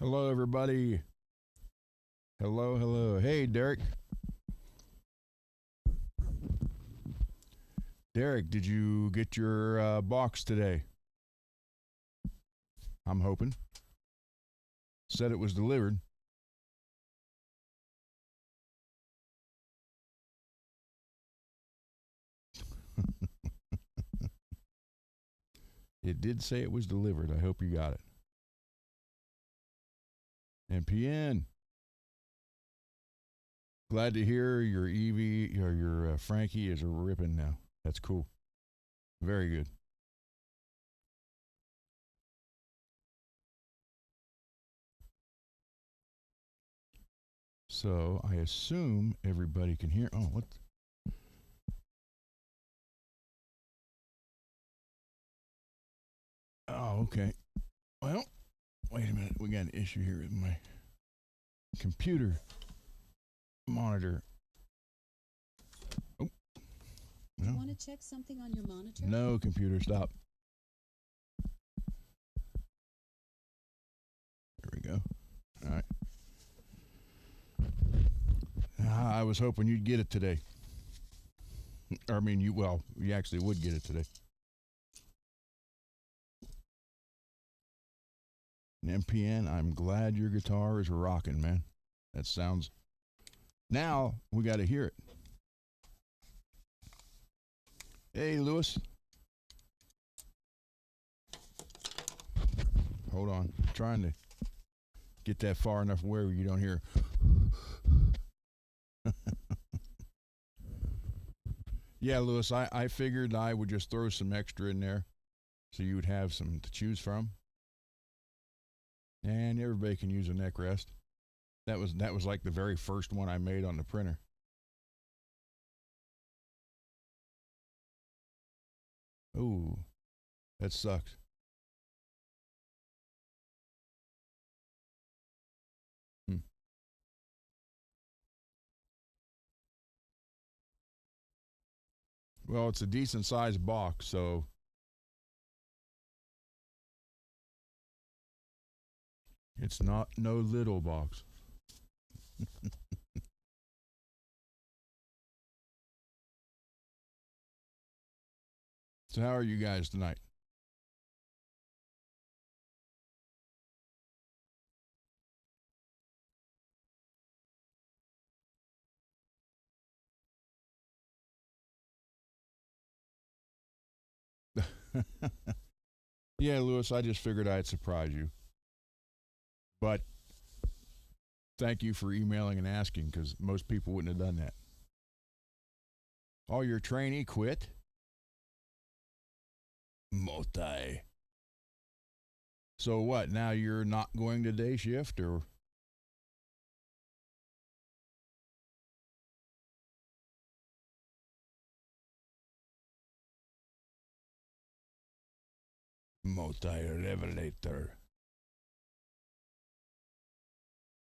Hello, everybody. Hello, hello. Hey, Derek. Derek, did you get your box today? I'm hoping. Said it was delivered. It did say it was delivered. I hope you got it. NPN. Glad to hear your Evie or your Frankie is ripping now. That's cool. Very good. So I assume everybody can hear. Oh, what? Oh, okay. Well, wait a minute. We got an issue here with my computer monitor. Oh, no. Want to check something on your monitor? No, computer, stop. There we go. All right. I was hoping you'd get it today. I mean, you actually would get it today. NPN, I'm glad your guitar is rocking, man. That sounds. Now we got to hear it. Hey, Lewis. Hold on. I'm trying to get that far enough where you don't hear. Yeah, Lewis, I figured I would just throw some extra in there so you would have some to choose from. And everybody can use a neck rest. That was like the very first one I made on the printer. Ooh, that sucks. Well, it's a decent sized box, so it's not no little box. So how are you guys tonight? Yeah, Lewis, I just figured I'd surprise you. But thank you for emailing and asking because most people wouldn't have done that. Oh, your trainee quit? Multi. So what? Now you're not going to day shift or? Multi-revelator.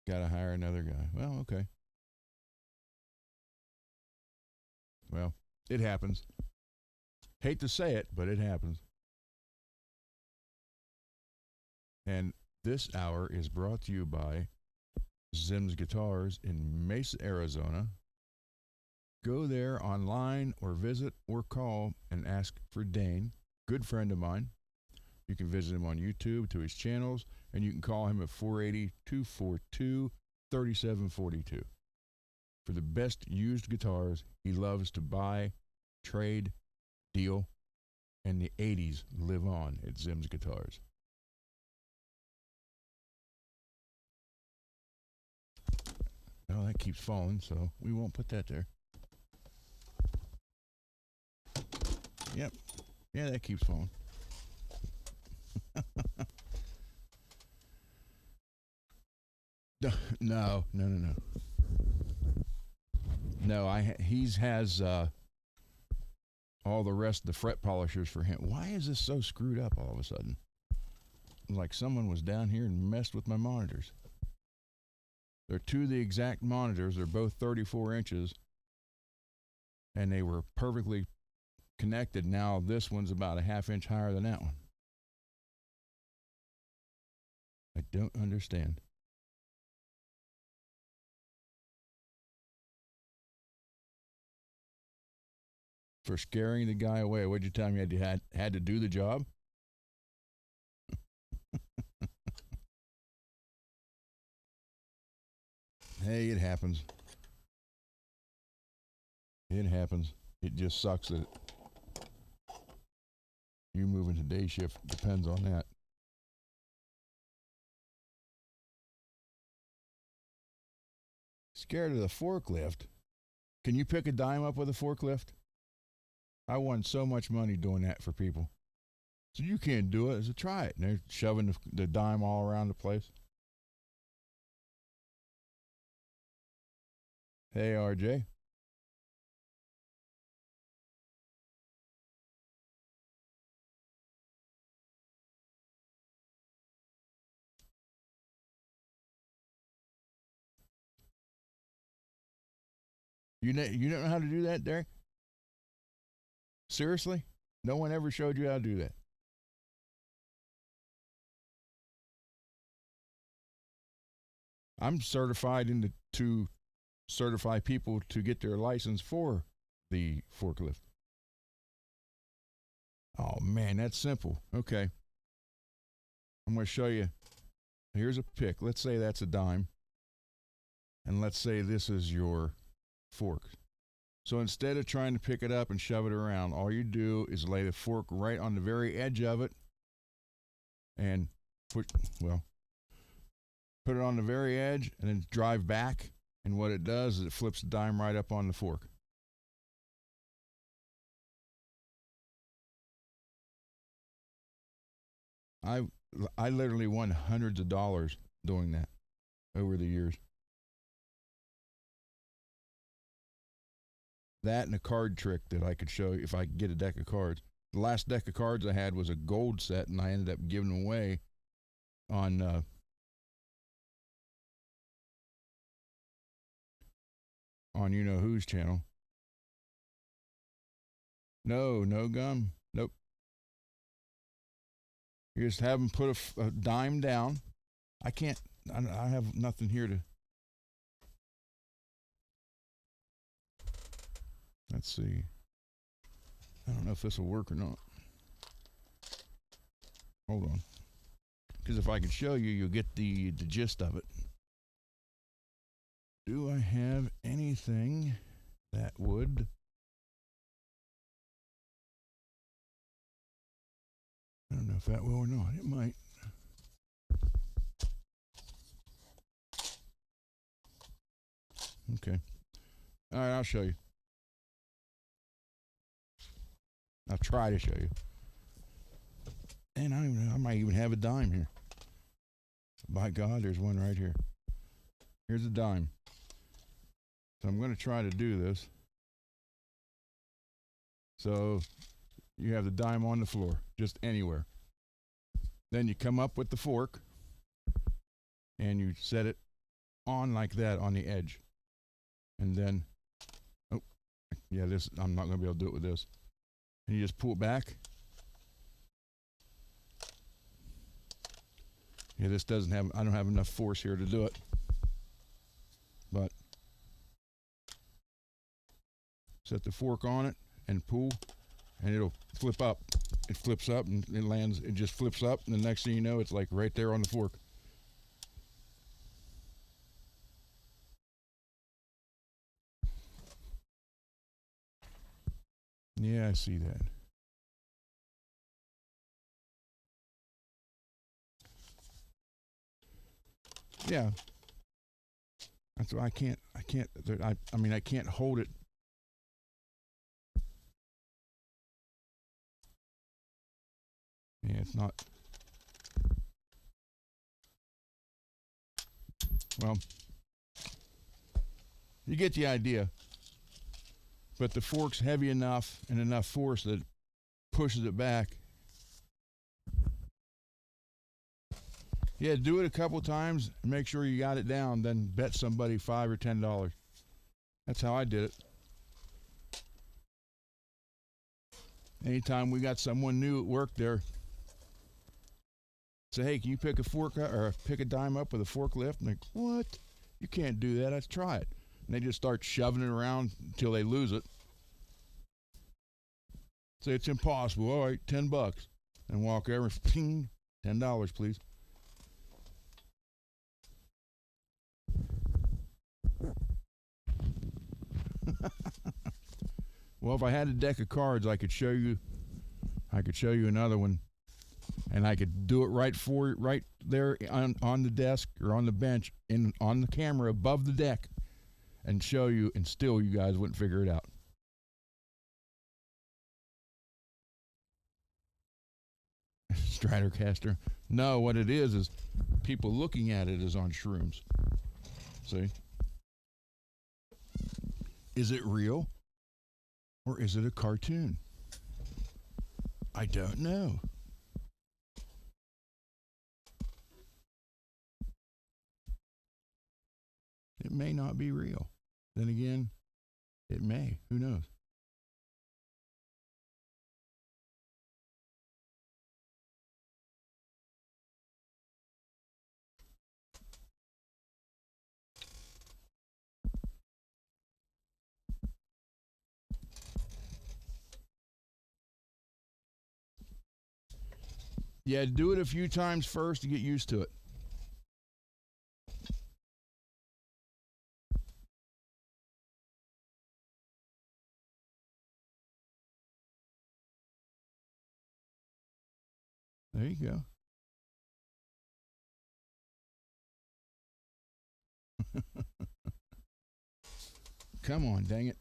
Gotta hire another guy. Well, okay. Well, it happens. Hate to say it, but it happens. And this hour is brought to you by Zim's Guitars in Mesa, Arizona. Go there online or visit or call and ask for Dane, good friend of mine. You can visit him on YouTube to his channels, and you can call him at 480 242 3742 for the best used guitars he loves to buy, trade, deal, and the 80s live on at Zim's Guitars. Oh, that keeps falling, so we won't put that there. Yep. Yeah, that keeps falling. No. No, he's has all the rest of the fret polishers for him. Why is this so screwed up all of a sudden? Like someone was down here and messed with my monitors. They're two the exact monitors. They're both 34 inches. And they were perfectly connected. Now this one's about a half inch higher than that one. I don't understand. For scaring the guy away, what'd you tell me? You had to do the job? Hey, it happens. It happens. It just sucks that you moving to day shift depends on that. Scared of the forklift? Can you pick a dime up with a forklift? I won so much money doing that for people. So you can't do it. So try it. And they're shoving the dime all around the place. Hey, RJ. You don't know how to do that, Derek? Seriously? No one ever showed you how to do that. I'm certified to certify people to get their license for the forklift. Oh man, that's simple. Okay. I'm going to show you. Here's a pick. Let's say that's a dime. And let's say this is your fork. So instead of trying to pick it up and shove it around, all you do is lay the fork right on the very edge of it and put it on the very edge and then drive back. And what it does is it flips the dime right up on the fork. I literally won hundreds of dollars doing that over the years. That and a card trick that I could show you if I could get a deck of cards. The last deck of cards I had was a gold set, and I ended up giving them away on you know whose channel. No gum. Nope. You just have them put a dime down. I have nothing here to. Let's see. I don't know if this will work or not. Hold on. Because if I can show you, you'll get the gist of it. Do I have anything that would... I don't know if that will or not. It might. Okay. All right, I'll show you. I'll try to show you. And I might even have a dime here. By God, there's one right here. Here's a dime. So I'm going to try to do this. So you have the dime on the floor, just anywhere. Then you come up with the fork and you set it on like that on the edge. And then, oh, yeah, this, I'm not going to be able to do it with this. And you just pull it back. Yeah, this doesn't have, I don't have enough force here to do it. But set the fork on it and pull, and it'll flip up. It flips up and it lands, it just flips up, and the next thing you know, it's like right there on the fork. Yeah, I see that. Yeah. That's why I can't, I mean, I can't hold it. Yeah, it's not. Well, you get the idea. But the fork's heavy enough and enough force that pushes it back. Yeah, do it a couple times and make sure you got it down, then bet somebody $5 or $10. That's how I did it. Anytime we got someone new at work there, Say, hey, can you pick a fork up or pick a dime up with a forklift? And they, what? You can't do that. Let's try it. And they just start shoving it around until they lose it. Say it's impossible. All right, $10. And walk over, ping, $10, please. Well, if I had a deck of cards, I could show you another one, and I could do it right there on the desk or on the bench on the camera above the deck, and show you, and still you guys wouldn't figure it out. Stratocaster. No, what it is people looking at it is on shrooms. See? Is it real? Or is it a cartoon? I don't know. It may not be real. Then again, it may. Who knows? Yeah, do it a few times first to get used to it. There you go. Come on, dang it.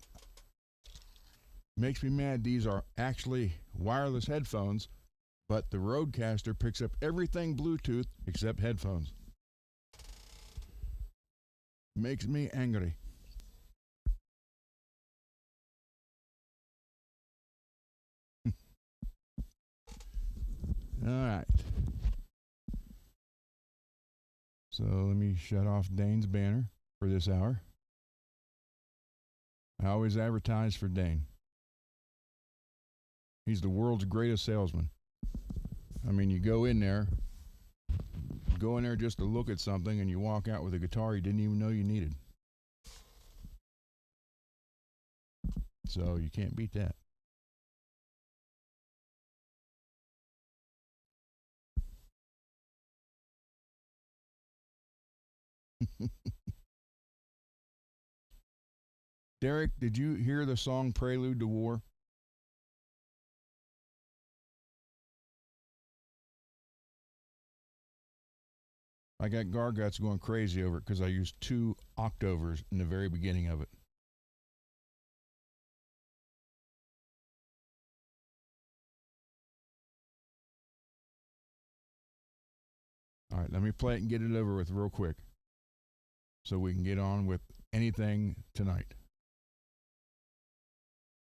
Makes me mad. These are actually wireless headphones, but the Rodecaster picks up everything Bluetooth except headphones. Makes me angry. All right. So let me shut off Dane's banner for this hour. I always advertise for Dane. He's the world's greatest salesman. I mean, you go in there just to look at something, and you walk out with a guitar you didn't even know you needed. So you can't beat that. Derek, did you hear the song Prelude to War? I got Garguts going crazy over it because I used 2 octavers in the very beginning of it. All right, let me play it and get it over with real quick so we can get on with anything tonight.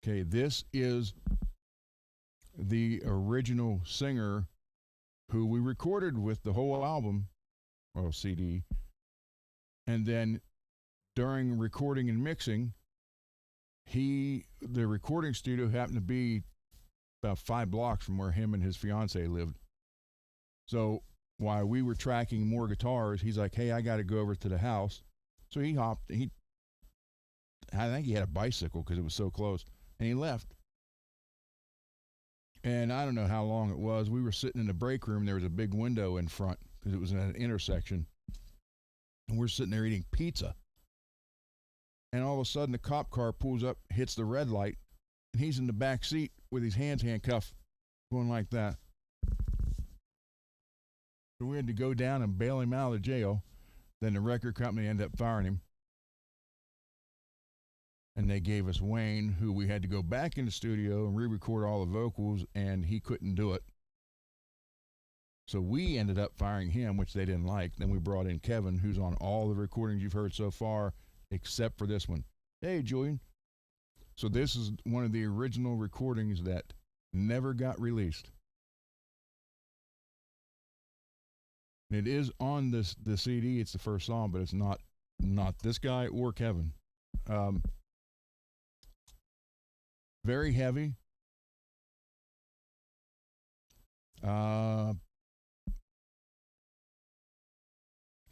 Okay, this is the original singer who we recorded with the whole album, or CD, and then during recording and mixing, the recording studio happened to be about 5 blocks from where him and his fiance lived. So while we were tracking more guitars, he's like, hey, I got to go over to the house. So he hopped, I think he had a bicycle because it was so close, and he left. And I don't know how long it was. We were sitting in the break room. There was a big window in front because it was in an intersection. And we're sitting there eating pizza. And all of a sudden, the cop car pulls up, hits the red light, and he's in the back seat with his hands handcuffed, going like that. So we had to go down and bail him out of jail. Then the record company ended up firing him. And they gave us Wayne, who we had to go back in the studio and re-record all the vocals, and he couldn't do it. So we ended up firing him, which they didn't like. Then we brought in Kevin, who's on all the recordings you've heard so far, except for this one. Hey, Julian. So this is one of the original recordings that never got released. It is on the CD. It's the first song, but it's not this guy or Kevin. Very heavy.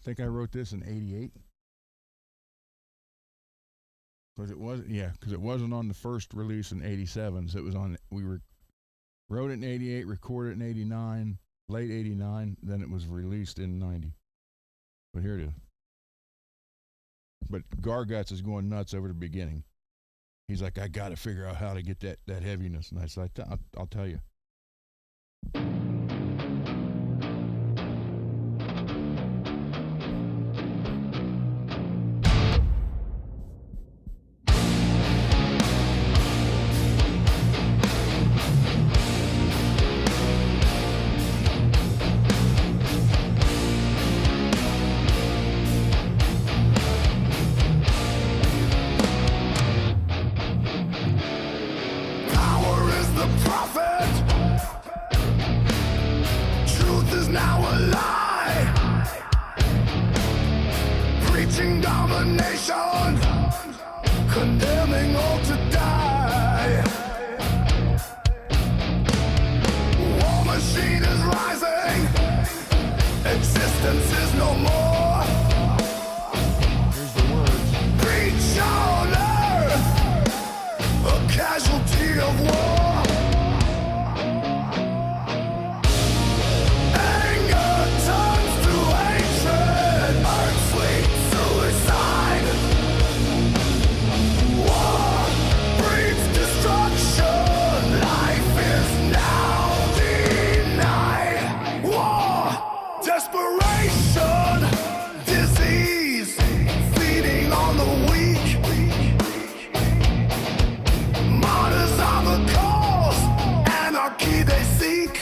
think I wrote this in '88 because it wasn't on the first release in '87. So it was on. Wrote it in '88, recorded it in '89, late '89. Then it was released in '90. But here it is. But Garguts is going nuts over the beginning. He's like, I got to figure out how to get that heaviness. And I said, I'll tell you. Condemning all to die. War machine is rising. Existence is no more. Here's the words. Preach on earth, a casualty of war. Anger turns to hatred. Earth-sweet suicide. War breeds destruction. Life is now denied. War, desperation, disease, feeding on the weak. Martyrs are the cause, anarchy they seek.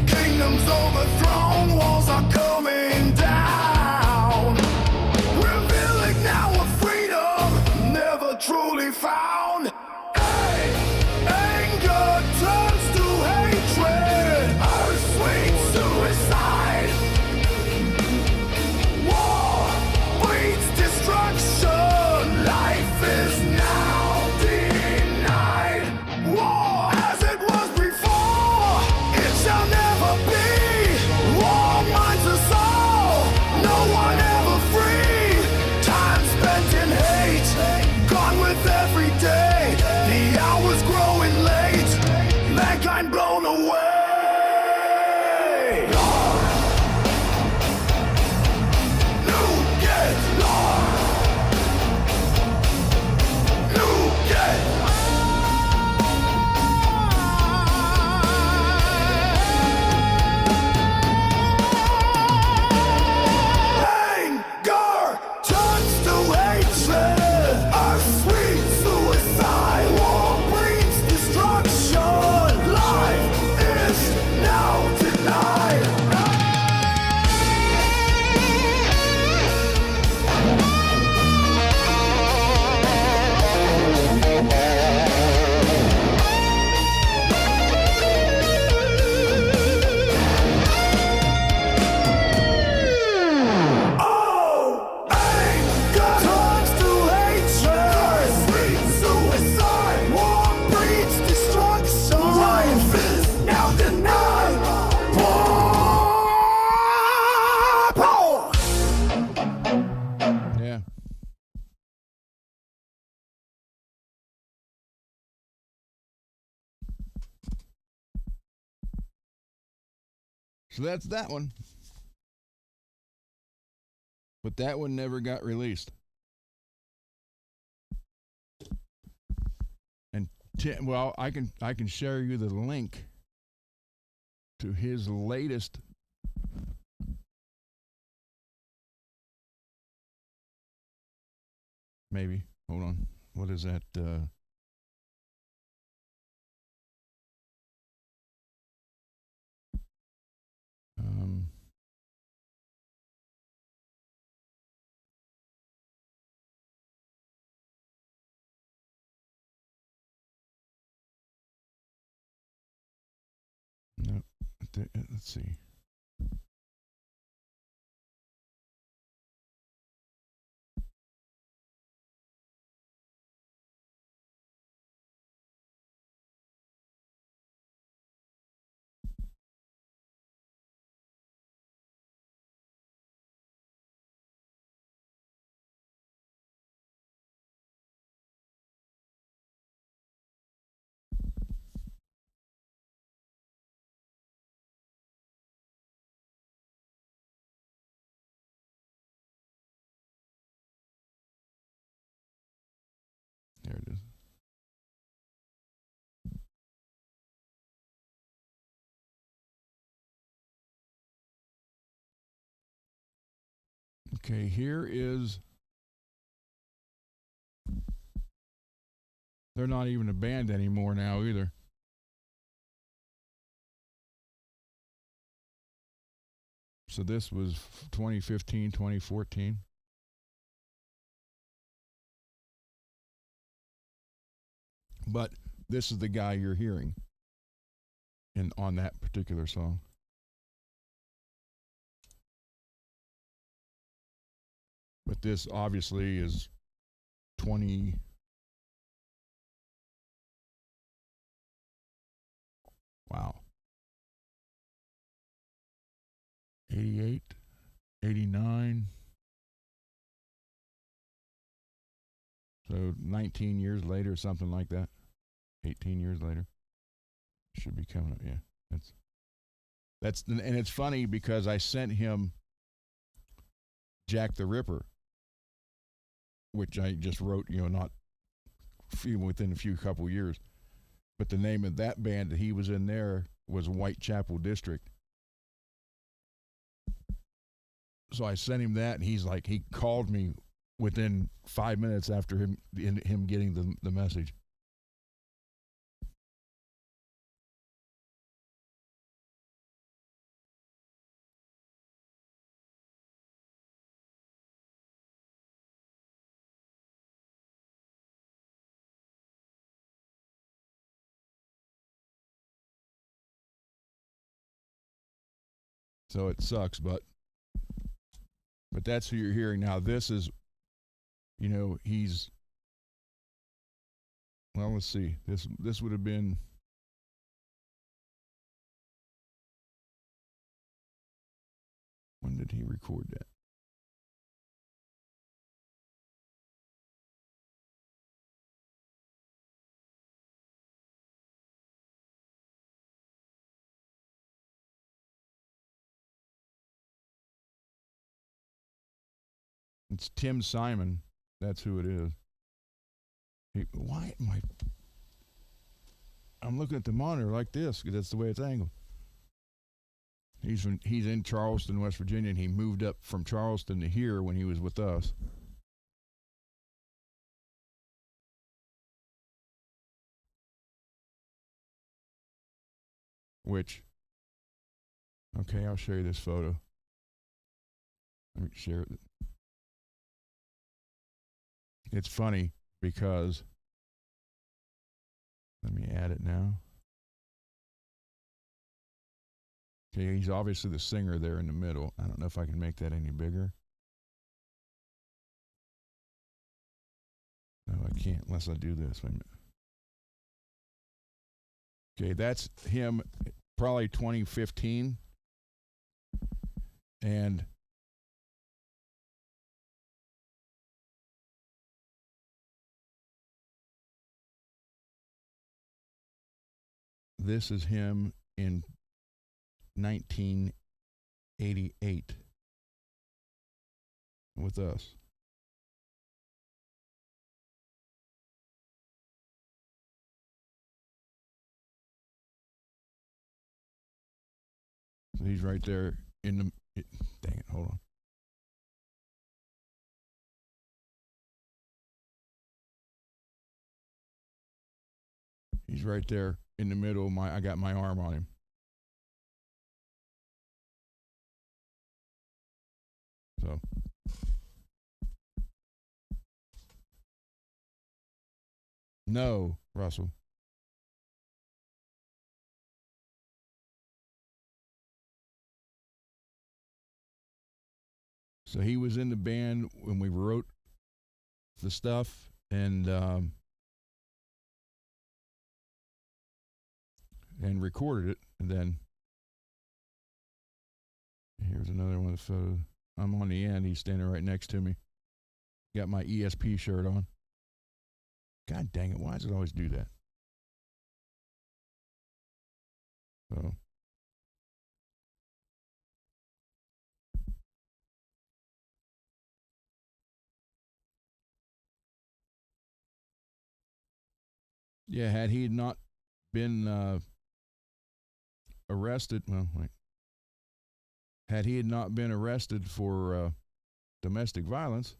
Kingdoms overthrown, walls are coming down. Revealing now a freedom never truly found. Anger turns to hatred. Earth-sweet suicide. War breeds destruction. Life is now denied. War as it was before, it shall never be. War minds us all, no one ever free. Time spent in hate, gone with every day. The hours growing late, mankind blown away. Anger turns to hatred. A sweet suicide. War breeds destruction. Life is now denied. Oh, anger turns to hatred. Sweet suicide. War breeds destruction. Life is now denied. War. Yeah. So that's that one. But that one never got released. And well, I can share you the link to his latest maybe. Hold on. What is that? Um, no, let's see. There it is. Okay, here is. They're not even a band anymore now either. So this was 2015, 2014. But this is the guy you're hearing on that particular song. But this obviously is 20. Wow. 88, 89. So 19 years later, something like that. 18 years later. Should be coming up, yeah. And it's funny because I sent him Jack the Ripper, which I just wrote, not within a few couple years. But the name of that band that he was in there was Whitechapel District. So I sent him that, and he called me within 5 minutes after him getting the message. So it sucks, but that's who you're hearing now. This is, he's. Well, let's see. This would have been. When did he record that? It's Tim Simon. That's who it is. Why am I'm looking at the monitor like this because that's the way it's angled. He's in Charleston, West Virginia, and he moved up from Charleston to here when he was with us. Okay, I'll show you this photo. Let me share it. It's funny because, let me add it now. Okay, he's obviously the singer there in the middle. I don't know if I can make that any bigger. No, I can't unless I do this. Wait a minute. Okay, that's him, probably 2015. And this is him in 1988 with us. So he's right there in the. Dang it, hold on. He's right there in the middle. I got my arm on him. So. No, Russell. So he was in the band when we wrote the stuff, and recorded it, and then here's another one of the photos. I'm on the end. He's standing right next to me. Got my ESP shirt on. God dang it! Why does it always do that? So. Yeah, had he not been arrested, well, wait. Had he not been arrested for domestic violence,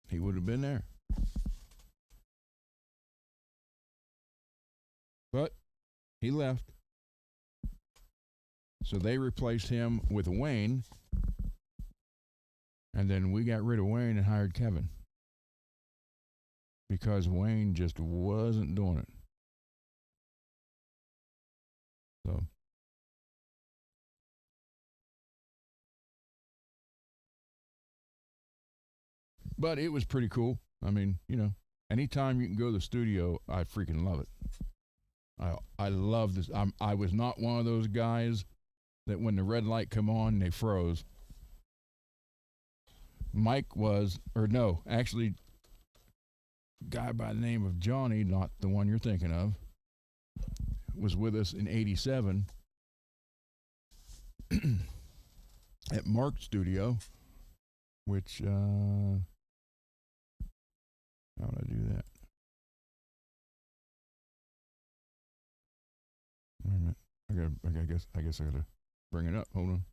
he would have been there. But he left. So they replaced him with Wayne. And then we got rid of Wayne and hired Kevin. Because Wayne just wasn't doing it. So. But it was pretty cool. I mean, you know, anytime you can go to the studio, I freaking love it. I love this. I was not one of those guys that when the red light come on, they froze. Mike was, or no, actually, guy by the name of Johnny, not the one you're thinking of, was with us in '87 at Mark's studio, which, how would I do that? Wait a minute. I guess I gotta bring it up. Hold on.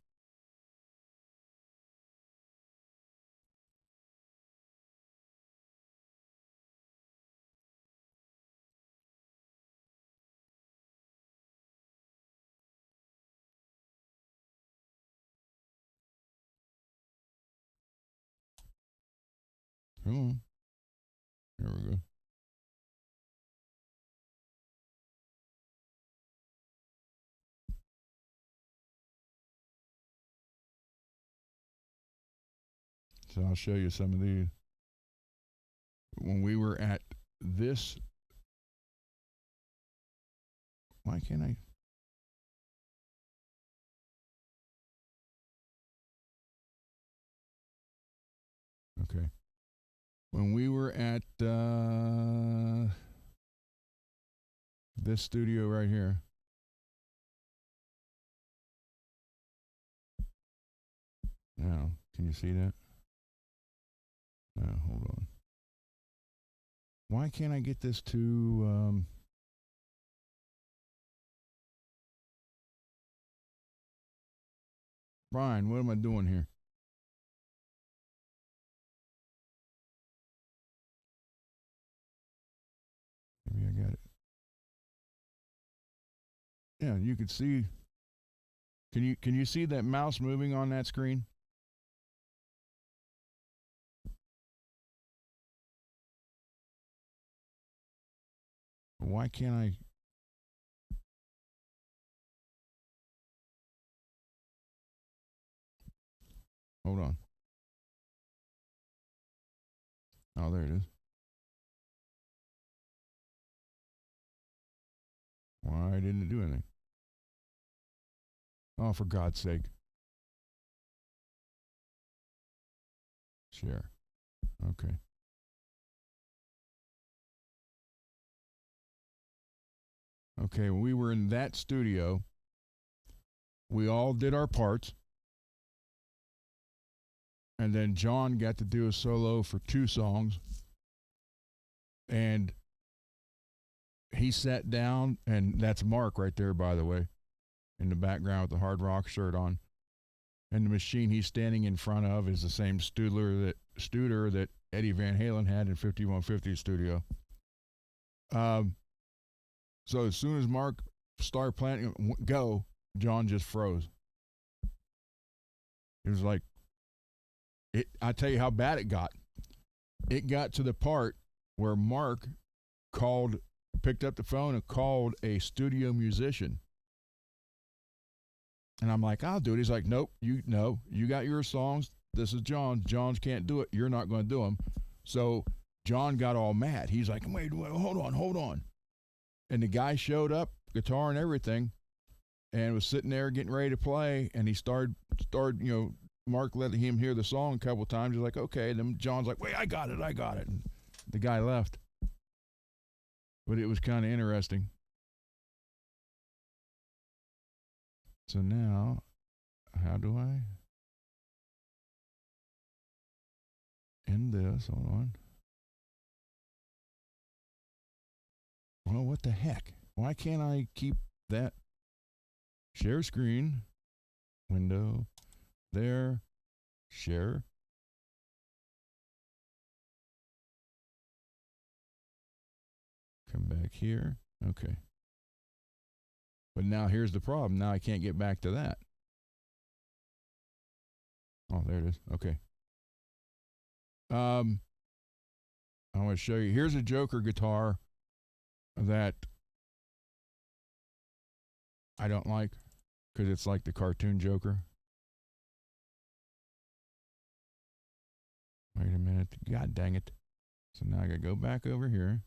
Come on. Here we go. So I'll show you some of these. When we were at this, why can't I? Okay. When we were at this studio right here. Now, can you see that? Hold on. Why can't I get this to Brian, what am I doing here? Maybe I got it. Yeah, you can see. Can you see that mouse moving on that screen? Why can't I? Hold on. Oh, there it is. Why didn't it do anything? Oh, for God's sake. Share. Okay. Okay, when we were in that studio, we all did our parts. And then John got to do a solo for 2 songs. And he sat down, and that's Mark right there, by the way, in the background with the Hard Rock shirt on. And the machine he's standing in front of is the same Studer that Eddie Van Halen had in 5150 studio. So as soon as Mark started playing, go, John just froze. It was like, I tell you how bad it got. It got to the part where Mark picked up the phone and called a studio musician. And I'm like, I'll do it. He's like, nope, you got your songs. This is John. John's can't do it. You're not going to do them. So John got all mad. He's like, wait, hold on. And the guy showed up, guitar and everything, and was sitting there getting ready to play. And he started, Mark let him hear the song a couple times. He's like, okay. And then John's like, wait, I got it. And the guy left. But it was kind of interesting. So now, how do I end this? Hold on. Well, what the heck? Why can't I keep that share screen window there? Share. Come back here. Okay. But now here's the problem. Now I can't get back to that. Oh, there it is. Okay. I want to show you. Here's a Joker guitar that I don't like because it's like the cartoon Joker. Wait a minute. God dang it. So now I got to go back over here.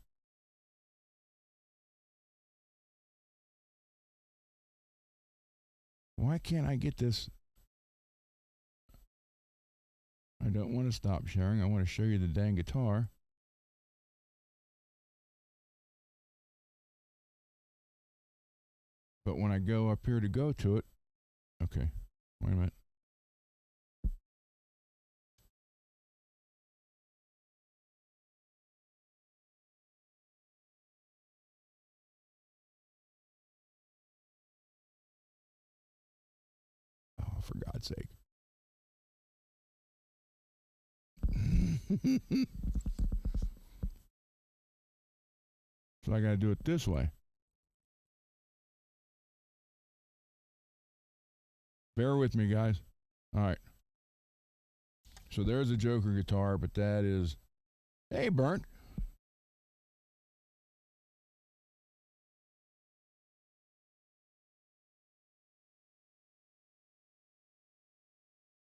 Why can't I get this? I don't want to stop sharing. I want to show you the dang guitar. But when I go up here to go to it, okay, wait a minute. Oh, for God's sake. So I got to do it this way. Bear with me, guys. All right. So there's a Joker guitar, but that is, hey, Burnt.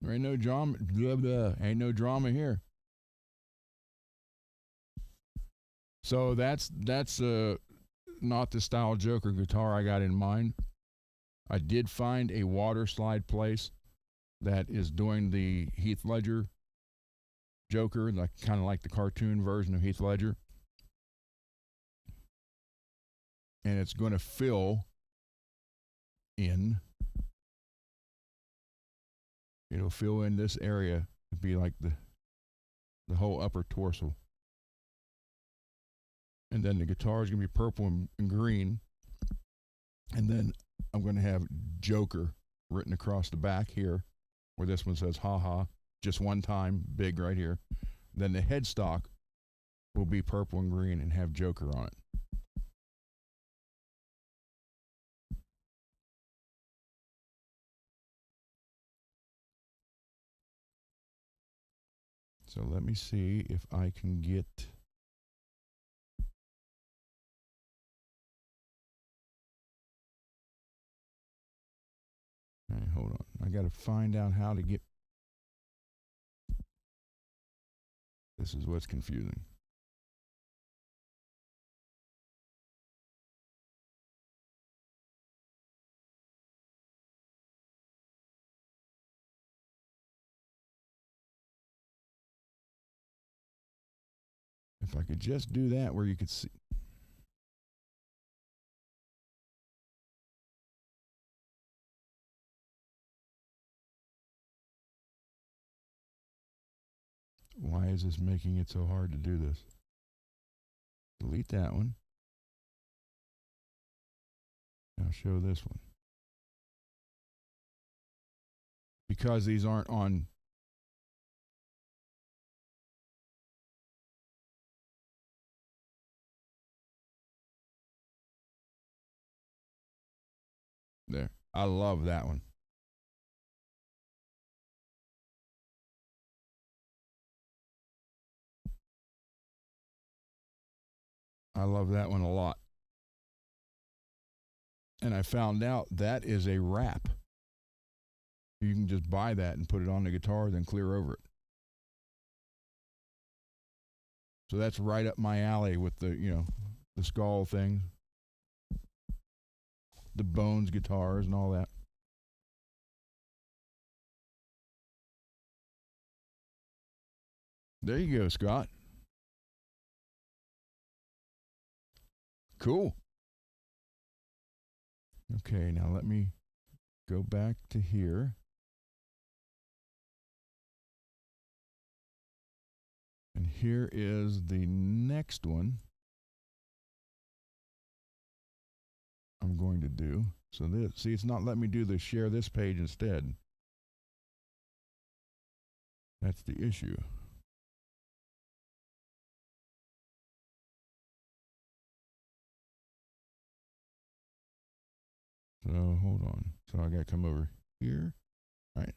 There ain't no drama. Blah, blah. Ain't no drama here. So that's not the style Joker guitar I got in mind. I did find a water slide place that is doing the Heath Ledger Joker, like kind of like the cartoon version of Heath Ledger. And it's going to fill in. It'll fill in this area. It'll be like the whole upper torso. And then the guitar is going to be purple and green. And then I'm going to have Joker written across the back here, where this one says haha, just one time, big right here. Then the headstock will be purple and green and have Joker on it. So let me see if I can get... All right, hold on. I got to find out how to get... This is what's confusing. If I could just do that where you could see... Why is this making it so hard to do this? Delete that one. Now show this one. Because these aren't on... There. I love that one. I love that one a lot. And I found out that is a wrap. You can just buy that and put it on the guitar, then clear over it. So that's right up my alley with the, the skull thing, the Bones guitars and all that. There you go, Scott. Cool. Okay, now let me go back to here. And here is the next one I'm going to do. So this, see, it's not letting me do the share this page instead. That's the issue. So hold on. So I got to come over here. All right.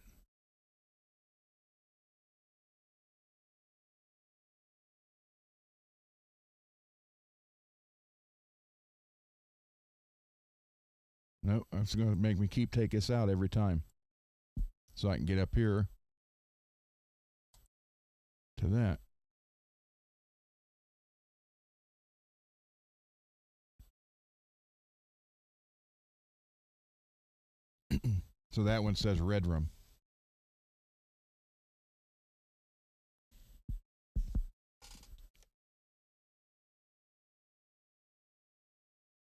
No, it's going to make me take this out every time. So I can get up here to that. So that one says red room.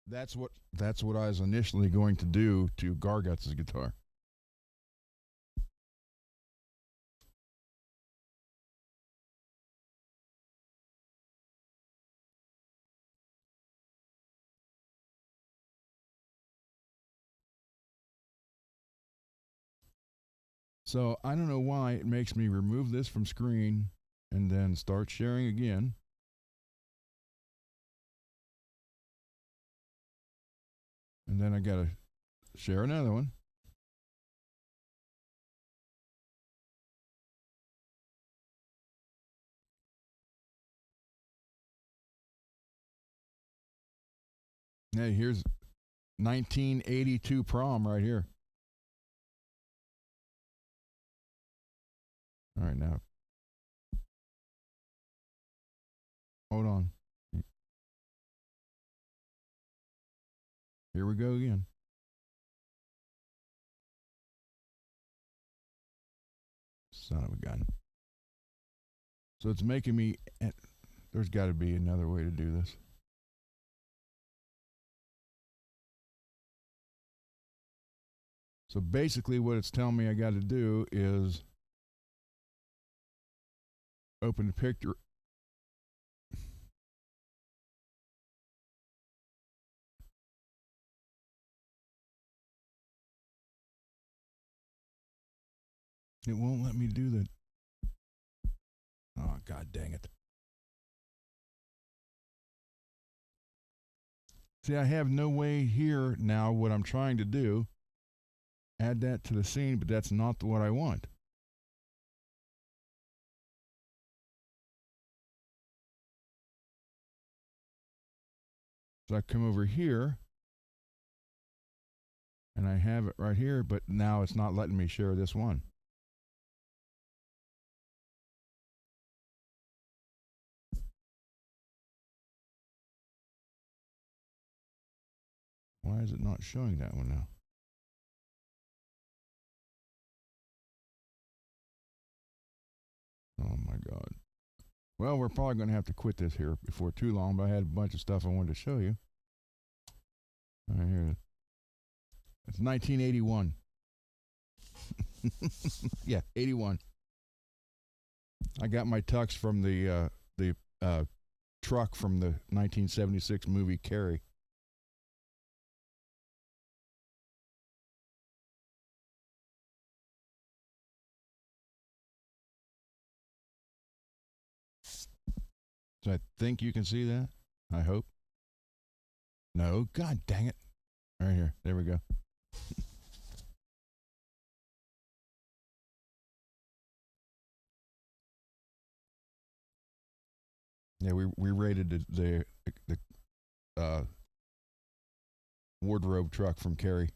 That's what I was initially going to do to Garguts' guitar. So I don't know why it makes me remove this from screen and then start sharing again. And then I got to share another one. Hey, here's 1982 prom right here. All right, now. Hold on. Here we go again. Son of a gun. So it's making me, there's got to be another way to do this. So basically what it's telling me I got to do is open the picture. It won't let me do that. Oh, God dang it. See, I have no way here now what I'm trying to do. Add that to the scene, but that's not what I want. So I come over here, and I have it right here, but now it's not letting me share this one. Why is it not showing that one now? Oh my God. Well, we're probably going to have to quit this here before too long, but I had a bunch of stuff I wanted to show you. Right here. It's 1981. Yeah, 81. I got my tux from the truck from the 1976 movie Carrie. So I think you can see that. I hope. No, God dang it. Right here. There we go. Yeah, we raided the wardrobe truck from Carrie.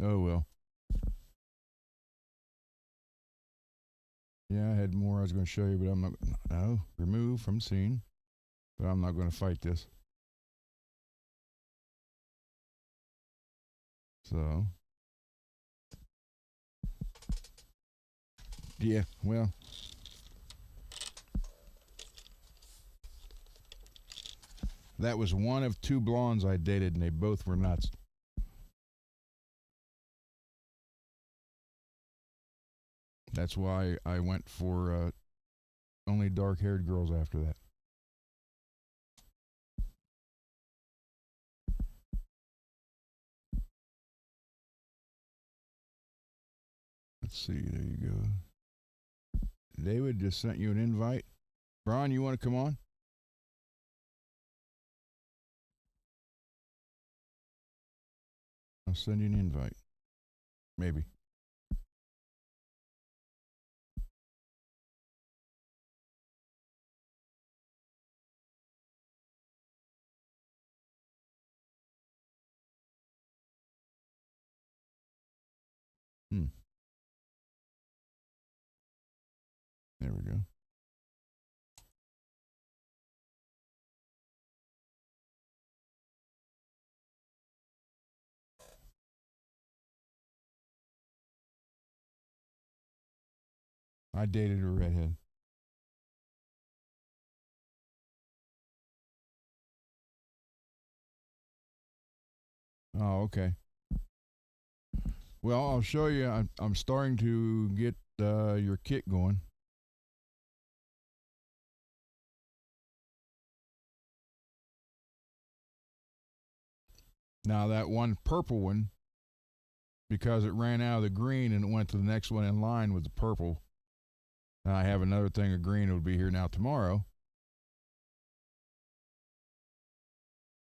Oh well. Yeah, I had more I was going to show you, but I'm not. No, remove from scene. But I'm not going to fight this. So, yeah, well. That was one of two blondes I dated, and they both were nuts. That's why I went for only dark-haired girls after that. Let's see. There you go. David just sent you an invite. Brian, you want to come on? I'll send you an invite. Maybe. There we go. I dated a redhead. Oh, okay. Well, I'll show you. I'm starting to get your kit going. Now, that one purple one, because it ran out of the green and it went to the next one in line with the purple, and I have another thing of green that will be here now tomorrow.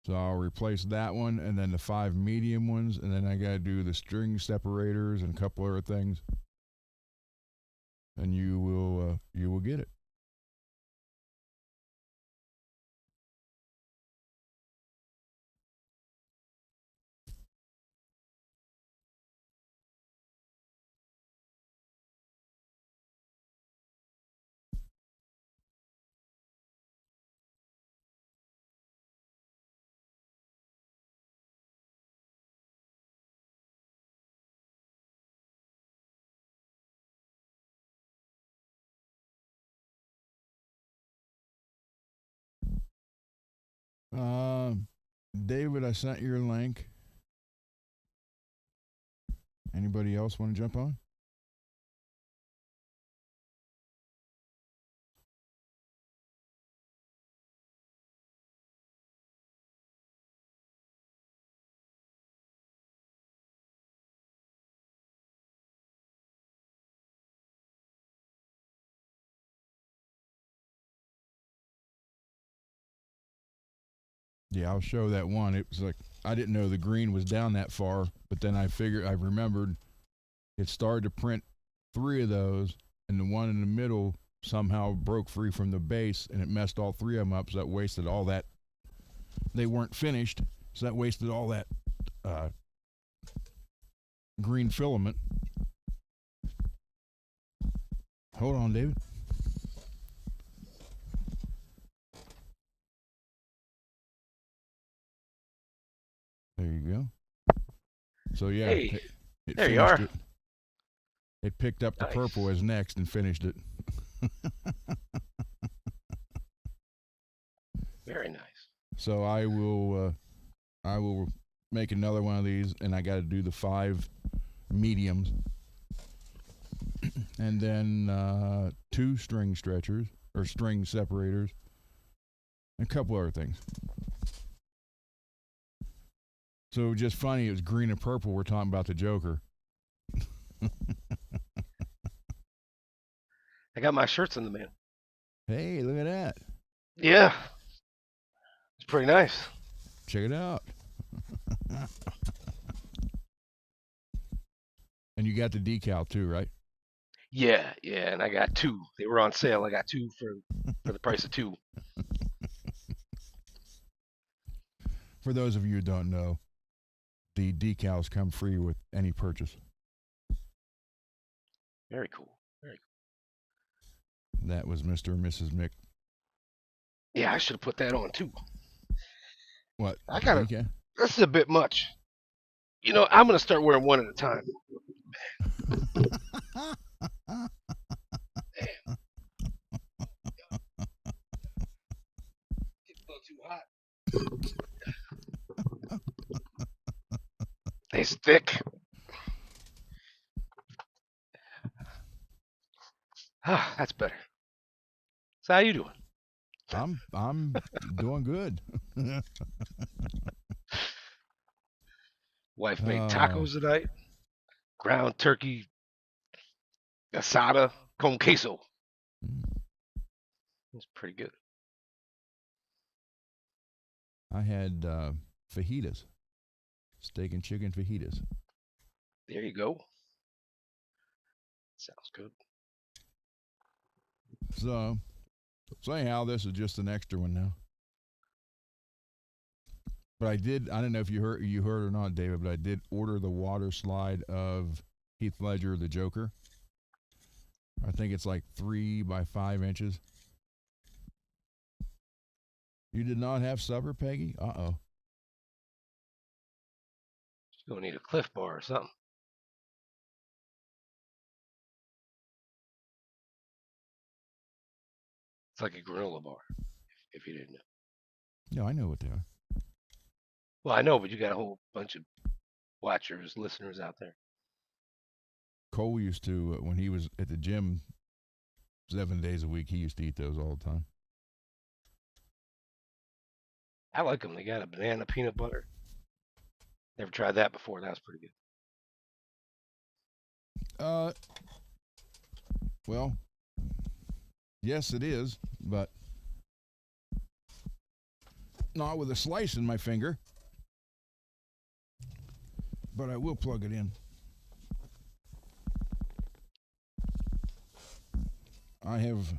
So I'll replace that one and then the 5 medium ones, and then I got to do the string separators and a couple other things. And you will get it. David, I sent your link. Anybody else want to jump on? Yeah, I'll show that one. It was like I didn't know the green was down that far, but then I remembered it started to print 3 of those, and the one in the middle somehow broke free from the base, and it messed all 3 of them up. So that wasted all that. They weren't finished, so that wasted all that green filament. Hold on, David. There you go. So yeah, hey, it there you are. it. It picked up the purple as next and finished it. Very nice. So I will make another one of these, and I got to do the 5 mediums, and then 2 string stretchers or string separators, and a couple other things. So just funny, it was green and purple. We're talking about the Joker. I got my shirts in the mail. Hey, look at that. Yeah. It's pretty nice. Check it out. And you got the decal too, right? Yeah, and I got 2. They were on sale. I got 2 for the price of 2. For those of you who don't know, the decals come free with any purchase. Very cool. Very cool. That was Mr. and Mrs. Mick. Yeah, I should have put that on too. What? I gotta. Okay. This is a bit much. You know, I'm gonna start wearing one at a time. It's a little too hot. It's thick. Ah, that's better. So how you doing? I'm doing good. Wife made tacos tonight. Ground turkey, asada, con queso. It's pretty good. I had fajitas, steak and chicken fajitas. There you go. Sounds good. So anyhow, this is just an extra one now. But I don't know if you heard or not, David, but I did order the water slide of Heath Ledger, the Joker. I think it's like 3 by 5 inches. You did not have supper, Peggy? Uh-oh. You're gonna need a Cliff Bar or something. It's like a granola bar, if you didn't know. No, I know what they are. Well, I know, but you got a whole bunch of watchers, listeners out there. Cole used to, when he was at the gym 7 days a week, he used to eat those all the time. I like them. They got a banana peanut butter. Never tried that before. That was pretty good. Well, yes, it is, but not with a slice in my finger. But I will plug it in. I have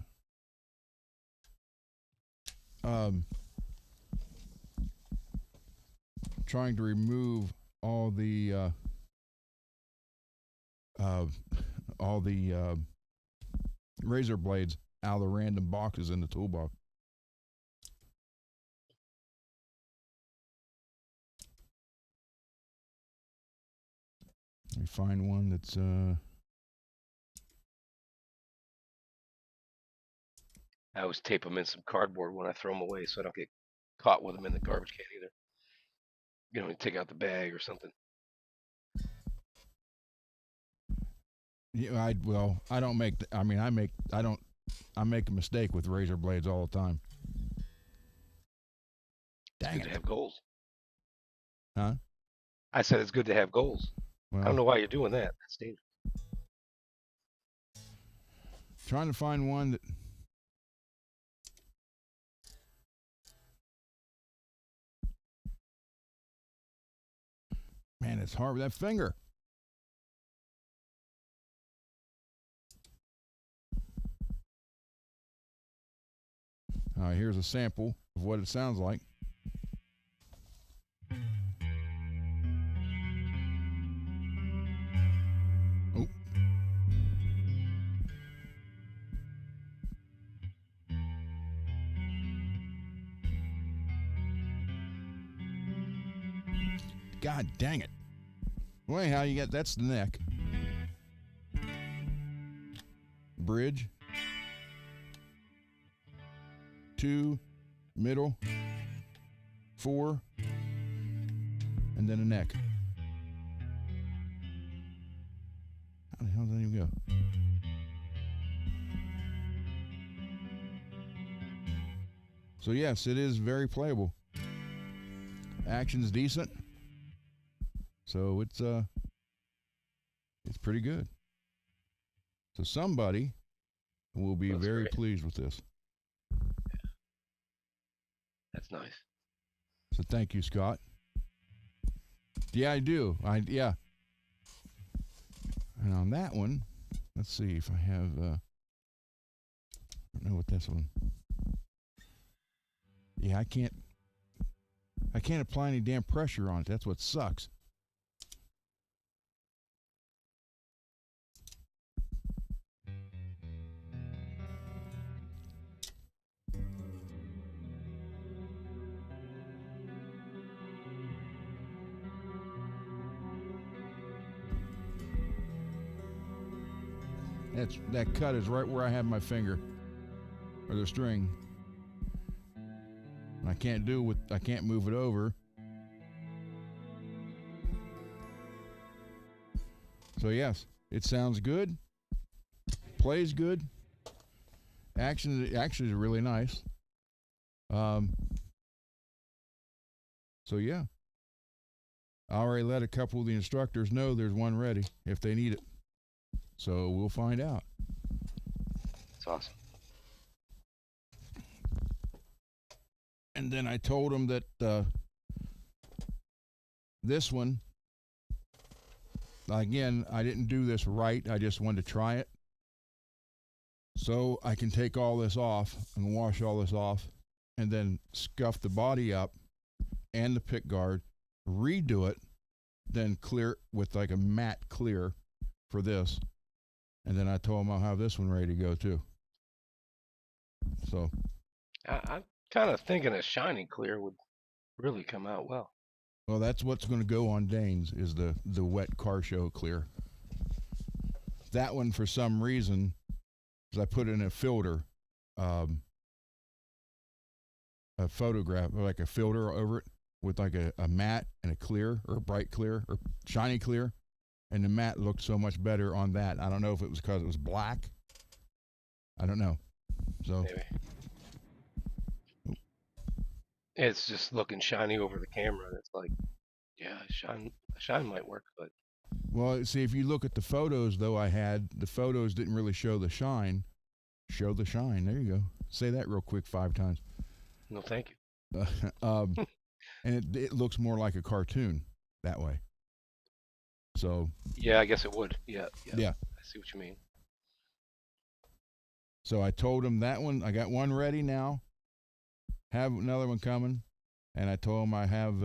trying to remove all the razor blades out of the random boxes in the toolbox. Let me find one that's I always tape them in some cardboard when I throw them away so I don't get caught with them in the garbage can either. You know, you take out the bag or something. yeah, I make a mistake with razor blades all the time. It's good to have goals. Huh? I said it's good to have goals. Well, I don't know why you're doing that. That's dangerous. Trying to find one that man, it's hard with that finger. Here's a sample of what it sounds like. Oh. God dang it. Well, anyhow, that's the neck. Bridge. 2, middle, 4, and then a neck. How the hell did that even go? So yes, it is very playable. Action's decent. So it's pretty good. So somebody will be very great. pleased with this. That's nice. So thank you, Scott. Yeah, I do. Yeah. And on that one, let's see if I have. I don't know what this one. Yeah, I can't apply any damn pressure on it. That's what sucks. That cut is right where I have my finger, or the string. And I can't move it over. So yes, it sounds good, plays good. Action is really nice. So yeah, I already let a couple of the instructors know there's one ready if they need it. So we'll find out. That's awesome. And then I told them that this one, again, I didn't do this right. I just wanted to try it. So I can take all this off and wash all this off and then scuff the body up and the pick guard, redo it, then clear with like a matte clear for this. And then I told them I'll have this one ready to go too. So I'm kind of thinking a shiny clear would really come out well. Well, that's what's going to go on Dane's is the wet car show clear. That one, for some reason, is I put in a filter, a photograph, like a filter over it with like a matte and a clear or a bright clear or shiny clear. And the matte looked so much better on that. I don't know if it was because it was black. I don't know. So Maybe. It's just looking shiny over the camera. It's like, yeah, shine might work, but well, see, if you look at the photos, though, the photos didn't really show the shine. Show the shine. There you go. Say that real quick 5 times. no, thank you. And it looks more like a cartoon that way. So Yeah, I guess it would. Yeah. yeah. I see what you mean. So I told him that one. I got one ready now. Have another one coming, and I told him I have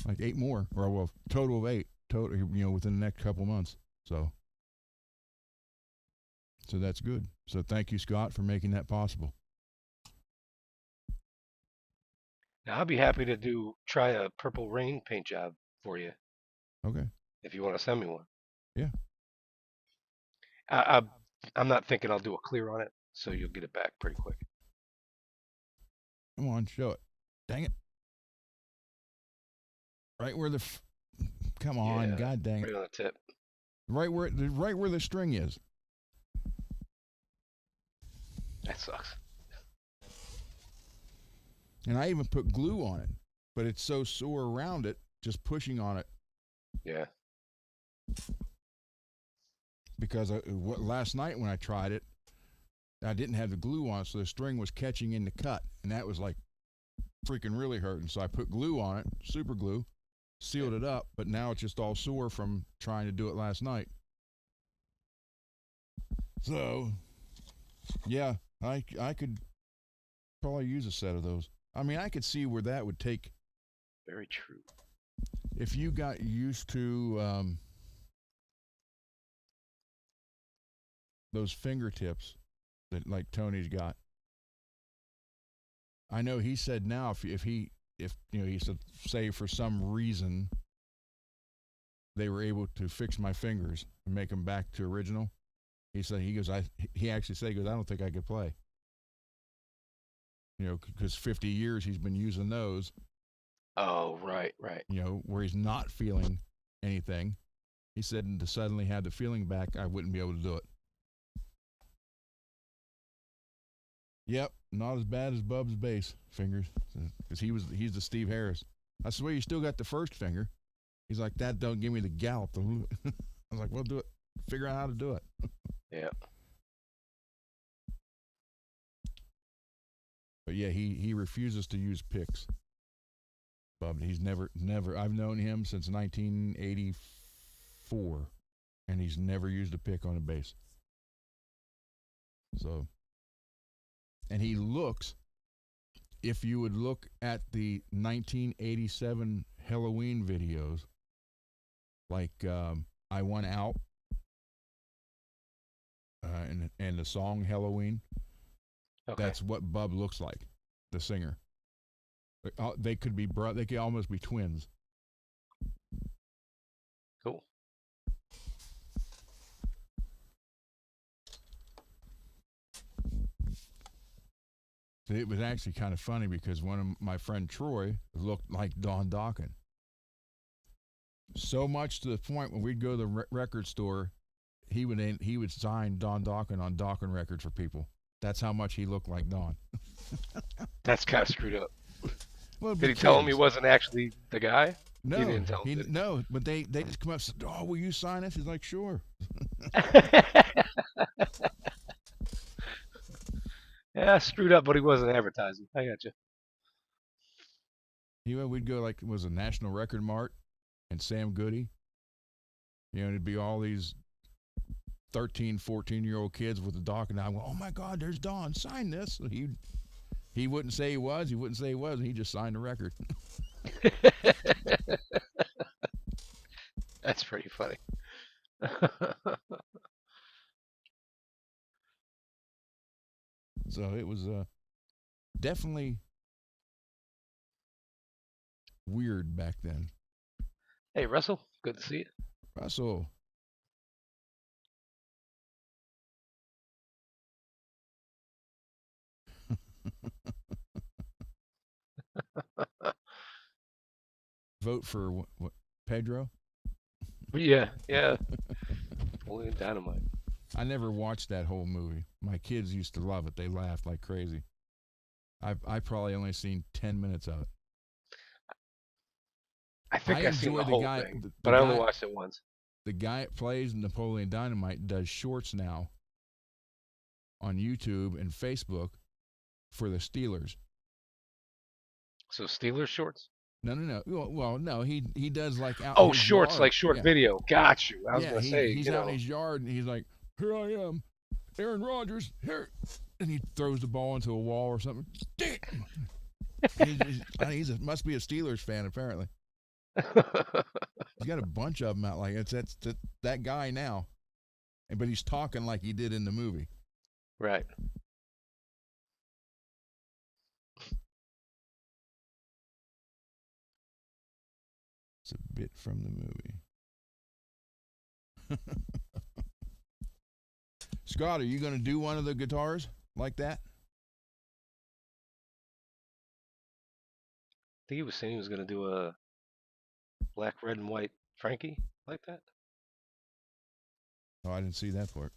like 8 more, or well, total of 8. Total, within the next couple months. So that's good. So thank you, Scott, for making that possible. Now I'll be happy to try a purple rain paint job for you Okay. if you want to send me one. Yeah. I'm not thinking I'll do a clear on it, so you'll get it back pretty quick. Come on, show it. Dang it. Right where come on, Yeah, God dang it. Right on the tip. Right where the string is. That sucks. And I even put glue on it, but it's so sore around it, just pushing on it. Yeah. Because last night when I tried it, I didn't have the glue on, so the string was catching in the cut, and that was like freaking really hurting. So I put glue on it, super glue, sealed it up, but now it's just all sore from trying to do it last night. So, yeah, I could probably use a set of those. I mean, I could see where that would take. Very true. If you got used to those fingertips that like Tony's got. I know he said now if he said, say for some reason they were able to fix my fingers and make them back to original. He actually said, I don't think I could play. Because 50 years he's been using those. Oh, right. Where he's not feeling anything. He said, and to suddenly have the feeling back, I wouldn't be able to do it. Yep, not as bad as Bub's bass fingers, because he's the Steve Harris. I swear you still got the first finger. He's like, that don't give me the gallop. I was like, well, do it. Figure out how to do it. Yeah. But yeah, he refuses to use picks. Bub, he's never. I've known him since 1984, and he's never used a pick on a bass. So. And he looks, if you would look at the 1987 Halloween videos, like I Want Out and the song Halloween, Okay. that's what Bub looks like, the singer. They could almost be twins. Cool. It was actually kind of funny because one of my friend Troy looked like Don Dokken. So much to the point when we'd go to the record store, he would sign Don Dokken on Dokken records for people. That's how much he looked like Don. That's kind of screwed up. Well, Did he tell him he wasn't actually the guy? No, he didn't tell him. No, but they just come up and said, "Oh, will you sign this?" He's like, "Sure." Yeah, screwed up, but he wasn't advertising. I got you. We'd go like it was a National Record Mart and Sam Goody. It'd be all these 13, 14-year-old kids with the doc, and I went, "Oh my God, there's Don! Sign this." So he wouldn't say he was. He wouldn't say he was. He just signed the record. That's pretty funny. So it was definitely weird back then. Hey, Russell, good to see you. Russell. Vote for what Pedro? Yeah. Napoleon Dynamite. I never watched that whole movie. My kids used to love it. They laughed like crazy. I probably only seen 10 minutes of it. I think I've seen the whole thing, but I only watched it once. The guy that plays Napoleon Dynamite does shorts now on YouTube and Facebook for the Steelers. So Steelers shorts? No. Well, no. He does like out. Oh, shorts, yard. Like short video. Got you. I was gonna say. He's out in his yard and he's like, "Here I am, Aaron Rodgers. Here," and he throws the ball into a wall or something. Must be a Steelers fan apparently. He's got a bunch of them out like that's that guy now, but he's talking like he did in the movie. Right. It's a bit from the movie. Scott, are you going to do one of the guitars like that? I think he was saying he was going to do a black, red, and white Frankie like that. Oh, I didn't see that part.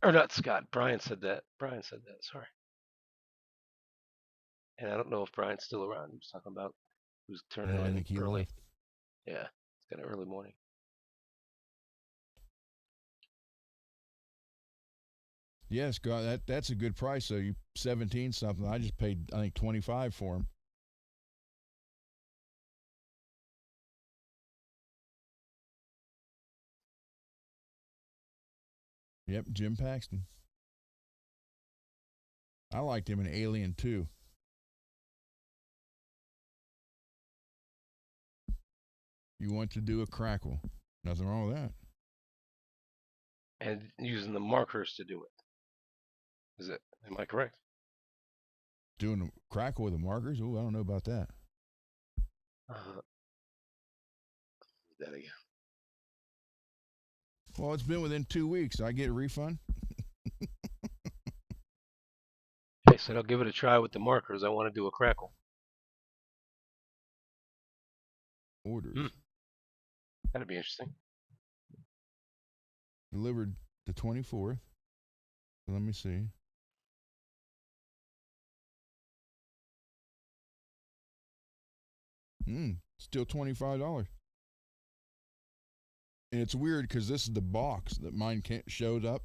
Or not Scott. Brian said that. Sorry. And I don't know if Brian's still around. He was talking about who's turning in I think he early. left. Yeah, it's got an early morning. Yes, Scott, that's a good price. So you 17 something. I just paid I think 25 for him. Yep, Jim Paxton. I liked him in Alien 2. You want to do a crackle. Nothing wrong with that. And using the markers to do it. Is it? Am I correct? Doing a crackle with the markers? Oh, I don't know about that. That again. Well, it's been within 2 weeks. I get a refund. I said I'll give it a try with the markers. I want to do a crackle. Orders. That'd be interesting. Delivered the 24th. Let me see. Still $25. And it's weird because this is the box that mine showed up.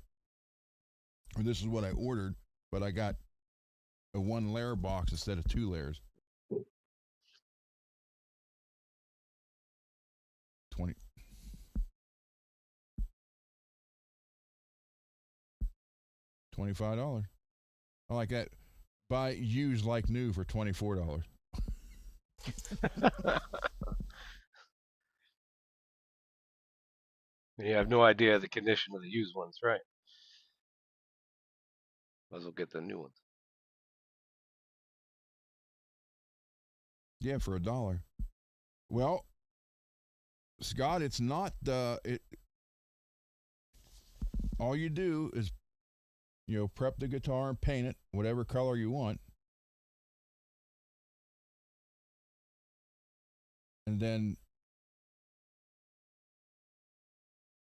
Or this is what I ordered, but I got a 1-layer box instead of 2 layers. 20. $25. I like that. Buy used like new for $24. You have no idea the condition of the used ones, right? Might as well get the new ones. Yeah, for $1. Well, Scott, it's not all you do is prep the guitar and paint it whatever color you want, and then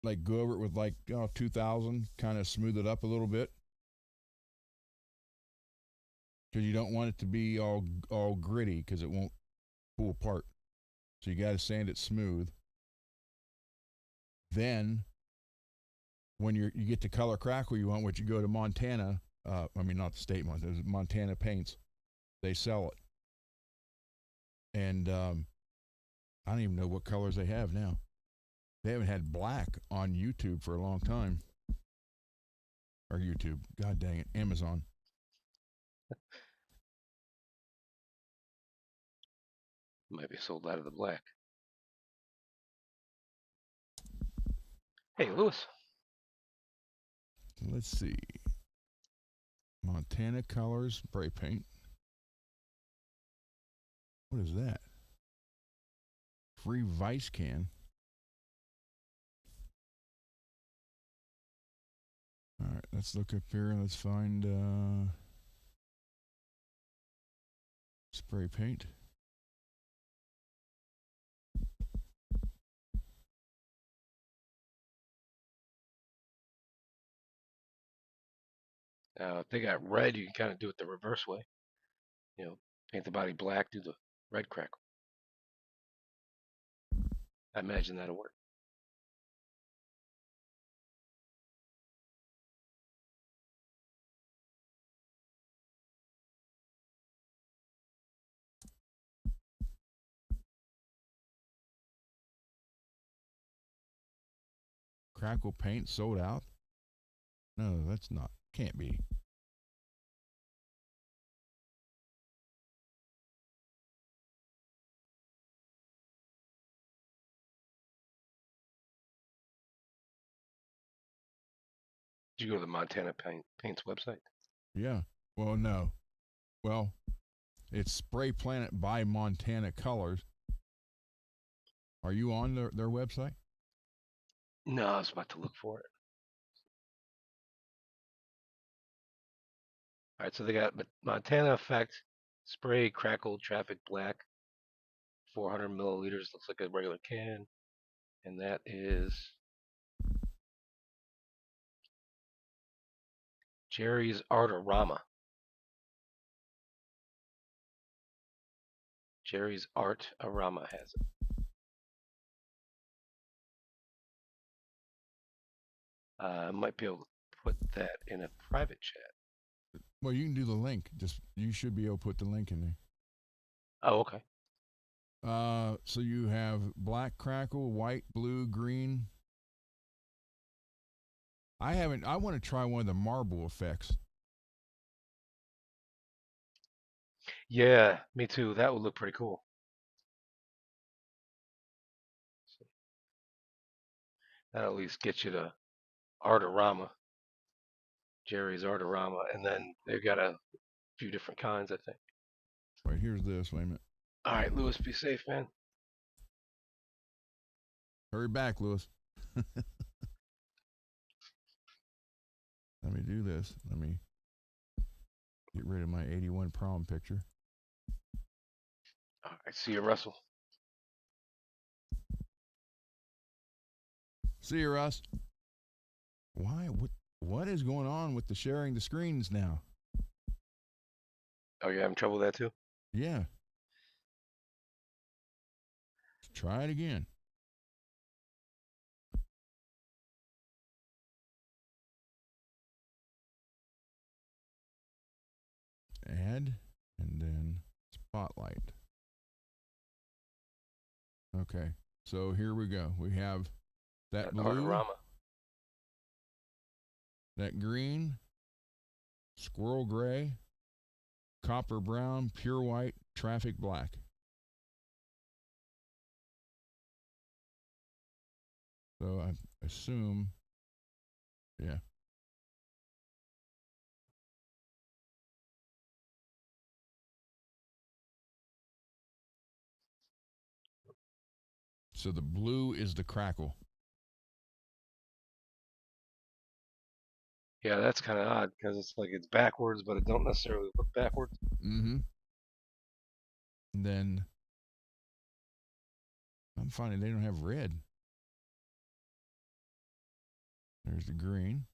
like go over it with like 2000, kind of smooth it up a little bit, because you don't want it to be all gritty, because it won't pull apart. So you got to sand it smooth. Then when you get the color crackle you want, which you go to Montana, I mean not the state Montana, Montana Paints, they sell it. And I don't even know what colors they have now. They haven't had black on YouTube for a long time. Or YouTube, god dang it, Amazon. Might be sold out of the black. Hey, Lewis. Let's see. Montana Colors spray paint. What is that? Free Vice can. All right, let's look up here. Let's find spray paint. If they got red, you can kind of do it the reverse way. You know, paint the body black, do the red crackle. I imagine that'll work. Crackle paint sold out? No, that's not. Can't be. Did you go to the Montana Paints website? Yeah. Well, no. Well, it's Spray Planet by Montana Colors. Are you on their website? No, I was about to look for it. All right, so they got Montana Effect Spray Crackle Traffic Black, 400 milliliters. Looks like a regular can, and that is Jerry's Artorama. Jerry's Artorama has it. I might be able to put that in a private chat. Well, you can do the link. Just you should be able to put the link in there. Oh, okay. So you have black crackle, white, blue, green. I want to try one of the marble effects. Yeah, me too. That would look pretty cool. That'll at least get you to Artorama, Jerry's Artorama, and then they've got a few different kinds, I think. Right, here's this. Wait a minute. All right, Lewis, be safe, man. Hurry back, Lewis. Let me do this. Let me get rid of my 81 prom picture. All right, see you, Russell. See you, Russ. Why? What is going on with the sharing the screens now? Oh, you're having trouble with that too? Yeah. Let's try it again. Add, and then spotlight. Okay, so here we go. We have that blue, Artorama. that green, squirrel gray, copper brown, pure white, traffic black. So I assume, yeah. So the blue is the crackle. Yeah, that's kind of odd because it's like it's backwards, but it don't necessarily look backwards. Mm-hmm. And then I'm finding they don't have red. There's the green.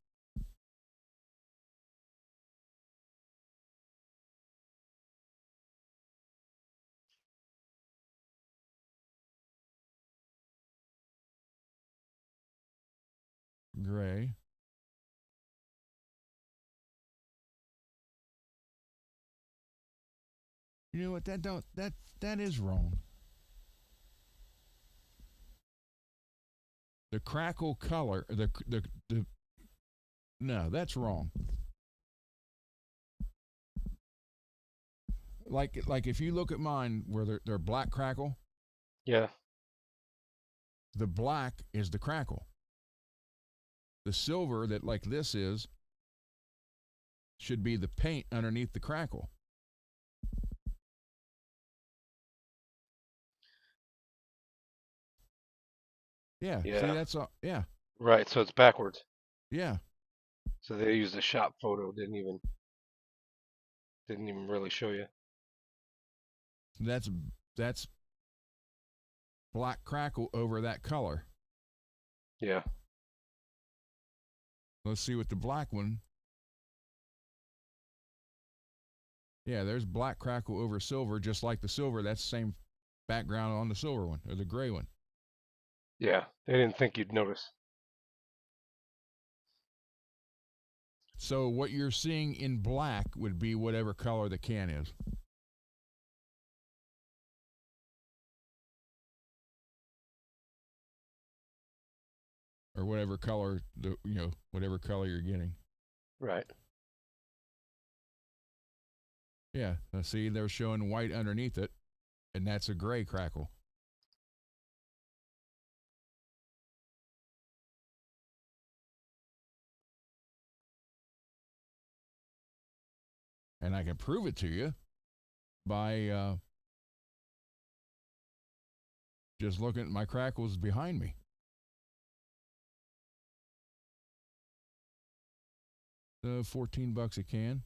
Gray. You know what? That is wrong. The crackle color, the no, that's wrong. Like if you look at mine where they're black crackle, Yeah. the black is the crackle. The silver that like this is should be the paint underneath the crackle. Yeah. Yeah. See, that's all. Yeah. Right. So it's backwards. Yeah. So they used a shop photo. Didn't even really show you. That's black crackle over that color. Yeah. Let's see what the black one. Yeah, there's black crackle over silver, just like the silver. That's the same background on the silver one or the gray one. Yeah. They didn't think you'd notice. So what you're seeing in black would be whatever color the can is. Or whatever color whatever color you're getting. Right. Yeah. Now see, they're showing white underneath it, and that's a gray crackle. And I can prove it to you by just looking at my crackles behind me. $14 a can.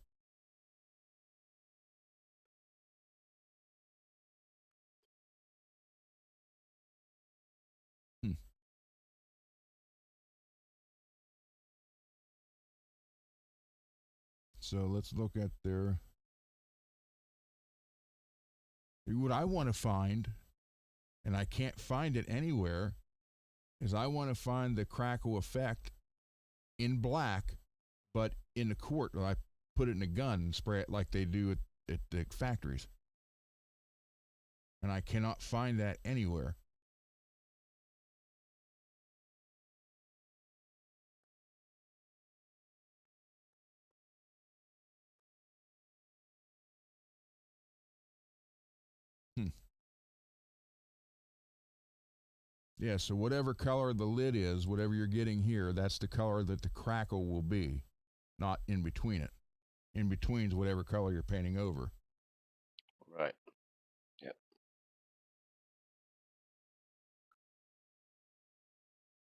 So let's look at what I want to find, and I can't find it anywhere, is I want to find the crackle effect in black, but in the quart. I put it in a gun and spray it like they do at the factories. And I cannot find that anywhere. Yeah, so whatever color the lid is, whatever you're getting here, that's the color that the crackle will be, not in between it. In between is whatever color you're painting over. Right. Yep.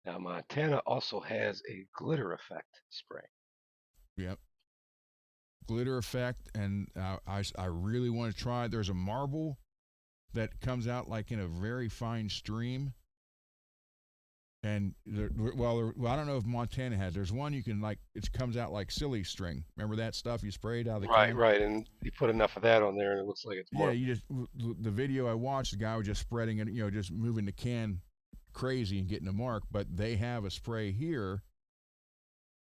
Now Montana also has a glitter effect spray. Yep. Glitter effect, and I really want to try. There's a marble that comes out like in a very fine stream. And I don't know if Montana has. There's one you can it comes out like silly string. Remember that stuff you sprayed out of the can? Right, and you put enough of that on there, and it looks like it's more. Yeah, you just the video I watched, the guy was just spreading it, just moving the can crazy and getting a mark. But they have a spray here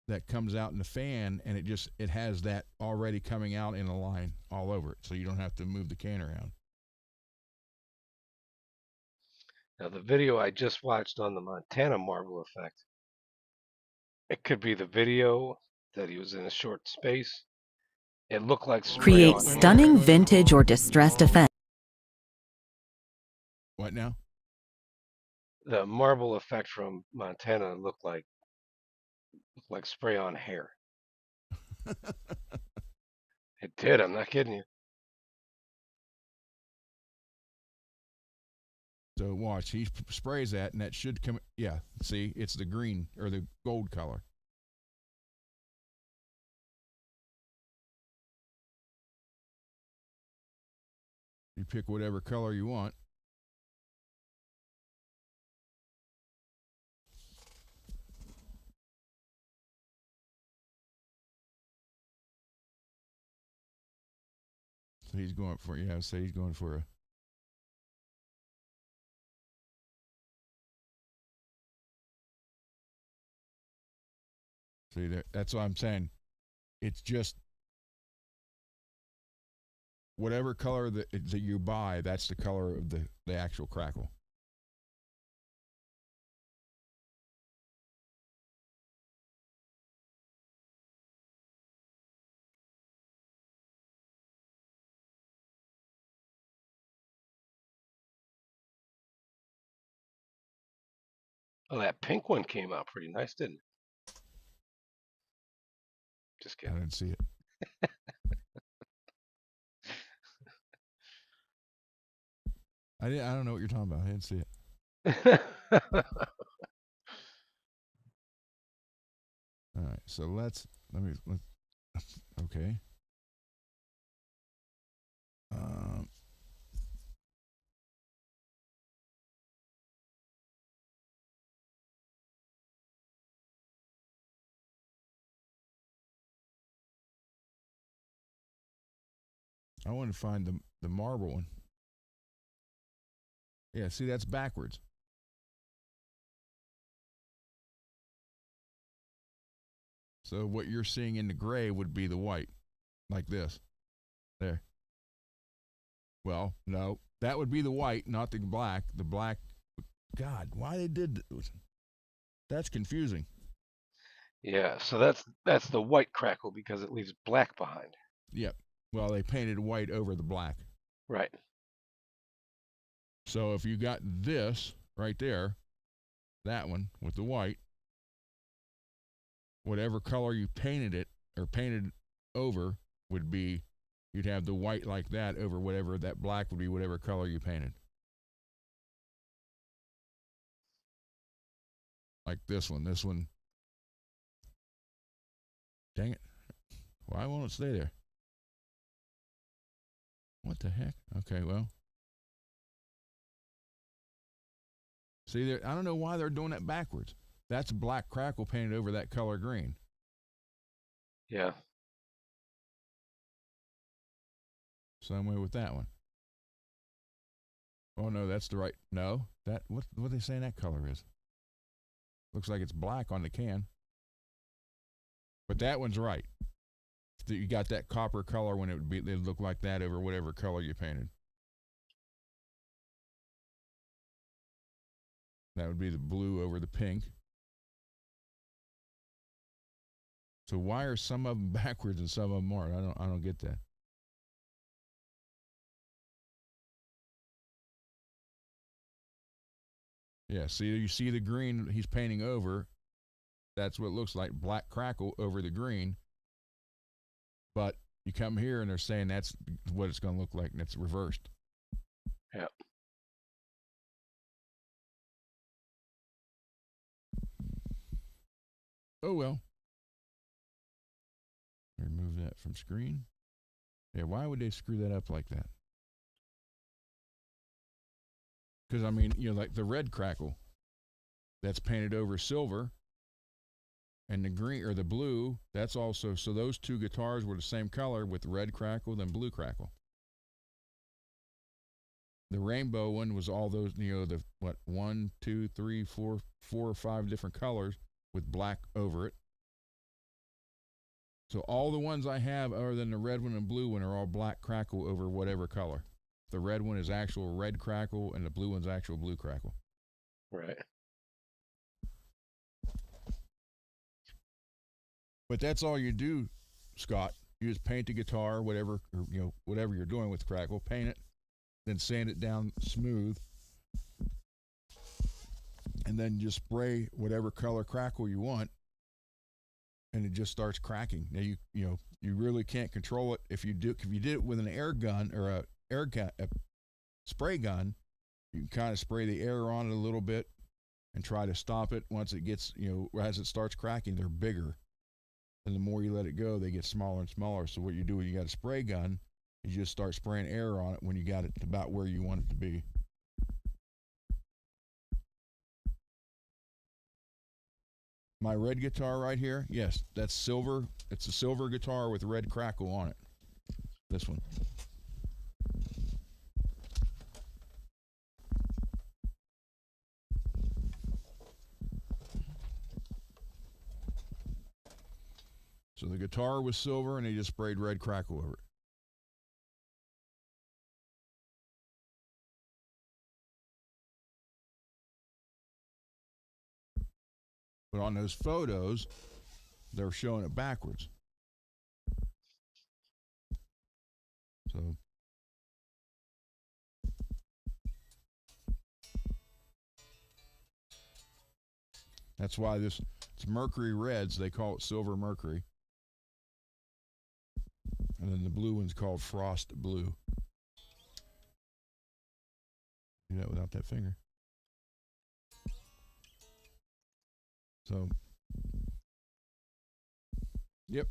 that comes out in the fan, and it has that already coming out in a line all over it, so you don't have to move the can around. Now, the video I just watched on the Montana marble effect, it could be the video that he was in a short space. It looked like spray Create on stunning hair. vintage or distressed effects. What now? The marble effect from Montana looked like spray on hair. It did. I'm not kidding you. So watch, he sprays that, and that should come. Yeah, see, it's the green or the gold color. You pick whatever color you want. So he's going for, yeah, say he's going for a. See, that's what I'm saying. It's just whatever color that you buy, that's the color of the actual crackle. Oh, that pink one came out pretty nice, didn't it? Just I kidding. didn't see it. I don't know what you're talking about. I didn't see it. All right, so let's okay. Um, I want to find the marble one. Yeah, see, that's backwards. So what you're seeing in the gray would be the white, like this. There. Well, no, that would be the white, not the black. The black, God, why they did that's confusing. Yeah, so that's the white crackle because it leaves black behind. Yep. Well, they painted white over the black. Right. So if you got this right there, that one with the white, whatever color you painted it or painted over would be, you'd have the white like that over whatever that black would be, whatever color you painted. Like this one. This one. Dang it. Why won't it stay there? What the heck? Okay, well. See, I don't know why they're doing that backwards. That's black crackle painted over that color green. Yeah. Same way with that one. Oh no, that's the right. No, that what they saying that color is? Looks like it's black on the can. But that one's right. You got that copper color when it'd look like that over whatever color you painted. That would be the blue over the pink. So why are some of them backwards and some of them aren't? I don't get that. Yeah, see, you see the green he's painting over. That's what it looks like, black crackle over the green. But you come here and they're saying that's what it's going to look like, and it's reversed. Yeah. Oh, well. Remove that from screen. Yeah, why would they screw that up like that? Because, I mean, you know, like the red crackle that's painted over silver, and the green or the blue, that's also, so those two guitars were the same color with red crackle and blue crackle. The rainbow one was all those, you know, the what, 1, 2, 3, 4 or 5 different colors with black over it. So all the ones I have other than the red one and blue one are all black crackle over whatever color. The red one is actual red crackle and the blue one's actual blue crackle. Right. But that's all you do, Scott. You just paint the guitar, whatever, or, you know, whatever you're doing with crackle, paint it, then sand it down smooth, and then just spray whatever color crackle you want, and it just starts cracking. Now you really can't control it if you did it with an air gun or a spray gun. You can kind of spray the air on it a little bit and try to stop it. Once it gets, you know, as it starts cracking, they're bigger. And the more you let it go, they get smaller and smaller. So what you do when you got a spray gun, you just start spraying air on it when you got it about where you want it to be. My red guitar right here, yes, that's silver. It's a silver guitar with red crackle on it. This one. So the guitar was silver, and they just sprayed red crackle over it. But on those photos, they're showing it backwards. So that's why it's mercury reds. They call it silver mercury. And then the blue one's called frost blue. Do that without that finger. So, yep,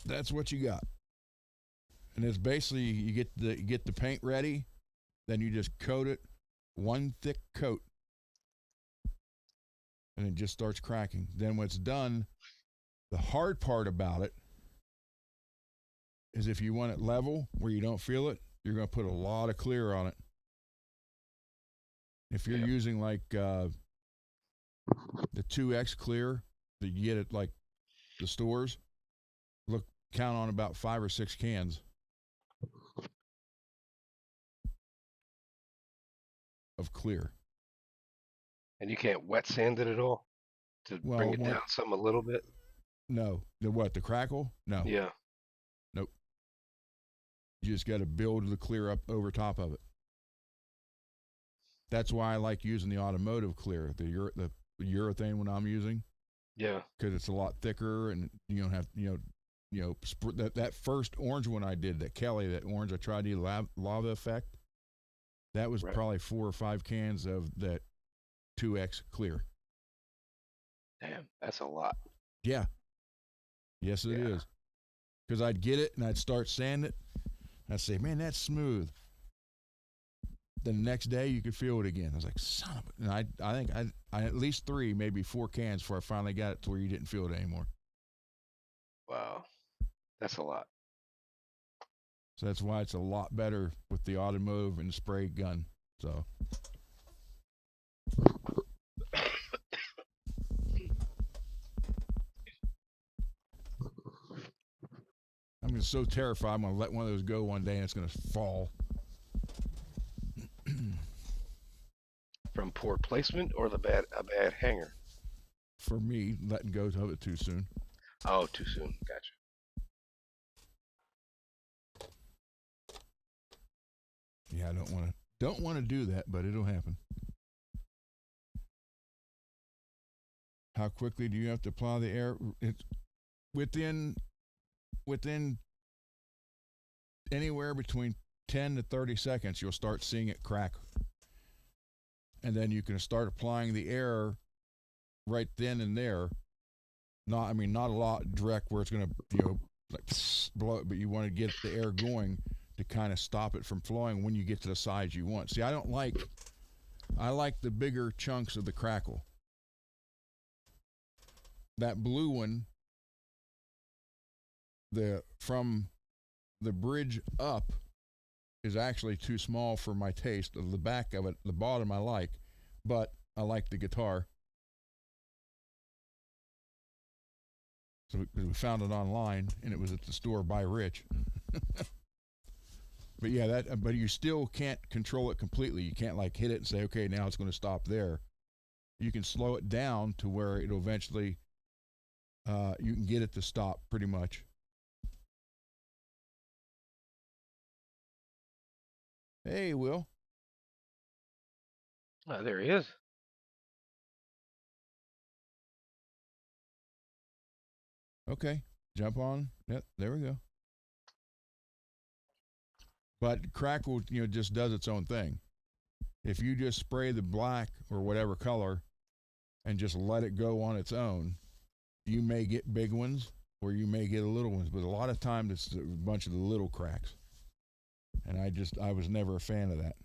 that's what you got. And it's basically you get the paint ready, then you just coat it, one thick coat, and it just starts cracking. Then when it's done, the hard part about it is if you want it level where you don't feel it, you're going to put a lot of clear on it. If you're using like the 2X clear that you get at like the stores, count on about 5 or 6 cans of clear. And you can't wet sand it at all to bring it down some a little bit? No. The crackle? No. Yeah. Nope. You just got to build the clear up over top of it. That's why I like using the automotive clear, the urethane when I'm using. Yeah. Because it's a lot thicker, and you don't have that first orange one I did, that Kelly, that orange I tried to do lava effect. That was probably 4 or 5 cans of that 2X clear. Damn, that's a lot. Yeah. Yes, it is. Because I'd get it and I'd start sanding it. I'd say, man, that's smooth. Then the next day you could feel it again. I was like, son of a... And I think I at least 3, maybe 4 cans before I finally got it to where you didn't feel it anymore. Wow. That's a lot. So that's why it's a lot better with the automotive and the spray gun. So... I'm just so terrified I'm going to let one of those go one day and it's going to fall. From poor placement or a bad hanger? For me, letting go of it too soon. Oh, too soon. Gotcha. Yeah, I don't want to do that, but it'll happen. How quickly do you have to apply the air? It's within anywhere between 10 to 30 seconds, you'll start seeing it crack. And then you can start applying the air right then and there. Not a lot direct where it's going to, blow it, but you want to get the air going to kind of stop it from flowing when you get to the size you want. See, I like the bigger chunks of the crackle. That blue one, from the bridge up, is actually too small for my taste. The back of it, the bottom I like, but I like the guitar. So we found it online, and it was at the store by Rich. But yeah, but you still can't control it completely. You can't like hit it and say, okay, now it's going to stop there. You can slow it down to where it'll eventually, you can get it to stop pretty much. Hey, Will. There he is. Okay, jump on. Yep, there we go. But crackle, just does its own thing. If you just spray the black or whatever color and just let it go on its own, you may get big ones or you may get little ones. But a lot of times it's a bunch of the little cracks. And I was never a fan of that.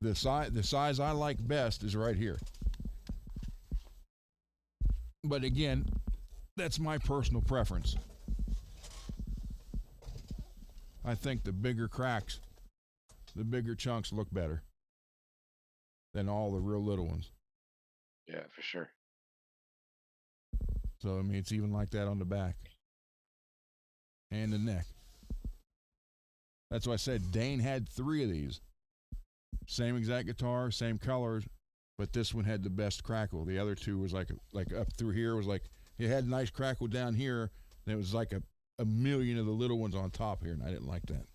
The size I like best is right here. But again, that's my personal preference. I think the bigger cracks, the bigger chunks look better than all the real little ones. Yeah, for sure. So, I mean, it's even like that on the back and the neck. That's why I said Dane had 3 of these. Same exact guitar, same colors, but this one had the best crackle. The other 2 was like up through here was like, it had a nice crackle down here, and it was like a million of the little ones on top here, and I didn't like that.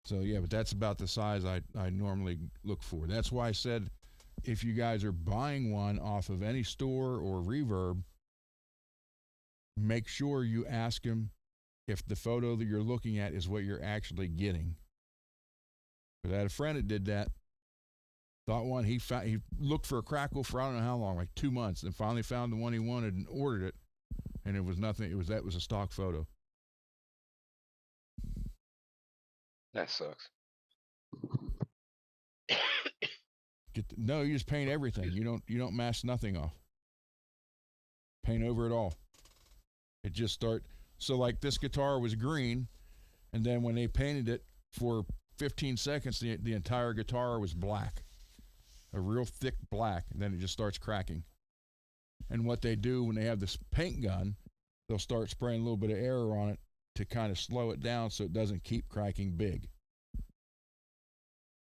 So, yeah, but that's about the size I normally look for. That's why I said if you guys are buying one off of any store or Reverb, make sure you ask them if the photo that you're looking at is what you're actually getting. Because I had a friend that did that. Thought one, he looked for a crackle for I don't know how long, like 2 months, and finally found the one he wanted and ordered it. And it was nothing. That was a stock photo. That sucks. No, you just paint everything. You don't mask nothing off. Paint over it all. It just so like this guitar was green, and then when they painted it for 15 seconds, the entire guitar was black. A real thick black, and then it just starts cracking. And what they do when they have this paint gun, they'll start spraying a little bit of air on it to kind of slow it down so it doesn't keep cracking big.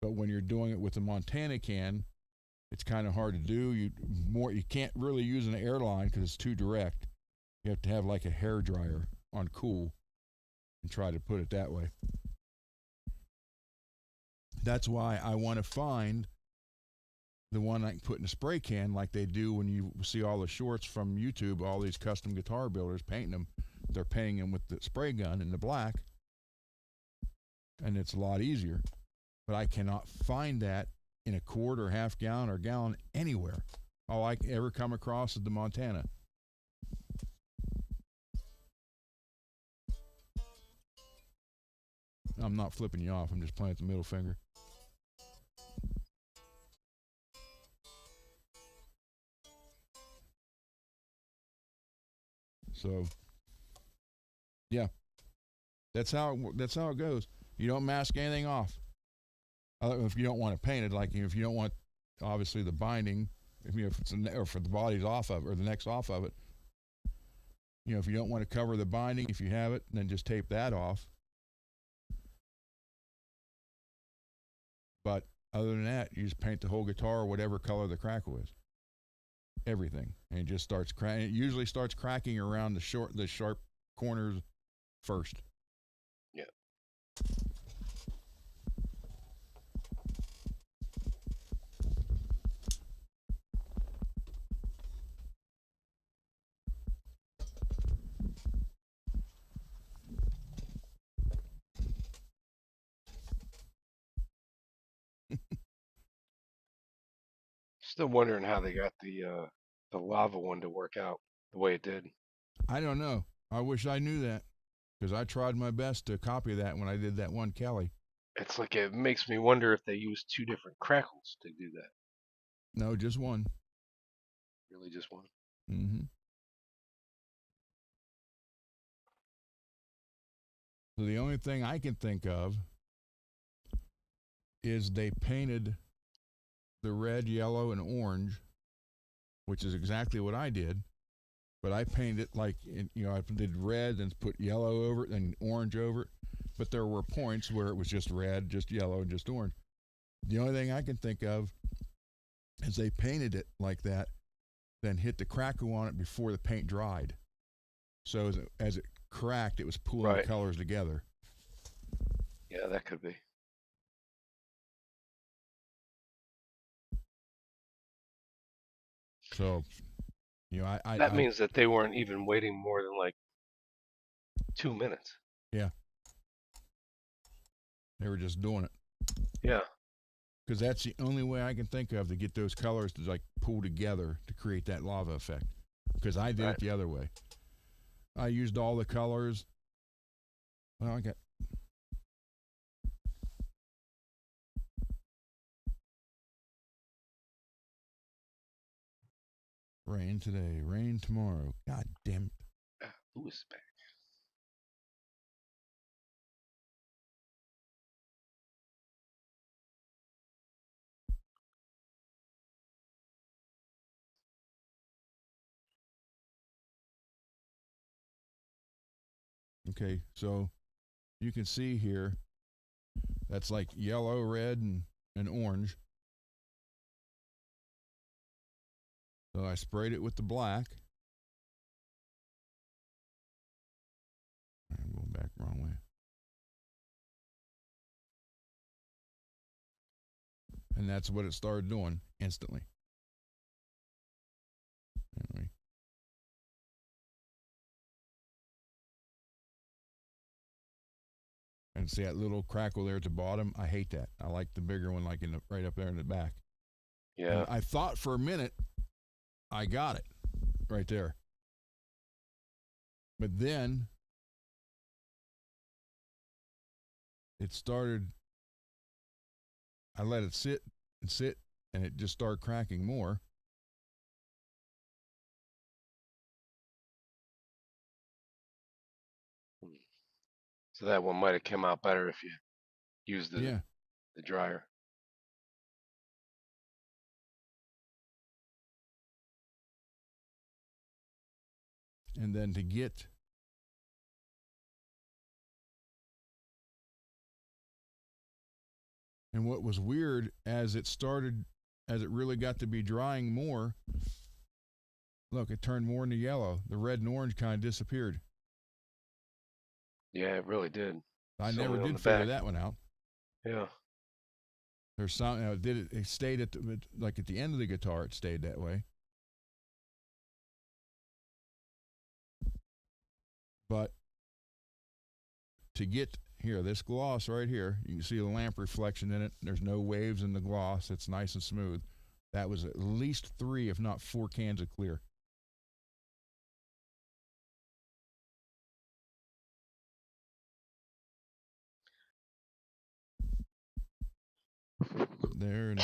But when you're doing it with a Montana can, it's kind of hard to do. You can't really use an airline because it's too direct. You have to have like a hair dryer on cool and try to put it that way. That's why I want to find the one I can put in a spray can like they do when you see all the shorts from YouTube, all these custom guitar builders painting them. They're painting them with the spray gun in the black, and it's a lot easier. But I cannot find that in a quart or half gallon or gallon anywhere. All I ever come across is the Montana. I'm not flipping you off. I'm just playing with the middle finger. So, yeah, that's how it goes. You don't mask anything off. If you don't want to paint it, like if you don't want, obviously the binding, if it's or if the body's off of it or the neck's off of it, if you don't want to cover the binding, if you have it, then just tape that off. But other than that, you just paint the whole guitar whatever color the crackle is. Everything, and it just starts cracking. It usually starts cracking around the sharp corners first. Yeah. Still wondering how they got the lava one to work out the way it did. I don't know. I wish I knew that because I tried my best to copy that when I did that one Kelly. It's like it makes me wonder if they used 2 different crackles to do that. No, just one. Really, just one. Mm-hmm. So the only thing I can think of is they painted the red, yellow, and orange, which is exactly what I did. But I painted it like, I did red and put yellow over it and orange over it. But there were points where it was just red, just yellow, and just orange. The only thing I can think of is they painted it like that, then hit the crackle on it before the paint dried. So as it cracked, it was pulling the colors together. Yeah, that could be. So, that means that they weren't even waiting more than like 2 minutes. Yeah. They were just doing it. Yeah. Because that's the only way I can think of to get those colors to like pull together to create that lava effect. Because I did it the other way. I used all the colors. Well, I got. Rain today, rain tomorrow. God damn it. Who is back? Okay, so you can see here that's like yellow, red, and orange. So I sprayed it with the black. I'm going back the wrong way. And that's what it started doing instantly. Anyway. And see that little crackle there at the bottom? I hate that. I like the bigger one, like right up there in the back. Yeah. And I thought for a minute I got it right there. But then it started, I let it sit, and it just started cracking more. So that one might have come out better if you used the dryer. And then to get and what was weird as it really got to be drying more, look, it turned more into yellow. The red and orange kind of disappeared. Yeah, it really did. I It's never only on did the figure back. that one out. Yeah. There's something, it stayed at the end of the guitar, it stayed that way. But to get here, this gloss right here, you can see the lamp reflection in it. There's no waves in the gloss. It's nice and smooth. That was at least 3, if not 4 cans of clear. There, and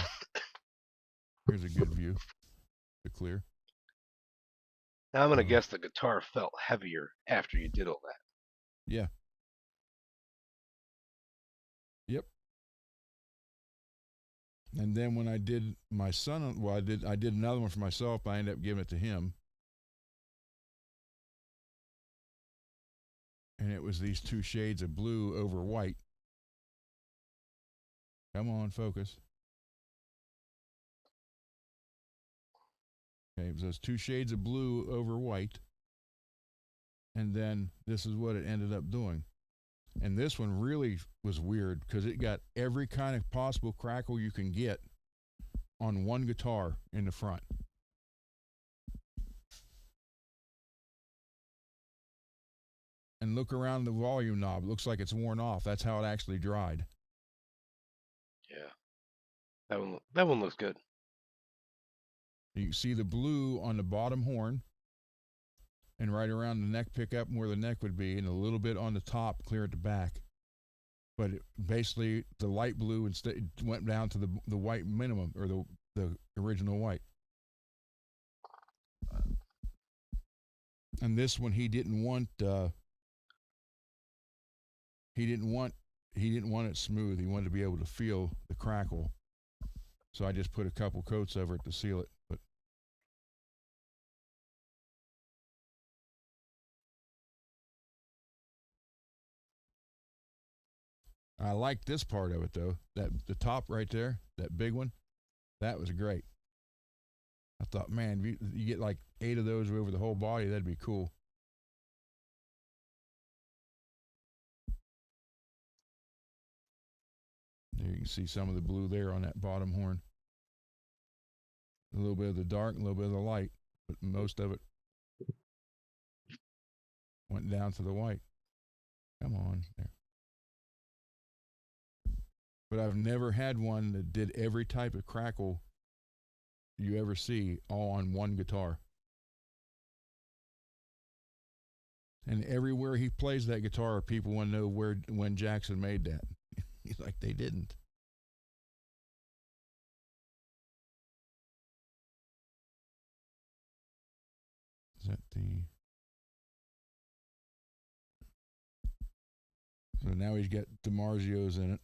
here's a good view. The clear. Now I'm gonna guess the guitar felt heavier after you did all that. Yeah. Yep. And then when I did my son, well, I did another one for myself, but I ended up giving it to him. And it was these 2 shades of blue over white. Come on, focus. Okay, it was those 2 shades of blue over white. And then this is what it ended up doing. And this one really was weird because it got every kind of possible crackle you can get on one guitar in the front. And look around the volume knob. It looks like it's worn off. That's how it actually dried. Yeah. That one looks good. You can see the blue on the bottom horn and right around the neck pickup where the neck would be, and a little bit on the top clear at the back. But basically the light blue instead went down to the white minimum, or the original white. And this one he didn't want it smooth. He wanted to be able to feel the crackle. So I just put a couple coats over it to seal it. But I like this part of it though. That the top right there, that big one, that was great. I thought, man, you get like 8 of those over the whole body, that'd be cool. There you can see some of the blue there on that bottom horn. A little bit of the dark, a little bit of the light, but most of it went down to the white. Come on, there. But I've never had one that did every type of crackle you ever see all on one guitar. And everywhere he plays that guitar, people want to know when Jackson made that. He's like, they didn't. Is that the... So now he's got DiMarzio's in it.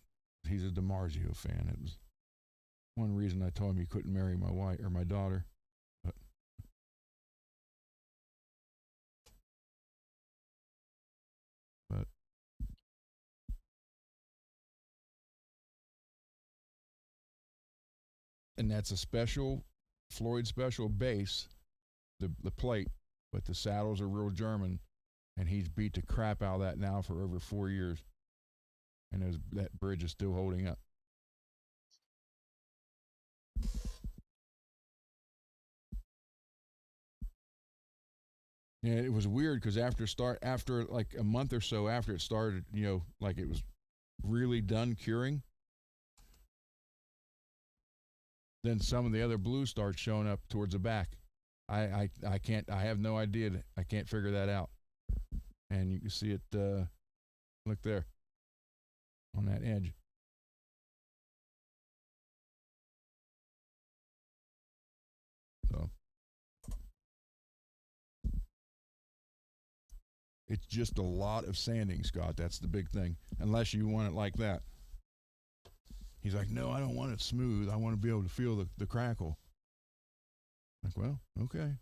He's a DiMarzio fan. It was one reason I told him he couldn't marry my wife or my daughter. But and that's a special Floyd special base, the plate, but the saddles are real German, and he's beat the crap out of that now for over 4 years, and that bridge is still holding up. Yeah, it was weird because after like a month or so after it started, like it was really done curing, then some of the other blues start showing up towards the back. I can't, I have no idea. I can't figure that out. And you can see it, look there on that edge. So it's just a lot of sanding, Scott. That's the big thing. Unless you want it like that. He's like, no, I don't want it smooth. I want to be able to feel the crackle. Like, well, okay.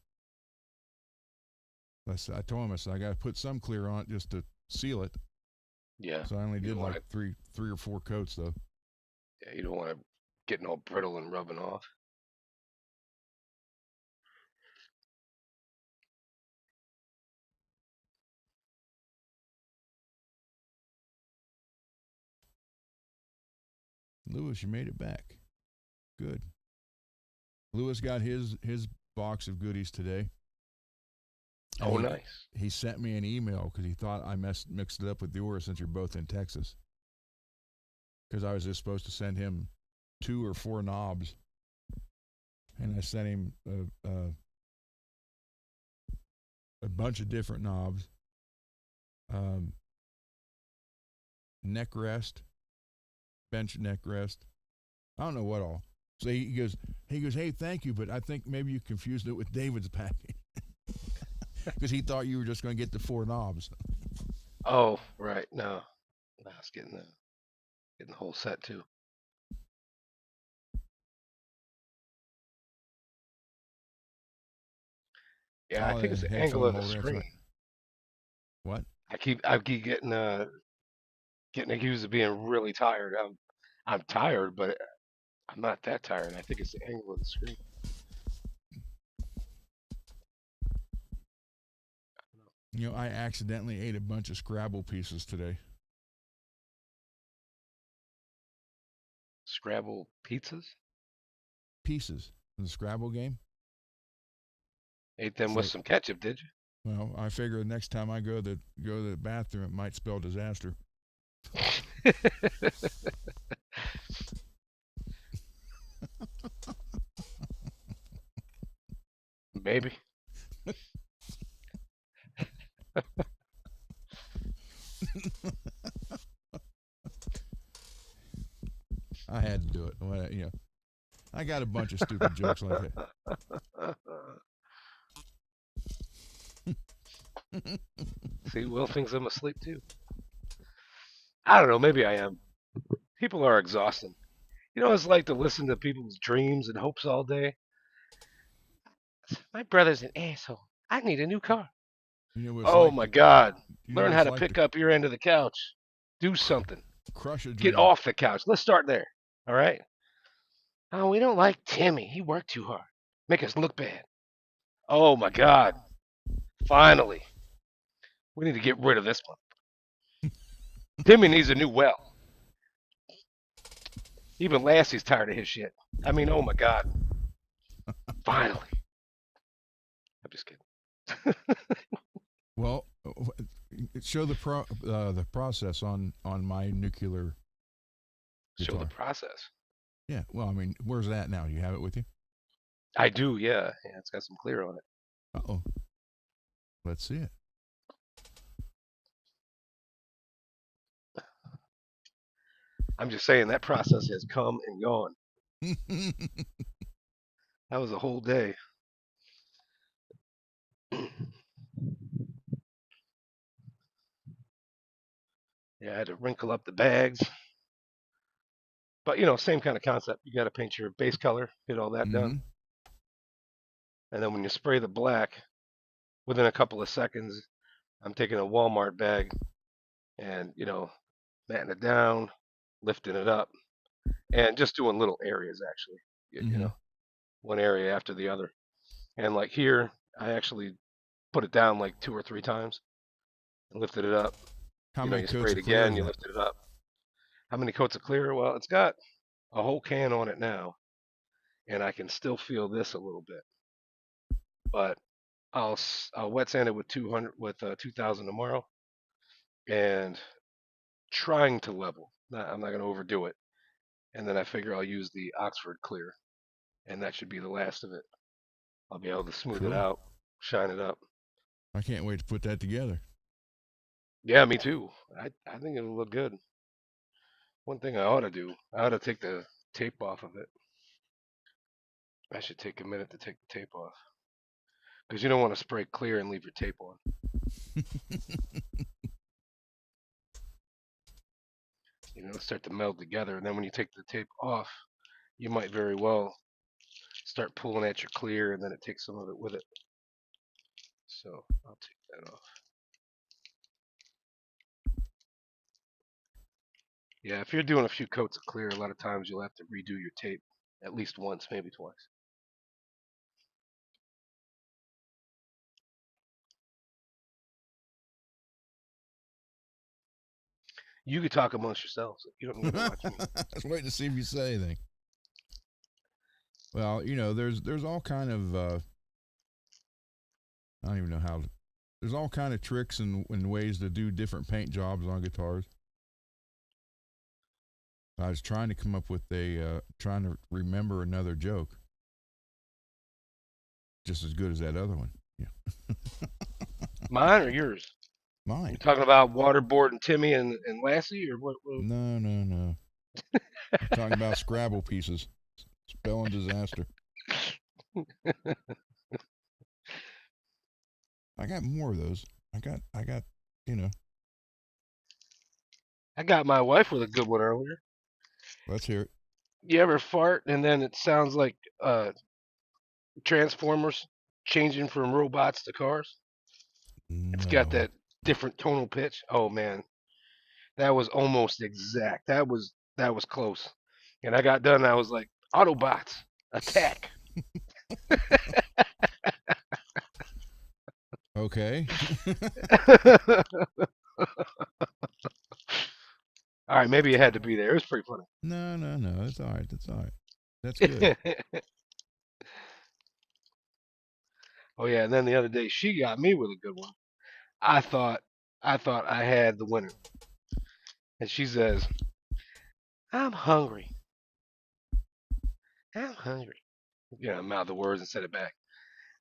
I told him, I said, I got to put some clear on it just to seal it. Yeah. So I only did like three or four coats, though. Yeah, you don't want it getting all brittle and rubbing off. Lewis, you made it back. Good. Lewis got his box of goodies today. Oh, nice. He sent me an email because he thought I mixed it up with yours since you're both in Texas. Because I was just supposed to send him 2 or 4 knobs, and I sent him a bunch of different knobs. Neck rest, bench neck rest. I don't know what all. So he goes, hey, thank you, but I think maybe you confused it with David's package. Because he thought you were just going to get the 4 knobs. Oh, right. No, I was getting the whole set too. Yeah, I think it's the angle of the screen. Right. What? I keep getting accused of being really tired. I'm tired, but I'm not that tired. I think it's the angle of the screen. I accidentally ate a bunch of Scrabble pieces today. Scrabble pizzas? Pieces in the Scrabble game. Ate them with some ketchup, did you? Well, I figure the next time I go to the bathroom, it might spell disaster. Maybe. I had to do it. I got a bunch of stupid jokes like that. See, Will thinks I'm asleep too. I don't know. Maybe I am. People are exhausting. It's like to listen to people's dreams and hopes all day. My brother's an asshole. I need a new car. Oh my God. Learn how to pick up your end of the couch. Do something. Crush a dream. Get off the couch. Let's start there. All right? Oh, we don't like Timmy. He worked too hard. Make us look bad. Oh my God. Finally. We need to get rid of this one. Timmy needs a new well. Even Lassie's tired of his shit. I mean, oh my God. Finally. I'm just kidding. Well, show the process on my nuclear guitar. Show the process. Yeah. Well, I mean, where's that now? Do you have it with you? I do, yeah. Yeah, it's got some clear on it. Uh-oh. Let's see it. I'm just saying that process has come and gone. That was a whole day. Yeah, I had to wrinkle up the bags. But, same kind of concept. You got to paint your base color, get all that done. And then when you spray the black, within a couple of seconds, I'm taking a Walmart bag and, matting it down, lifting it up, and just doing little areas, actually. you know, one area after the other. And like here, I actually put it down like 2 or 3 times and lifted it up. How You know, many you coats spray it of clear again, is you that? lifted it up. How many coats of clear? Well, it's got a whole can on it now, and I can still feel this a little bit. But I'll wet sand it with 2000 tomorrow, and trying to level. I'm not gonna overdo it. And then I figure I'll use the Oxford clear, and that should be the last of it. I'll be able to smooth it Cool. out, shine it up. I can't wait to put that together. Yeah, me too. I think it'll look good. One thing I ought to do, I ought to take the tape off of it. I should take a minute to take the tape off. Because you don't want to spray clear and leave your tape on. You know, start to meld together. And then when you take the tape off, you might very well start pulling at your clear, and then it takes some of it with it. So I'll take that off. Yeah, if you're doing a few coats of clear, a lot of times you'll have to redo your tape at least once, maybe twice. You could talk amongst yourselves. You don't need to watch me. I was waiting to see if you say anything. Well, you know, there's all kind of I don't even know how. There's all kind of tricks and ways to do different paint jobs on guitars. I was trying to come up with trying to remember another joke, just as good as that other one. Yeah. Mine or yours? Mine. You talking about waterboard and Timmy and Lassie, or what? No. I'm talking about Scrabble pieces. Spelling disaster. I got more of those. I got, you know. I got my wife with a good one earlier. Let's hear it. You ever fart and then it sounds like Transformers changing from robots to cars? It's got No. that different tonal pitch. Oh man, that was almost exact. That was close. And I got done. I was like, Autobots, attack! Okay. All right, maybe it had to be there. It was pretty funny. No. That's all right. That's all right. That's good. Oh yeah, and then the other day she got me with a good one. I thought I had the winner. And she says, I'm hungry. I'm hungry. Yeah, I mouthed the words and said it back.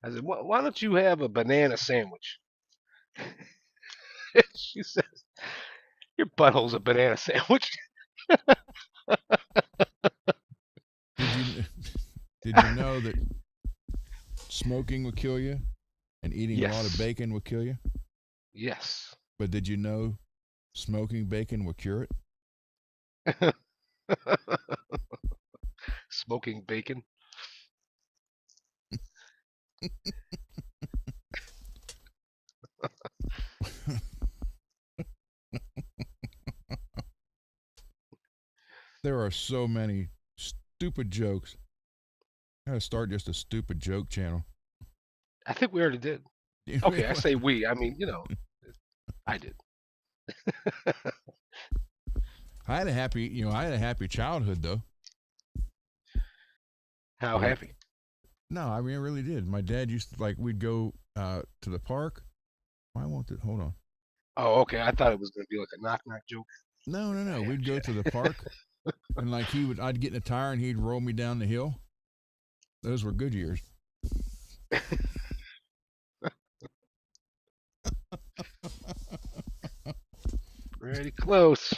I said, why don't you have a banana sandwich? She says, your butthole's a banana sandwich. Did you know that smoking would kill you and eating a lot of Yes. bacon would kill you? Yes. But did you know smoking bacon would cure it? Smoking bacon. There are so many stupid jokes. I gotta start just a stupid joke channel. I think we already did. Okay, I say we. I mean, I did. I had a happy childhood though. How Yeah. happy? No, I mean I really did. My dad used to we'd go to the park. Why won't it? Hold on. Oh, okay. I thought it was going to be like a knock knock joke. No. We'd go to the park, and I'd get in a tire and he'd roll me down the hill. Those were good years. Pretty close.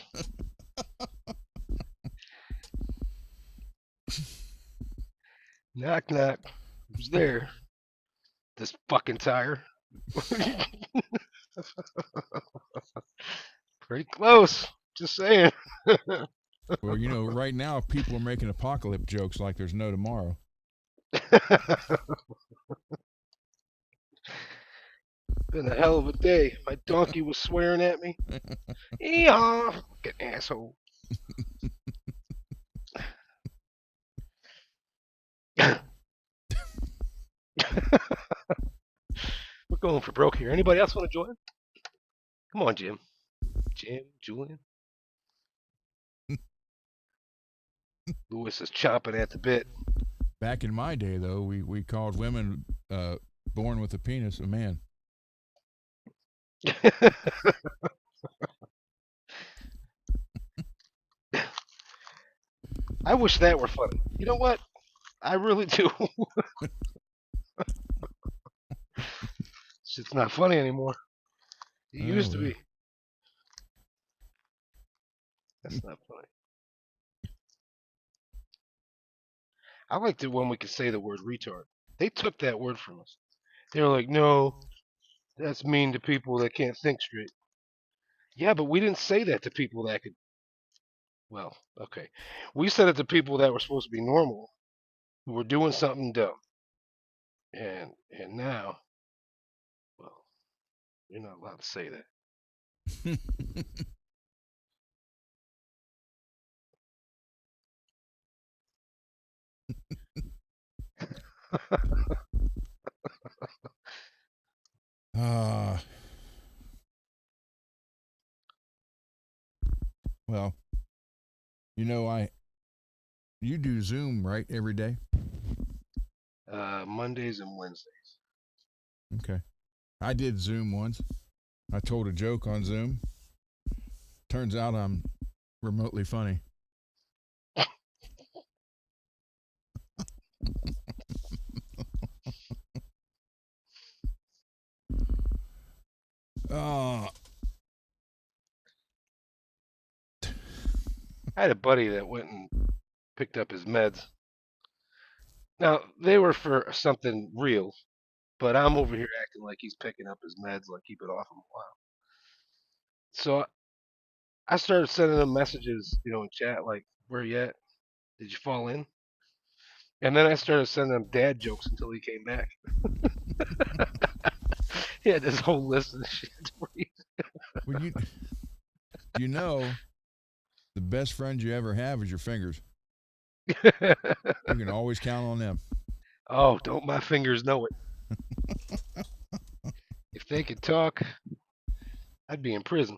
Knock knock. Who's there? This fucking tire. Pretty close. Just saying. Well, right now people are making apocalypse jokes like there's no tomorrow. Been a hell of a day. My donkey was swearing at me. Eeyaw, fucking asshole. We're going for broke here. Anybody else want to join? Come on, Jim. Jim, Julian. Lewis is chomping at the bit. Back in my day, though, we called women born with a penis a man. I wish that were funny. You know what? I really do. Shit's not funny anymore. It used to well. be. That's not funny. I liked it when we could say the word retard. They took that word from us. They were like, no, that's mean to people that can't think straight. Yeah, but we didn't say that to people that could. Well, okay. We said it to people that were supposed to be normal, who were doing something dumb. And now, well, you're not allowed to say that. uh, well, you do Zoom, right, every day? Mondays and Wednesdays. Okay. I did Zoom once. I told a joke on Zoom. Turns out I'm remotely funny. Oh, I had a buddy that went and picked up his meds. Now, they were for something real, but I'm over here acting like he's picking up his meds, like keep it off him a while. So I started sending him messages, in chat, like, where you at? Did you fall in? And then I started sending him dad jokes until he came back. He had this whole list of shit to read. well, you know, the best friend you ever have is your fingers. You can always count on them. Oh, don't my fingers know it. If they could talk, I'd be in prison.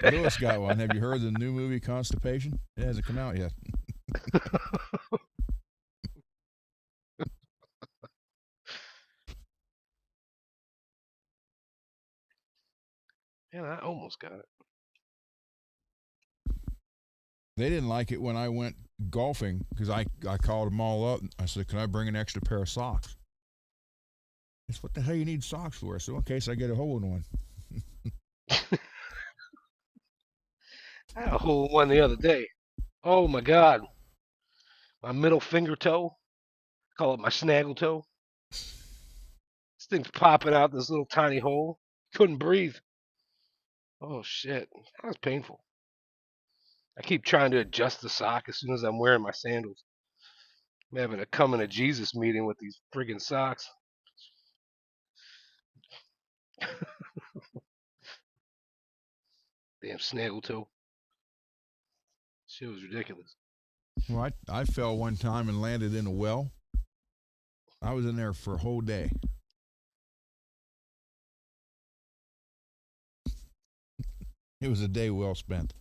Lewis got one. Have you heard the new movie Constipation? It hasn't come out yet. Man, I almost got it. They didn't like it when I went golfing because I called them all up. I said, "Can I bring an extra pair of socks?" They said, "What the hell you need socks for?" So in case I get a hole in one. I had a hole in one the other day. Oh my god. My middle finger toe. Call it my snaggle toe. This thing's popping out this little tiny hole. Couldn't breathe. Oh shit. That was painful. I keep trying to adjust the sock as soon as I'm wearing my sandals. I'm having a coming to Jesus meeting with these friggin' socks. Damn snaggle toe. Shit was ridiculous. Well, I fell one time and landed in a well. I was in there for a whole day. It was a day well spent.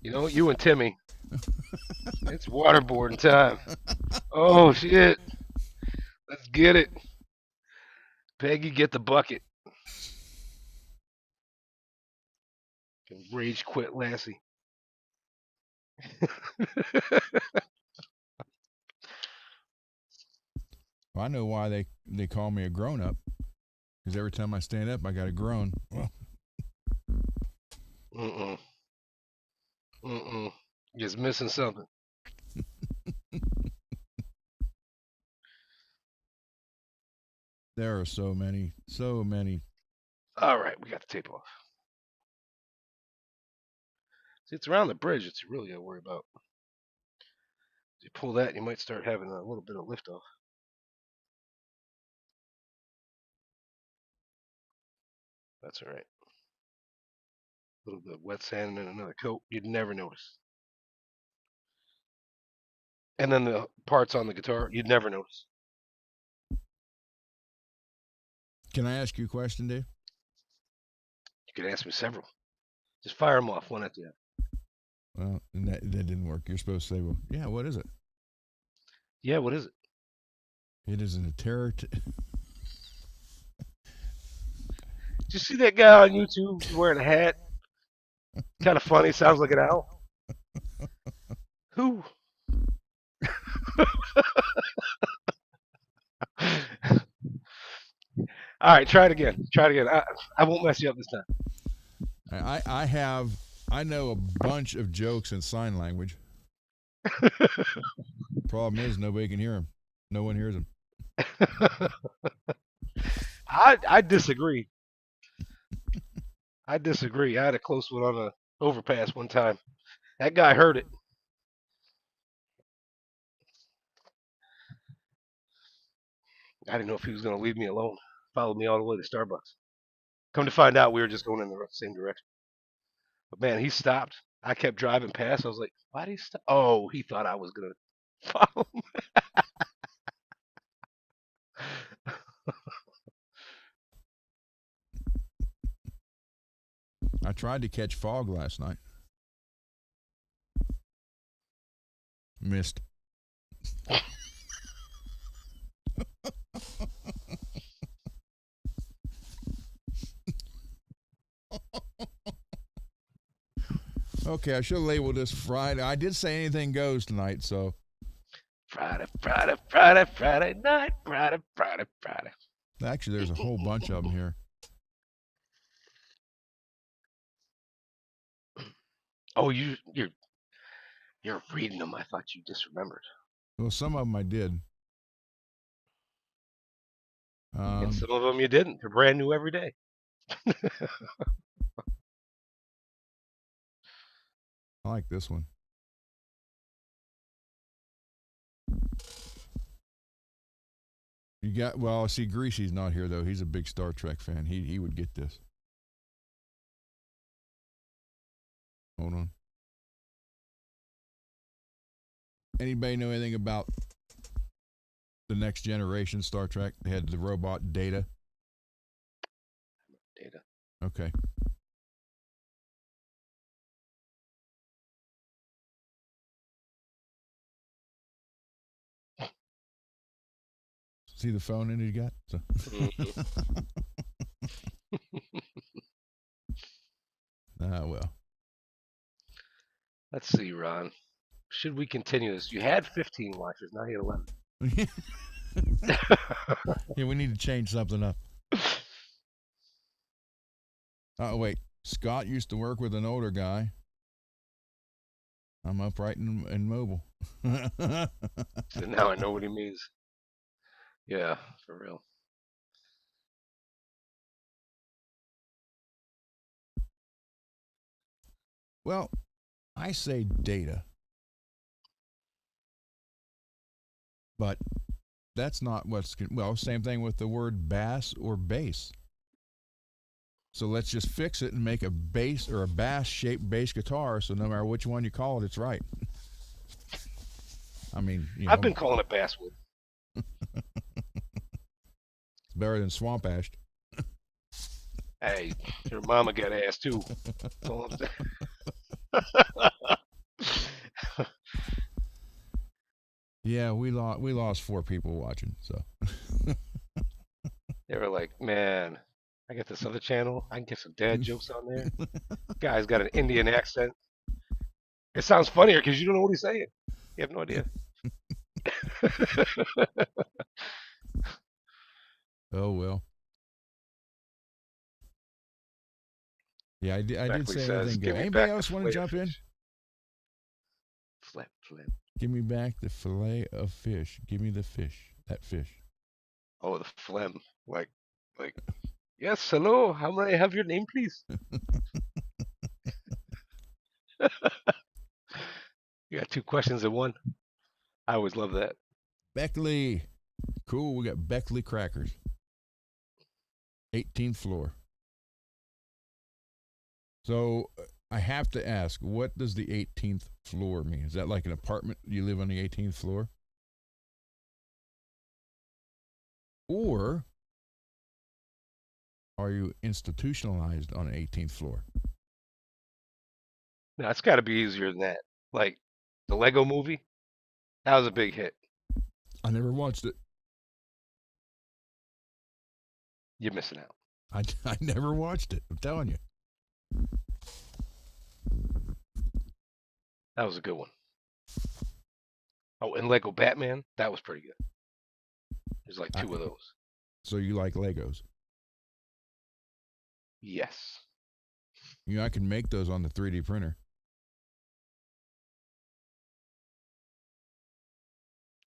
You and Timmy. It's waterboarding time. Oh shit. Let's get it. Peggy, get the bucket. Rage quit Lassie. Well, I know why they call me a grown up. Because every time I stand up, I got to groan. Well, Mm-mm. Just missing something. there are so many, so many. All right, we got the tape off. See, it's around the bridge. It's really got to worry about. If you pull that, you might start having a little bit of liftoff. That's all right. A little bit of wet sand and another coat. You'd never notice. And then the parts on the guitar, you'd never notice. Can I ask you a question, Dave? You could ask me several. Just fire them off one at the end. Well, and that didn't work. You're supposed to say, well, yeah, what is it? Yeah, what is it? It is a terror. Did you see that guy on YouTube wearing a hat? Kind of funny. Sounds like an owl. Who? All right, try it again. Try it again. I won't mess you up this time. I know a bunch of jokes in sign language. Problem is, nobody can hear them. No one hears them. I disagree. I disagree. I had a close one on a overpass one time. That guy heard it. I didn't know if he was going to leave me alone. Followed me all the way to Starbucks. Come to find out, we were just going in the same direction. But man, he stopped. I kept driving past. I was like, why did he stop? Oh, he thought I was going to follow him. I tried to catch fog last night. Missed. Okay, I should have labeled this Friday. I did say anything goes tonight, so. Friday night. Friday. Actually, there's a whole bunch of them here. Oh, you're reading them. I thought you just remembered. Well, some of them I did. And some of them you didn't. They're brand new every day. I like this one. You got, well, see, Greasy's not here, though. He's a big Star Trek fan. He would get this. Hold on. Anybody know anything about the Next Generation Star Trek? They had the robot Data. Data. Okay. See the phone in it you got? So. Well. Let's see, Ron. Should we continue this? You had 15 watchers, now you had 11. Yeah, we need to change something up. Oh, wait. Scott used to work with an older guy. I'm upright and mobile. So now I know what he means. Yeah, for real. Well, I say Data. But that's not what's, well, same thing with the word bass or bass. So let's just fix it and make a bass or a bass shaped bass guitar, so no matter which one you call it, it's right. I mean, you know, I've been calling it basswood. It's better than swamp ash. Hey, your mama got ass too. Yeah, we lost 4 people watching, so. They were like, man, I got this other channel. I can get some dad jokes on there. Guy's got an Indian accent. It sounds funnier because you don't know what he's saying. You have no idea. Oh, well. Yeah, I did say anything good. Anybody else want to jump in? Flip. Give me back the fillet of fish. Give me the fish. That fish. Oh, the phlegm. Like, yes, hello. How may I have your name, please? You got 2 questions in one. I always love that. Beckley. Cool, we got Beckley crackers. 18th floor. So I have to ask, what does the 18th floor mean? Is that like an apartment? You live on the 18th floor? Or are you institutionalized on an 18th floor? No, it's got to be easier than that. Like the Lego movie, that was a big hit. I never watched it. You're missing out. I never watched it. I'm telling you. That was a good one. Oh, and Lego Batman, that was pretty good. There's like two of those. So you like Legos? Yes. You know, I can make those on the 3D printer.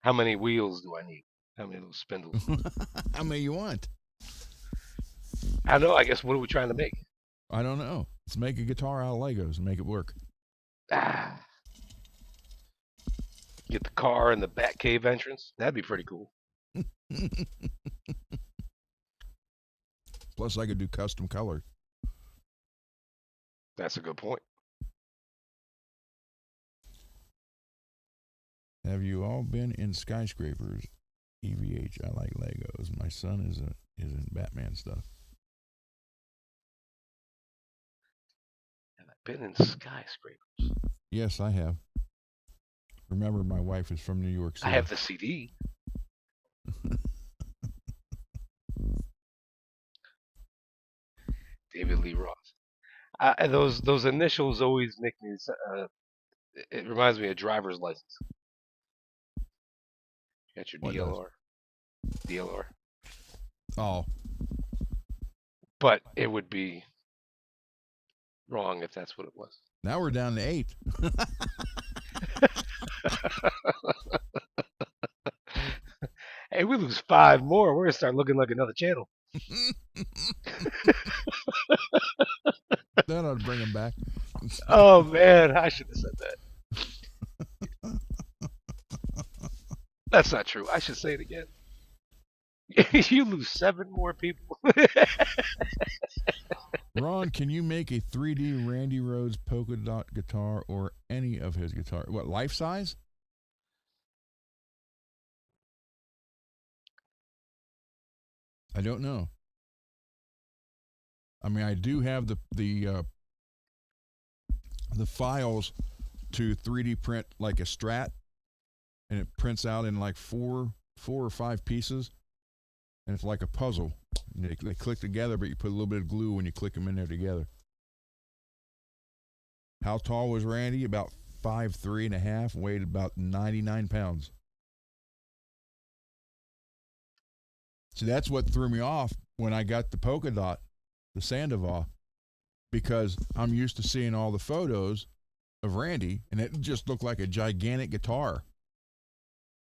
How many wheels do I need? How many of those spindles? How many you want? I don't know. I guess what are we trying to make? I don't know. Let's make a guitar out of Legos and make it work. Ah. Get the car in the Batcave entrance. That'd be pretty cool. Plus, I could do custom color. That's a good point. Have you all been in skyscrapers? EVH. I like Legos. My son is in Batman stuff. Have I been in skyscrapers? Yes, I have. Remember, my wife is from New York City. I have the CD. David Lee Roth. Those initials always make me. It reminds me of driver's license. Got your What DLR. DLR. Oh, But it would be wrong if that's what it was. now we're down to 8. Hey, we lose 5 more. We're gonna start looking like another channel. That ought to bring him back. Oh man, I should have said that. That's not true. I should say it again. You lose 7 more people. Ron, can you make a 3D Randy Rhoads polka dot guitar or any of his guitar? What, life size? I don't know. I mean, I do have the files to 3D print like a Strat, and it prints out in like four or 5 pieces, and it's like a puzzle. They click together, but you put a little bit of glue when you click them in there together. How tall was Randy? About 5'3.5", weighed about 99 pounds. So that's what threw me off when I got the polka dot, the Sandoval, because I'm used to seeing all the photos of Randy, and it just looked like a gigantic guitar.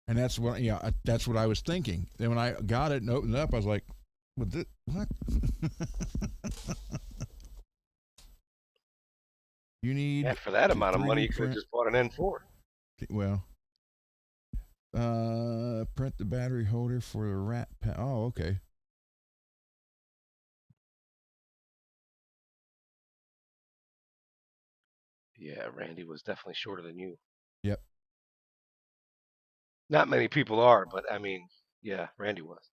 And that's what, that's what I was thinking. Then when I got it and opened it up, I was like, what? You need... Yeah, for that amount of money, you could have just bought an N4. Well, print the battery holder for the rat pack. Oh, okay. Yeah, Randy was definitely shorter than you. Yep. Not many people are, but I mean, yeah, Randy was.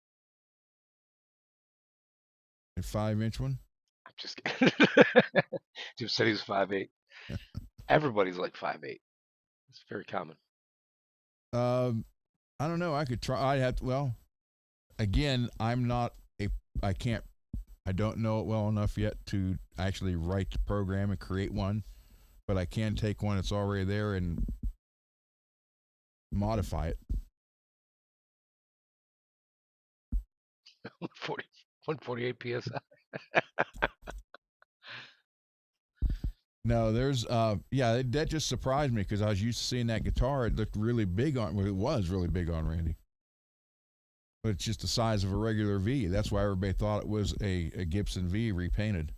A 5-inch one? I'm just kidding. Jim said he was 5'8". Everybody's like 5'8". It's very common. I don't know. I could try. I had to, well, again, I don't know it well enough yet to actually write the program and create one, but I can take one that's already there and modify it. 148 PSI. No, there's that just surprised me because I was used to seeing that guitar. It looked really big on. Well, it was really big on Randy, but it's just the size of a regular V. That's why everybody thought it was a Gibson V repainted.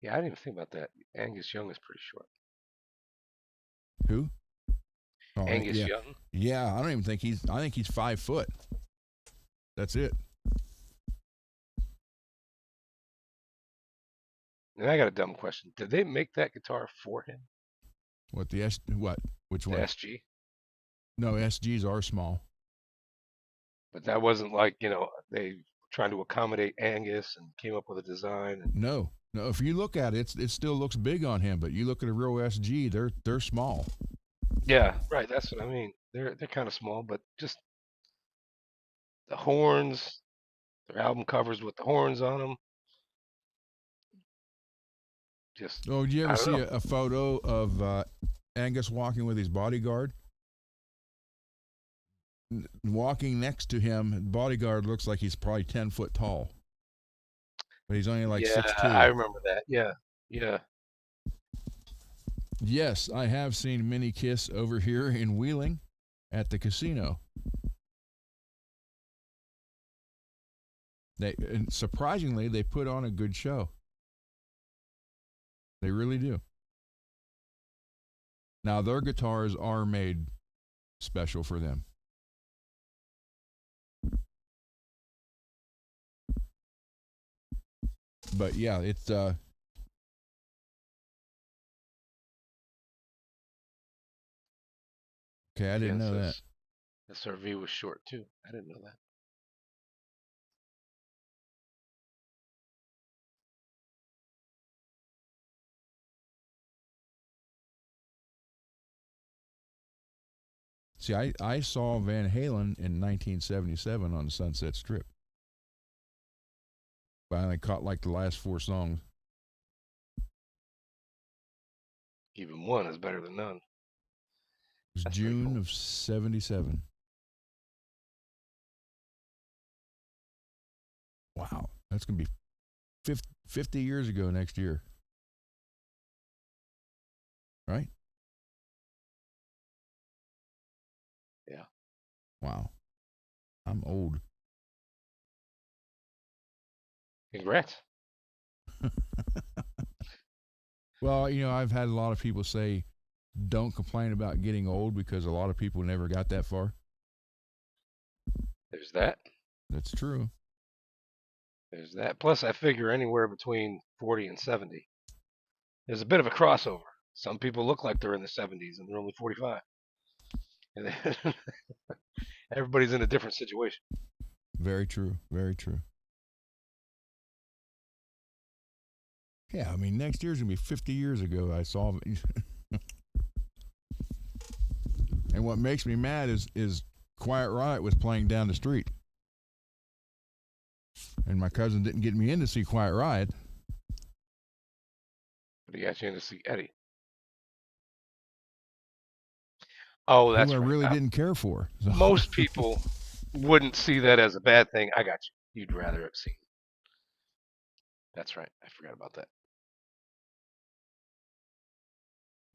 Yeah, I didn't even think about that. Angus Young is pretty short. Who? Oh, Angus yeah. Young. Yeah, I don't even think I think he's 5 foot. That's it. And I got a dumb question. Did they make that guitar for him? What which The one? SG? No, SGs are small. But that wasn't like, they trying to accommodate Angus and came up with a design. And, No, no. If you look at it, it still looks big on him. But you look at a real SG, they're small. yeah, right. That's what I mean. They're kind of small, but just the horns, their album covers with the horns on them. Just, Oh, did you ever I don't see know. a photo of Angus walking with his bodyguard? Walking next to him, the bodyguard looks like he's probably 10 foot tall, but he's only like Yeah, 6'2". I remember that. Yeah, yeah. Yes, I have seen Mini Kiss over here in Wheeling at the casino. And surprisingly, they put on a good show. They really do. Now, their guitars are made special for them. But yeah, it's okay, I didn't know that. SRV was short too. I didn't know that. See, I saw Van Halen in 1977 on the Sunset Strip. But I only caught like the last 4 songs. Even one is better than none. It was That's pretty June cool. of 77. Wow, that's going to be 50 years ago next year. Right? Yeah. Wow. I'm old. Congrats. Well, I've had a lot of people say, don't complain about getting old because a lot of people never got that far. There's that. That's true. There's that. Plus, I figure anywhere between 40 and 70. There's a bit of a crossover. Some people look like they're in the 70s and they're only 45. And then everybody's in a different situation. Very true. Very true. Yeah, I mean, next year's going to be 50 years ago I saw And what makes me mad is Quiet Riot was playing down the street. And my cousin didn't get me in to see Quiet Riot. But he got you in to see Eddie. Oh, that's who I right. really didn't care for. So. Most people wouldn't see that as a bad thing. I got you. You'd rather have seen. That's right. I forgot about that.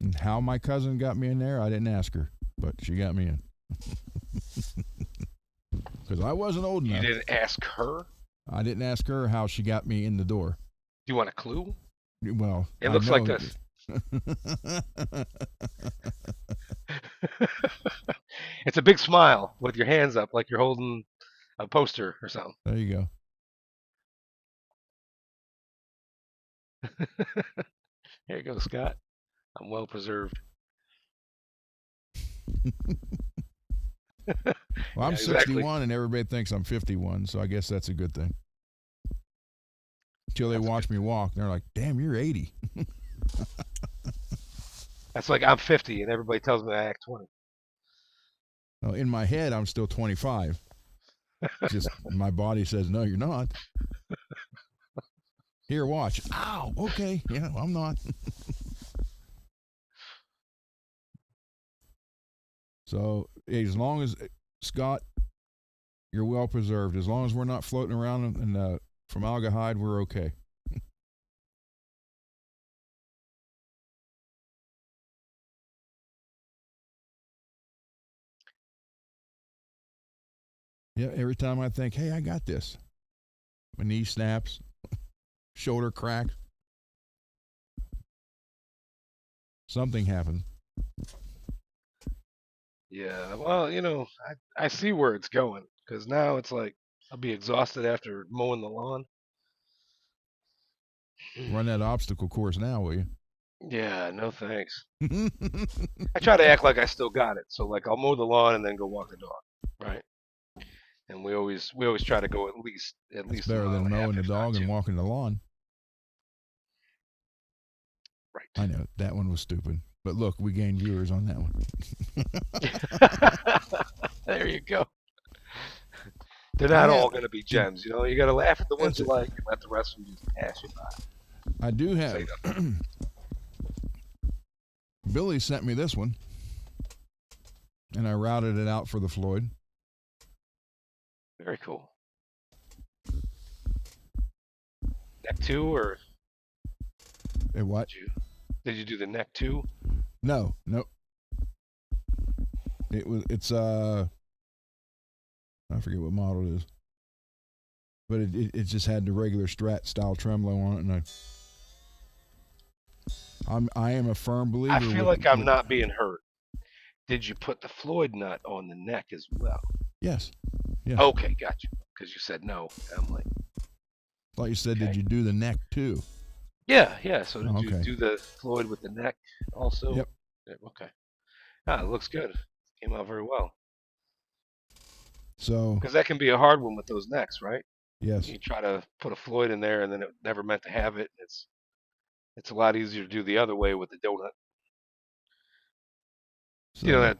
And how my cousin got me in there, I didn't ask her, but she got me in. Because I wasn't old enough. You didn't ask her? I didn't ask her how she got me in the door. Do you want a clue? Well, it looks like this. It's a big smile with your hands up like you're holding a poster or something. There you go. There you go, Scott. I'm well preserved. Well, I'm 61 and everybody thinks I'm 51, so I guess that's a good thing. Until they watch me walk, they're like, damn, you're 80. That's like I'm 50 and everybody tells me I act 20. Well, in my head, I'm still 25. Just my body says, no, you're not. Here, watch. Ow, okay. Yeah, I'm not. So as long as, Scott, you're well preserved. As long as we're not floating around in formaldehyde, we're okay. Yeah, every time I think, hey, I got this, my knee snaps, shoulder cracks, something happens. Yeah, well, I see where it's going because now it's like I'll be exhausted after mowing the lawn. Run that obstacle course now, will you? Yeah, no thanks. I try to act like I still got it. So like I'll mow the lawn and then go walk the dog, right? And we always try to go at It's least a better mile than and a half, mowing the if not dog and two. walking the lawn. I Right. know that one was stupid, but look, we gained viewers on that one. There you go. They're I not have. all gonna be gems, you know. You gotta laugh at the ones That's you it. like and let the rest of them just pass you by. I do Say have. nothing. Billy sent me this one, and I routed it out for the Floyd. Very cool. Neck two, or It what? did you do the neck two? No, nope. It's I forget what model it is, but it just had the regular Strat style tremolo on it, and I am a firm believer. I feel like I'm not being heard. Did you put the Floyd nut on the neck as well? Yes. Yes. Okay, gotcha. Because you said no. I'm like, Like you said, okay. did you do the neck too? Yeah. So did you Okay. do the Floyd with the neck also? Yep. Yeah, okay. Ah, it looks good. Came out very well. So Because that can be a hard one with those necks, right? yes. You try to put a Floyd in there, and then it never meant to have it. It's a lot easier to do the other way with the donut. So, You know that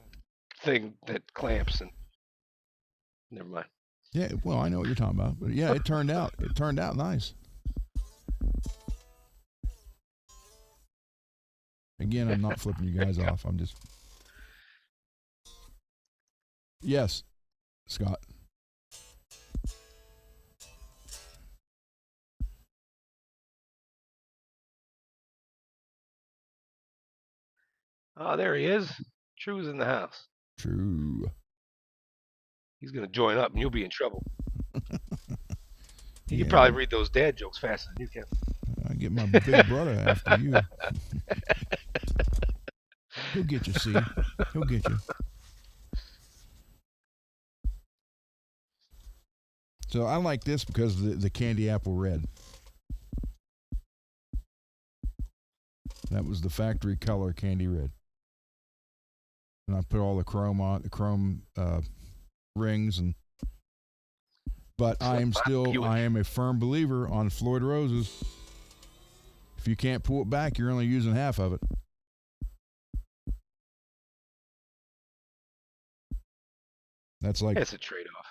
thing that clamps and never mind. yeah. Well, I know what you're talking about, but yeah, it turned out. It turned out nice. Again, I'm not flipping you guys off. I'm just. Yes, Scott. Oh, there he is. True's in the house. True. He's gonna join up, and you'll be in trouble. He Yeah, can probably read those dad jokes faster than you can. I get my big brother after you. He'll get you, see. He'll get you. So I like this because of the candy apple red. That was the factory color candy red. And I put all the chrome on, the chrome rings, and but I am a firm believer on Floyd Roses. If you can't pull it back, you're only using half of it. That's like It's a trade-off.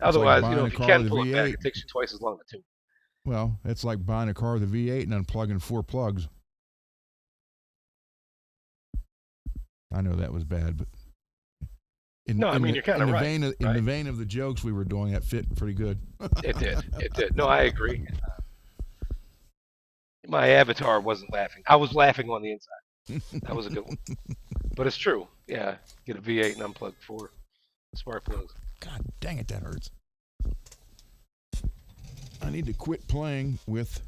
Otherwise, buying a if you car can with a pull it back, V8. it takes you twice as long to tune. Well, it's like buying a car with a V8 and unplugging 4 plugs. I know that was bad, but you're kind of right. In the vein of the jokes we were doing, that fit pretty good. It did. No, I agree. My avatar wasn't laughing. I was laughing on the inside. That was a good one. But it's true. Yeah, get a V8 and unplug 4 spark plugs. God dang it, that hurts. I need to quit playing with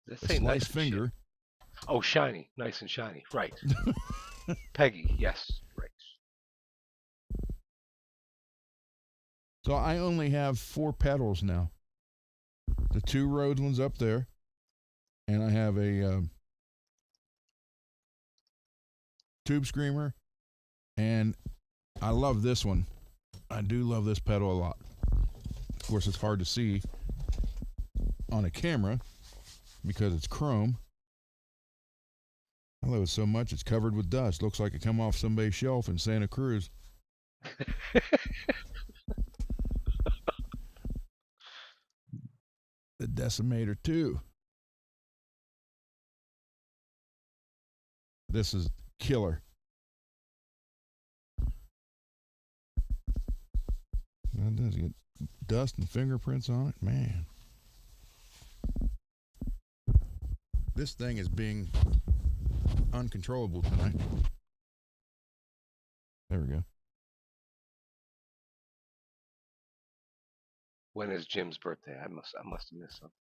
a sliced nice finger. Oh, shiny. Nice and shiny. Right. Peggy, yes. Right. So I only have 4 pedals now. The 2 Rhodes ones up there. And I have a tube screamer. And I love this one. I do love this pedal a lot. Of course, it's hard to see on a camera because it's chrome. I love it so much it's covered with dust. Looks like it come off somebody's shelf in Santa Cruz. The Decimator 2. This is killer. That does get dust and fingerprints on it, man. This thing is being uncontrollable tonight. There we go. When is Jim's birthday? I must have missed something.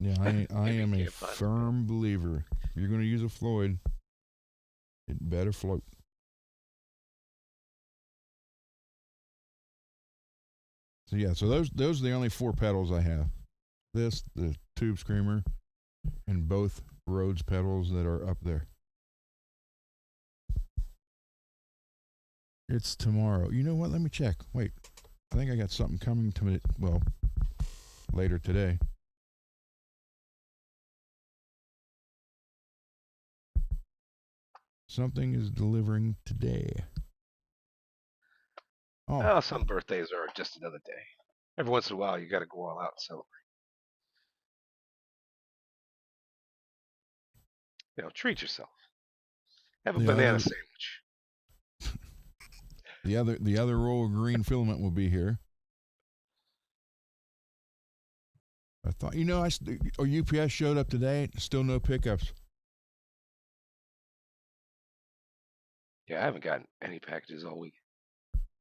Yeah, I Maybe am you a can't find it. firm believer. If you're going to use a Floyd, it better float. So yeah, so those are the only 4 pedals I have. This, the Tube Screamer, and both Rhodes pedals that are up there. It's tomorrow. You know what? Let me check. Wait, I think I got something coming to me. Well, later today. Something is delivering today. Oh, Some birthdays are just another day. Every once in a while, you got to go all out and celebrate. Treat yourself. Have a banana sandwich. The other roll of green filament will be here. I thought, UPS showed up today. Still no pickups. Yeah, I haven't gotten any packages all week.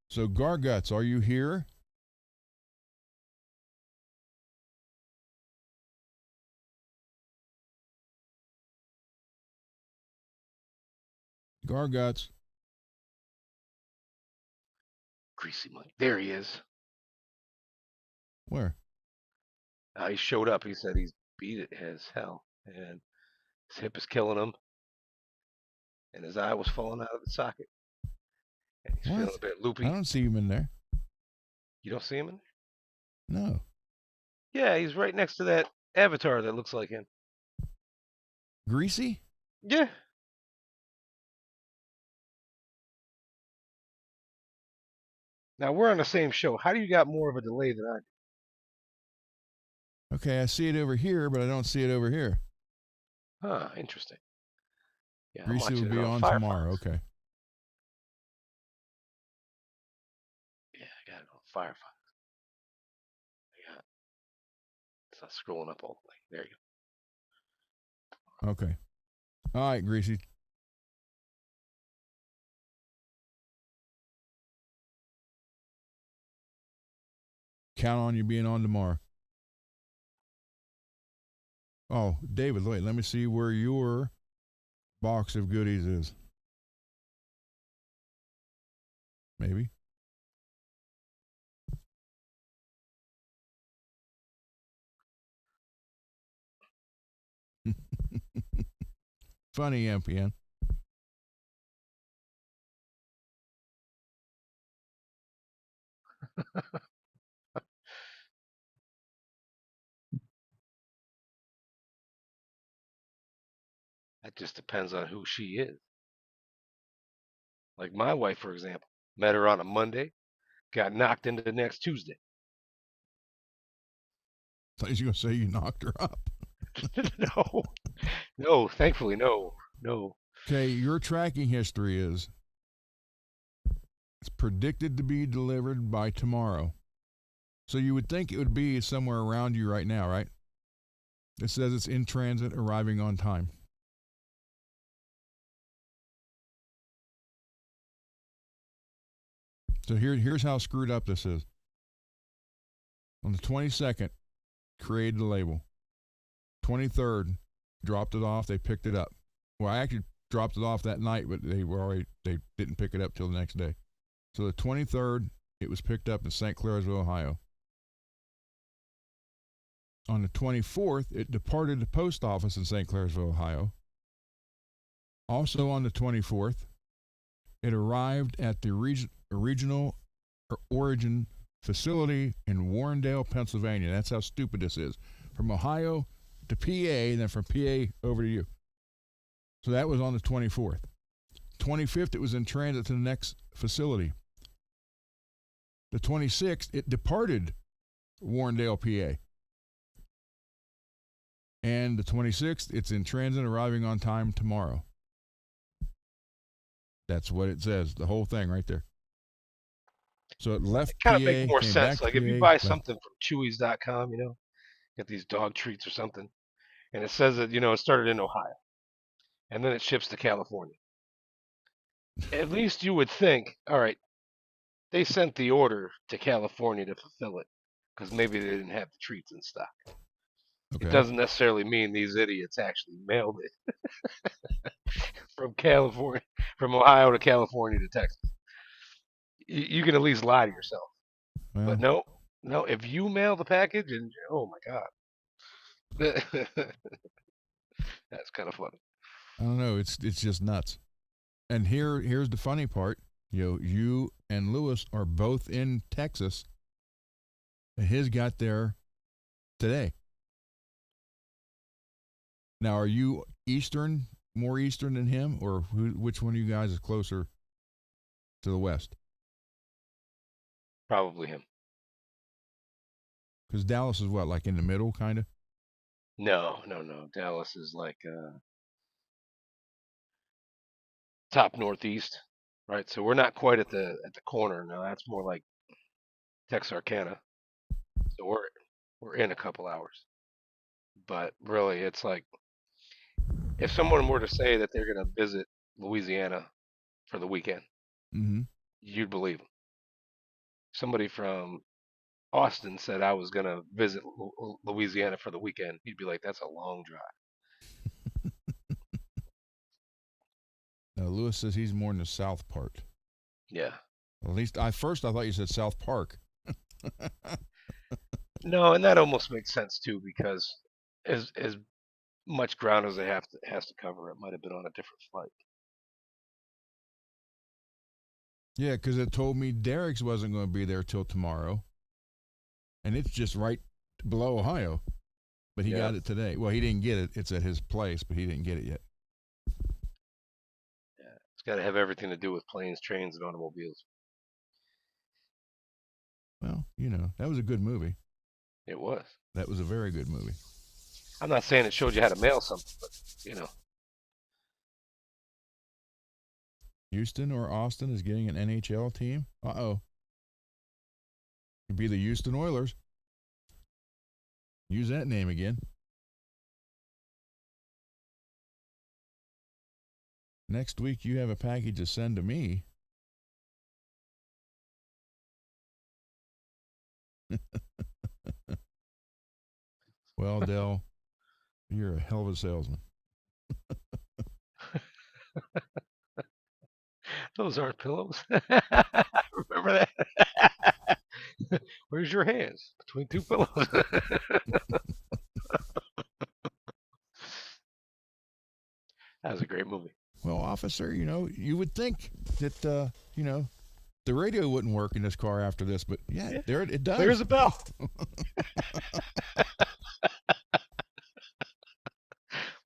So Garguts, are you here? Garguts. Greasy Mike. There he is. Where? He showed up. He said he's beat it as hell. And his hip is killing him. And his eye was falling out of the socket. And he's feeling a bit loopy. I don't see him in there. You don't see him in there? No. Yeah, he's right next to that avatar that looks like him. Greasy? Yeah. Now we're on the same show. How do you got more of a delay than I do? Okay, I see it over here, but I don't see it over here. Huh, interesting. Yeah, Greasy will be on Firefox. tomorrow. Okay. Yeah, I got it on Firefox. It's not scrolling up all the way. There you go. Okay. All right, Greasy. Count on you being on tomorrow. Oh, David, wait, let me see where your box of goodies is. Maybe. Funny, MPN. That just depends on who she is. Like my wife, for example, met her on a Monday, got knocked into the next Tuesday. I thought you were going to say you knocked her up. No, thankfully, no. Okay, your tracking history is it's predicted to be delivered by tomorrow. So you would think it would be somewhere around you right now, right? It says it's in transit, arriving on time. So here's how screwed up this is. On the 22nd, created the label. 23rd, dropped it off. They picked it up. Well, I actually dropped it off that night, but they didn't pick it up till the next day. So the 23rd, it was picked up in St. Clairsville, Ohio. On the 24th, it departed the post office in St. Clairsville, Ohio. Also on the 24th, it arrived at the regional origin facility in Warrendale, Pennsylvania. That's how stupid this is. From Ohio to PA, and then from PA over to you. So that was on the 24th. 25th, it was in transit to the next facility. The 26th, it departed Warrendale, PA. And the 26th, it's in transit, arriving on time tomorrow. That's what it says, the whole thing right there. So it left PA. It kind PA, of makes more sense. Like if you PA, buy something from Chewies.com, get these dog treats or something, and it says that, it started in Ohio, and then it ships to California. At least you would think, all right, they sent the order to California to fulfill it, because maybe they didn't have the treats in stock. Okay. It doesn't necessarily mean these idiots actually mailed it from California, from Ohio to California to Texas. You can at least lie to yourself. But Well, no, no. If you mail the package, and oh my god, that's kind of funny. I don't know. It's just nuts. And here's the funny part. You and Lewis are both in Texas, and his got there today. Now, are you Eastern, more Eastern than him, or which one of you guys is closer to the West? Probably him. Because Dallas is what, like in the middle, kind of? No, no, no. Dallas is like top northeast, right? So we're not quite at the corner. No, that's more like Texarkana. So we're in a couple hours. But really, it's like if someone were to say that they're going to visit Louisiana for the weekend, Mm-hmm. you'd believe them. Somebody from Austin said I was going to visit Louisiana for the weekend. You'd be like, that's a long drive. Now, Lewis says he's more in the south part. Yeah. At least I thought you said South Park. No, and that almost makes sense too because as much ground as has to cover, it might have been on a different flight. Yeah, because it told me Derek's wasn't going to be there till tomorrow, and it's just right below Ohio. But he got it today. Well, he didn't get it. It's at his place, but he didn't get it yet. Yeah, it's got to have everything to do with planes, trains, and automobiles. Well, that was a good movie. It was. That was a very good movie. I'm not saying it showed you how to mail something, but Houston or Austin is getting an NHL team. Uh-oh. Could be the Houston Oilers. Use that name again. Next week, you have a package to send to me. Well, Dell, you're a hell of a salesman. those aren't pillows. Remember that? Where's your hands? Between two pillows. That was a great movie. Well, officer, you would think that, the radio wouldn't work in this car after this, but yeah. There it does. There's a bell.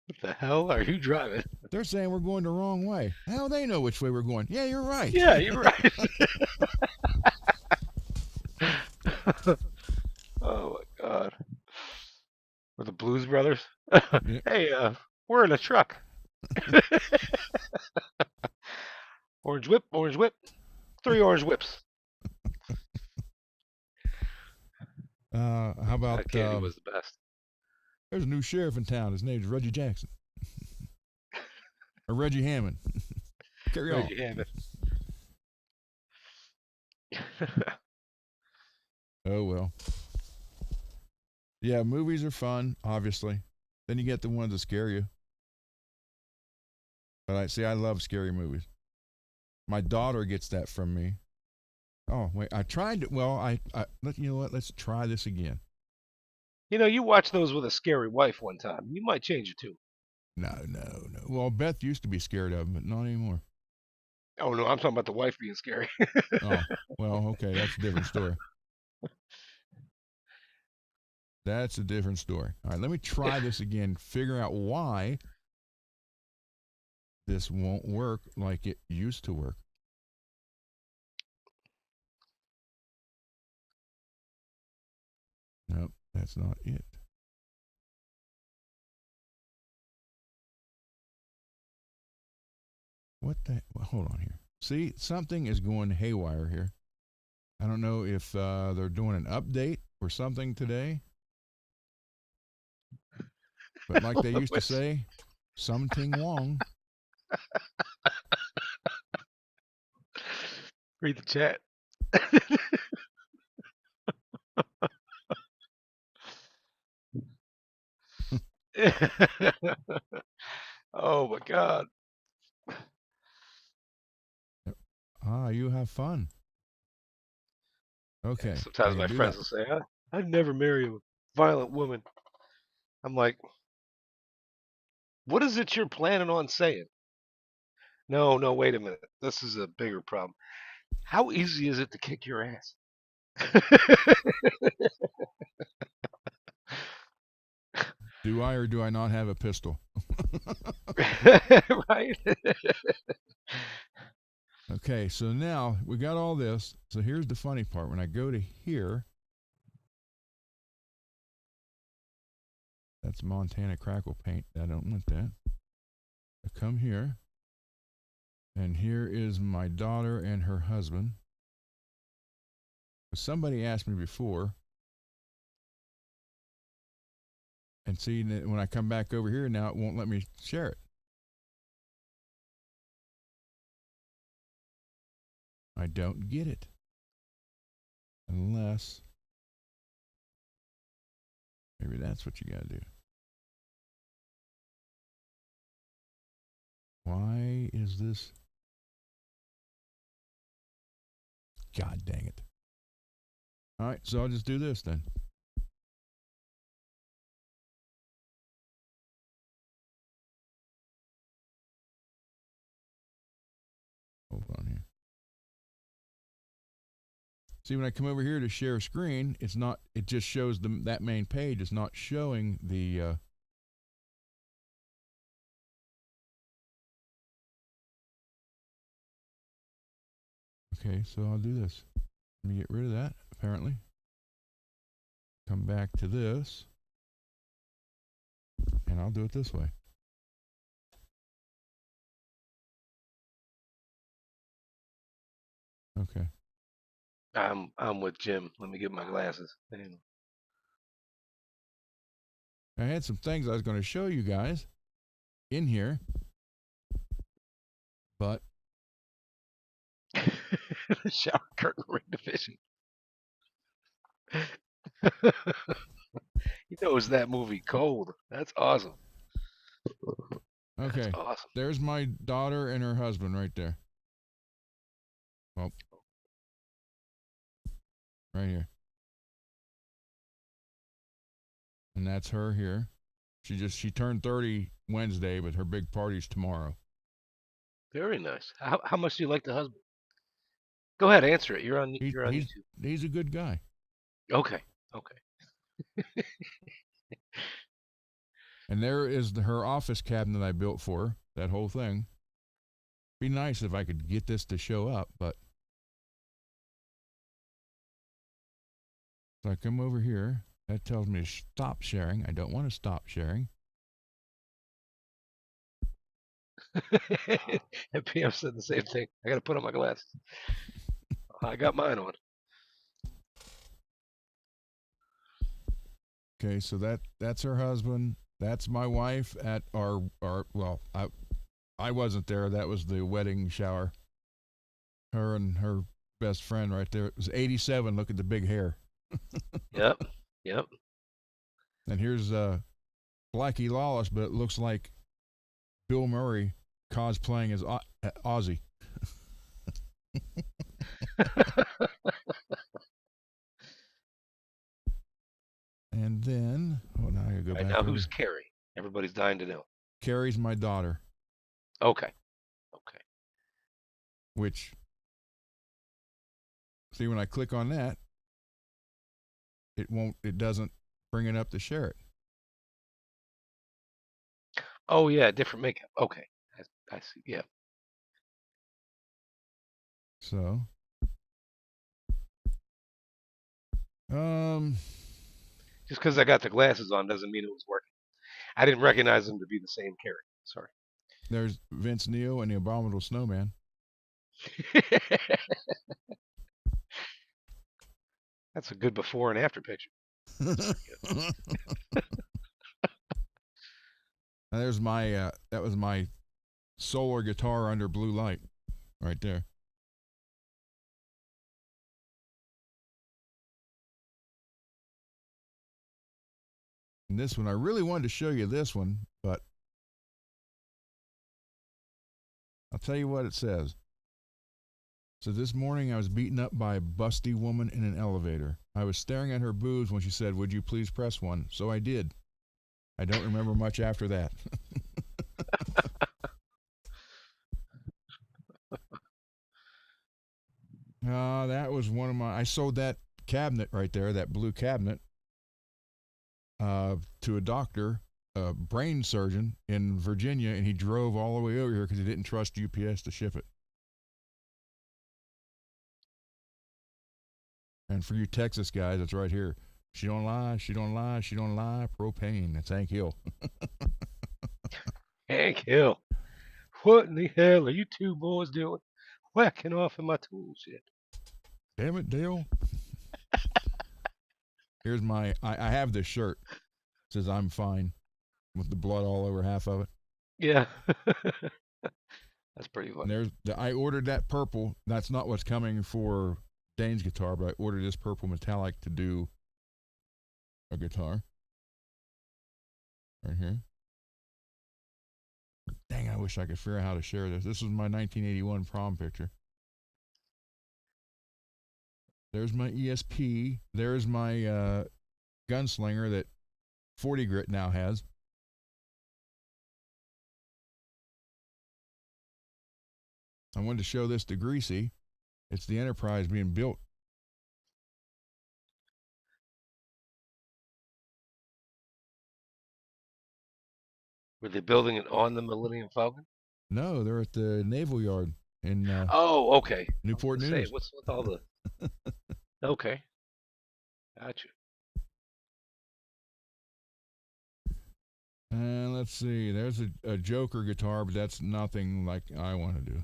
What the hell are you driving? They're saying we're going the wrong way. How do they know which way we're going? Yeah, you're right. Yeah, you're right. Oh my god. We're the Blues Brothers. Yeah. Hey, we're in a truck. Orange whip, orange whip. 3 orange whips. How about That candy was the best. there's a new sheriff in town. His name's Reggie Jackson. Or Reggie Hammond. Carry on. Reggie Hammond. Oh, well. Yeah, movies are fun, obviously. Then you get the ones that scare you. But I love scary movies. My daughter gets that from me. Oh, wait, I tried to, well, you know what? Let's try this again. You watched those with a scary wife one time. You might change it too. No. Well, Beth used to be scared of him, but not anymore. Oh no, I'm talking about the wife being scary. Oh, well, okay, that's a different story. That's a different story. All right, let me try this again, figure out why this won't work like it used to work. Nope, that's not it. What the? Well, hold on here. See, something is going haywire here. I don't know if they're doing an update or something today. But like they used to say, something wrong. Read the chat. Oh my God. Ah, you have fun. Yeah, Okay, I sometimes can my do that. friends will say, I'd never marry a violent woman. I'm like, what is it you're planning on saying? No, no, wait a minute. This is a bigger problem. How easy is it to kick your ass? Do I or do I not have a pistol? Right? Okay, so now we got all this. So here's the funny part. When I go to here, that's Montana Crackle paint. I don't want that. I come here, and here is my daughter and her husband. Somebody asked me before, and see, when I come back over here now, it won't let me share it. I don't get it. Unless, maybe that's what you gotta do. Why is this? God dang it. All right, so I'll just do this then. Hold on here. See, when I come over here to share screen, it's not, it just shows that main page. It's not showing the, okay, so I'll do this. Let me get rid of that, apparently. Come back to this. And I'll do it this way. Okay. I'm with Jim. Let me get my glasses. Hang I had some things I was going to show you guys in here, but on. Shower curtain ring division. He knows that movie cold. That's awesome. That's okay. awesome. There's my daughter and her husband right there. Well, right here. And that's her here. She turned 30 Wednesday, but her big party's tomorrow. Very nice. How much do you like the husband? Go ahead, answer it. He, You're on he's YouTube. he's a good guy. Okay. Okay. And there is her office cabinet I built for her, that whole thing. Be nice if I could get this to show up, but so I come over here. That tells me to stop sharing. I don't want to stop sharing. And PM said the same thing. I got to put on my glasses. I got mine on. Okay, so that's her husband. That's my wife at our well, I wasn't there. That was the wedding shower. Her and her best friend right there. It was 87. Look at the big hair. Yep. Yep. And here's Blackie Lawless, but it looks like Bill Murray cosplaying as Ozzy. And then, oh, now I gotta go All right, back now over. who's Carrie? Everybody's dying to know. Carrie's my daughter, Okay. Okay. which, see, when I click on that, it doesn't bring it up to share it. Oh yeah, different makeup. Okay. I see. Yeah. So, um, Just because I got the glasses on doesn't mean it was working. I didn't recognize them to be the same Carrie. Sorry. there's Vince Neil and the Abominable Snowman. That's a good before and after picture. There's my that was my solar guitar under blue light right there. And this one, I really wanted to show you this one, but I'll tell you what it says. So this morning I was beaten up by a busty woman in an elevator. I was staring at her boobs when she said, "Would you please press one?" So I did. I don't remember much after that. That was one of my. I sold that cabinet right there, that blue cabinet, to a doctor, a brain surgeon in Virginia, and he drove all the way over here because he didn't trust UPS to ship it. And for you Texas guys, it's right here. She don't lie, she don't lie, she don't lie. Propane. That's Hank Hill. Hank Hill. What in the hell are you two boys doing? Whacking off in my tool shed. Damn it, Dale. Here's my. I have this shirt. It says I'm fine, with the blood all over half of it. Yeah. That's pretty funny. And I ordered that purple. That's not what's coming for Dane's guitar, but I ordered this purple metallic to do a guitar. Right here. Dang, I wish I could figure out how to share this. This was my 1981 prom picture. There's my ESP. There's my gunslinger that 40 Grit now has. I wanted to show this to Greasy. It's the Enterprise being built. Were they building it on the Millennium Falcon? No, they're at the Naval Yard in okay. Newport News. Say, what's with all the... Okay. Gotcha. And let's see. There's a Joker guitar, but that's nothing like I want to do.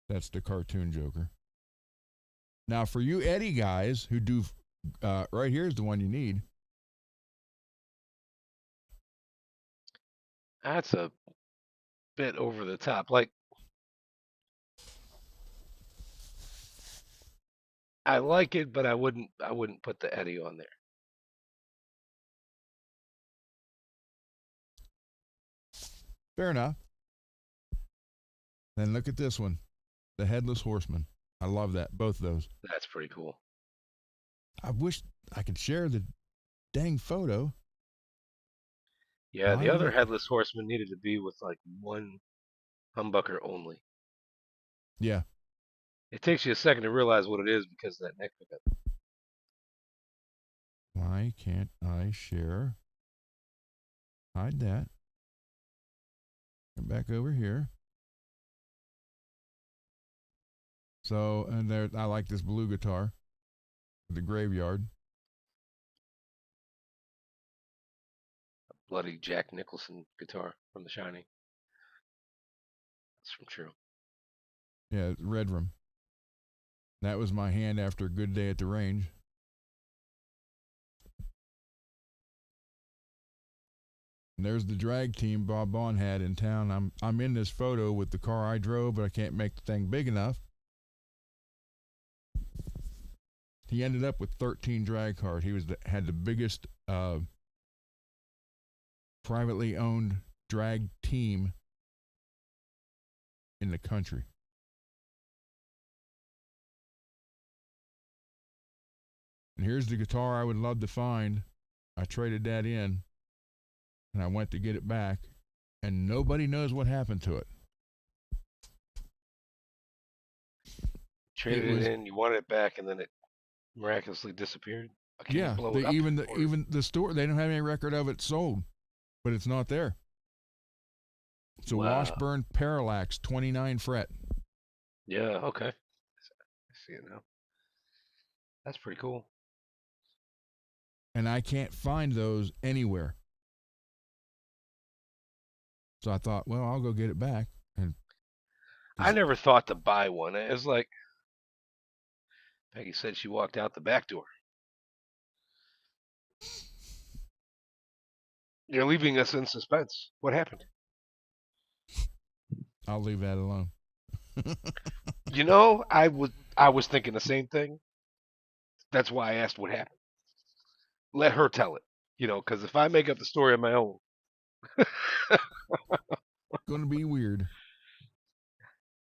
That's the cartoon Joker. Now, for you Eddie guys who do, right here's the one you need. That's a bit over the top. Like, I like it, but I wouldn't put the Eddie on there. Fair enough. Then look at this one, the Headless Horseman. I love that, both those. That's pretty cool. I wish I could share the dang photo. Yeah, the other Headless Horseman needed to be with like one humbucker only. Yeah. It takes you a second to realize what it is because of that neck pickup. Why can't I share? Hide that. Come back over here. So, and there, I like this blue guitar with the graveyard. A bloody Jack Nicholson guitar from The Shining. That's from True. Yeah, Red Room. That was my hand after a good day at the range. And there's the drag team Bob Bond had in town. I'm in this photo with the car I drove, but I can't make the thing big enough. He ended up with 13 drag cars. He had the biggest privately owned drag team in the country. And here's the guitar I would love to find. I traded that in, and I went to get it back, and nobody knows what happened to it. Traded it in, you wanted it back, and then it miraculously disappeared. Yeah, even the store, they don't have any record of it sold, but it's not there. It's a Washburn Parallax 29 fret. Yeah, okay. I see it now. That's pretty cool. And I can't find those anywhere. So I thought, well, I'll go get it back. And I never thought to buy one. It was like Peggy said she walked out the back door. You're leaving us in suspense. What happened? I'll leave that alone. You know, I was thinking the same thing. That's why I asked what happened. Let her tell it, because if I make up the story on my own, Going to be weird.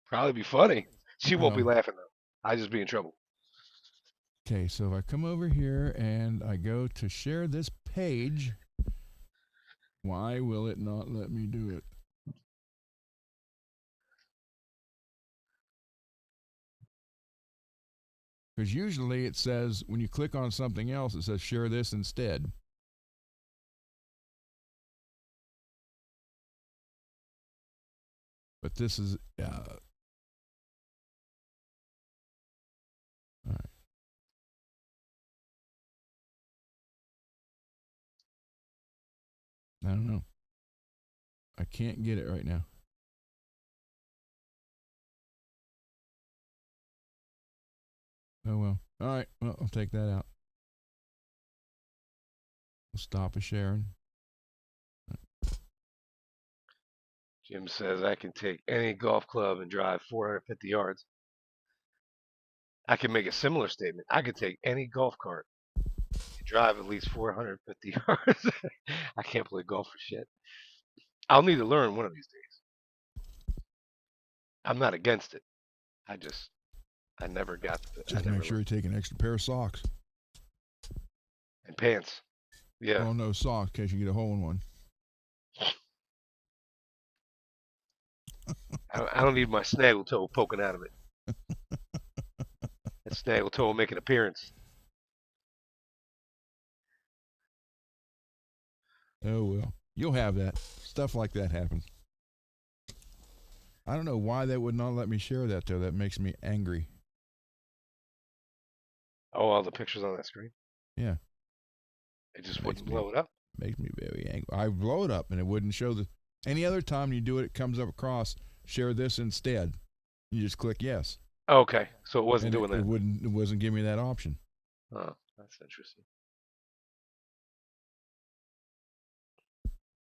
probably be funny. She won't be Well, laughing though. I just be in trouble. okay, so if I come over here and I go to share this page, why will it not let me do it? Because usually it says, when you click on something else, it says share this instead. But this is, all right. I don't know. I can't get it right now. Oh, well. All right. Well, I'll take that out. We'll stop a sharing. Jim says I can take any golf club and drive 450 yards. I can make a similar statement. I could take any golf cart and drive at least 450 yards. I can't play golf for shit. I'll need to learn one of these days. I'm not against it. I never got the. Just I never make sure you take an extra pair of socks. and pants. Yeah. Well, no socks in case you get a hole in one. I don't need my snaggle toe poking out of it. That snaggle toe will make an appearance. Oh, well. You'll have that. Stuff like that happens. I don't know why they would not let me share that, though. That makes me angry. Oh, all the pictures on that screen? Yeah. It just wouldn't blow it up? Makes me very angry. I blow it up and it wouldn't show the. Any other time you do it, it comes up across. Share this instead. You just click yes. Okay, so it wasn't And doing that. It wasn't giving me that option. Oh, that's interesting.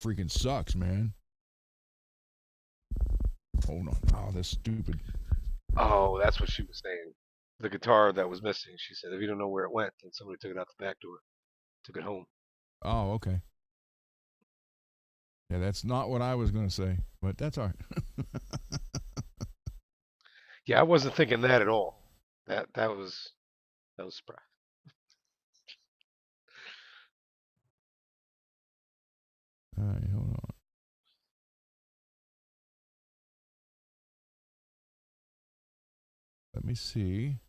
Freaking sucks, man. Hold on. Oh, that's stupid. Oh, that's what she was saying. The guitar that was missing. She said, if you don't know where it went, then somebody took it out the back door, took it home. Oh, okay. Yeah, that's not what I was going to say, but that's all right. Yeah, I wasn't thinking that at all. That was surprise. All right, hold on. Let me see.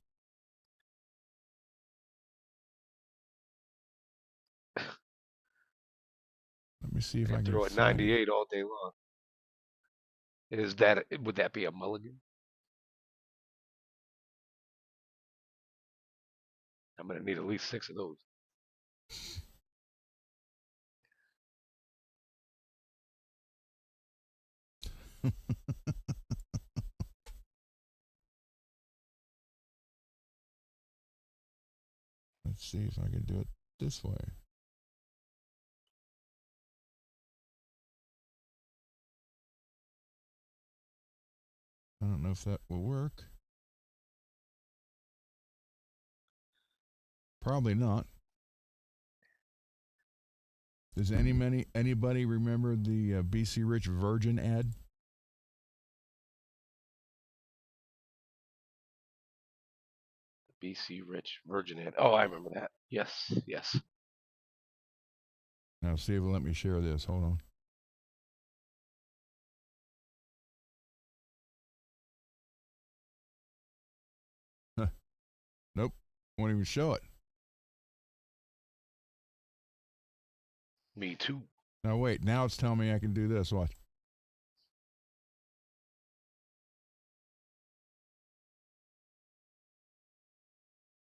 Let me see if I can throw a find 98 all day long. Would that be a mulligan? I'm gonna need at least 6 of those. Let's see if I can do it this way. I don't know if that will work. Probably not. Does anybody remember the BC Rich Virgin ad? BC Rich Virgin ad. Oh, I remember that. Yes, yes. Now see if it'll let me share this. Hold on. Nope. Won't even show it. Me too. Now wait. Now it's telling me I can do this. Watch.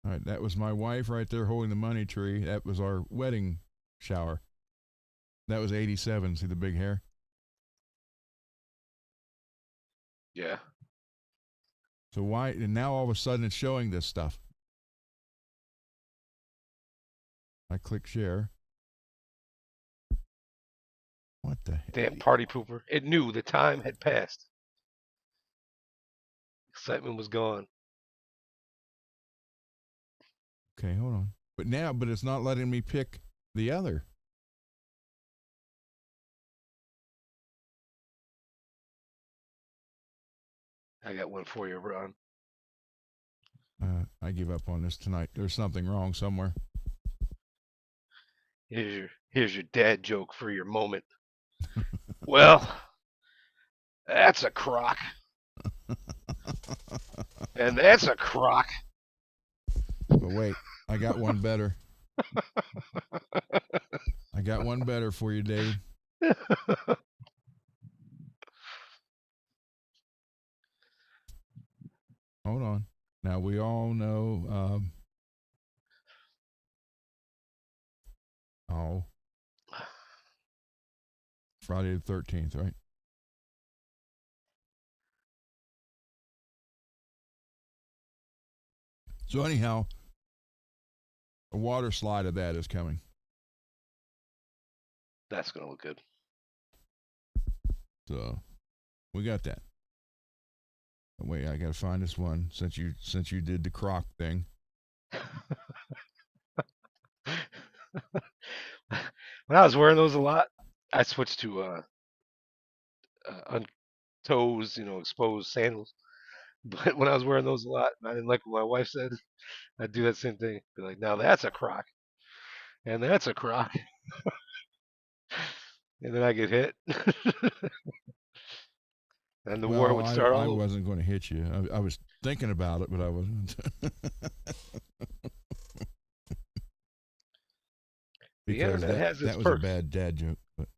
All right. That was my wife right there holding the money tree. That was our wedding shower. That was 87. See the big hair? Yeah. So why? And now all of a sudden it's showing this stuff. I click share. What the heck? Damn party pooper. It knew the time had passed. Excitement was gone. Okay, hold on. But it's not letting me pick the other. I got one for you, Ron. I give up on this tonight. There's something wrong somewhere. Here's your dad joke for your moment. Well, that's a crock. And that's a crock. But wait, I got one better. I got one better for you, David. Hold on. Now we all know. Friday the 13th, right? So anyhow, a water slide of that is coming. That's gonna look good. So we got that. Wait, I gotta find this one since you did the croc thing. When I was wearing those a lot, I switched to toes, exposed sandals. But when I was wearing those a lot, I didn't like what my wife said. I'd do that same thing. Be like, now that's a crock, and that's a crock, and then I get hit, and the war would start all I over. wasn't going to hit you. I was thinking about it, but I wasn't. The Because internet has its that was perks. a bad dad joke, but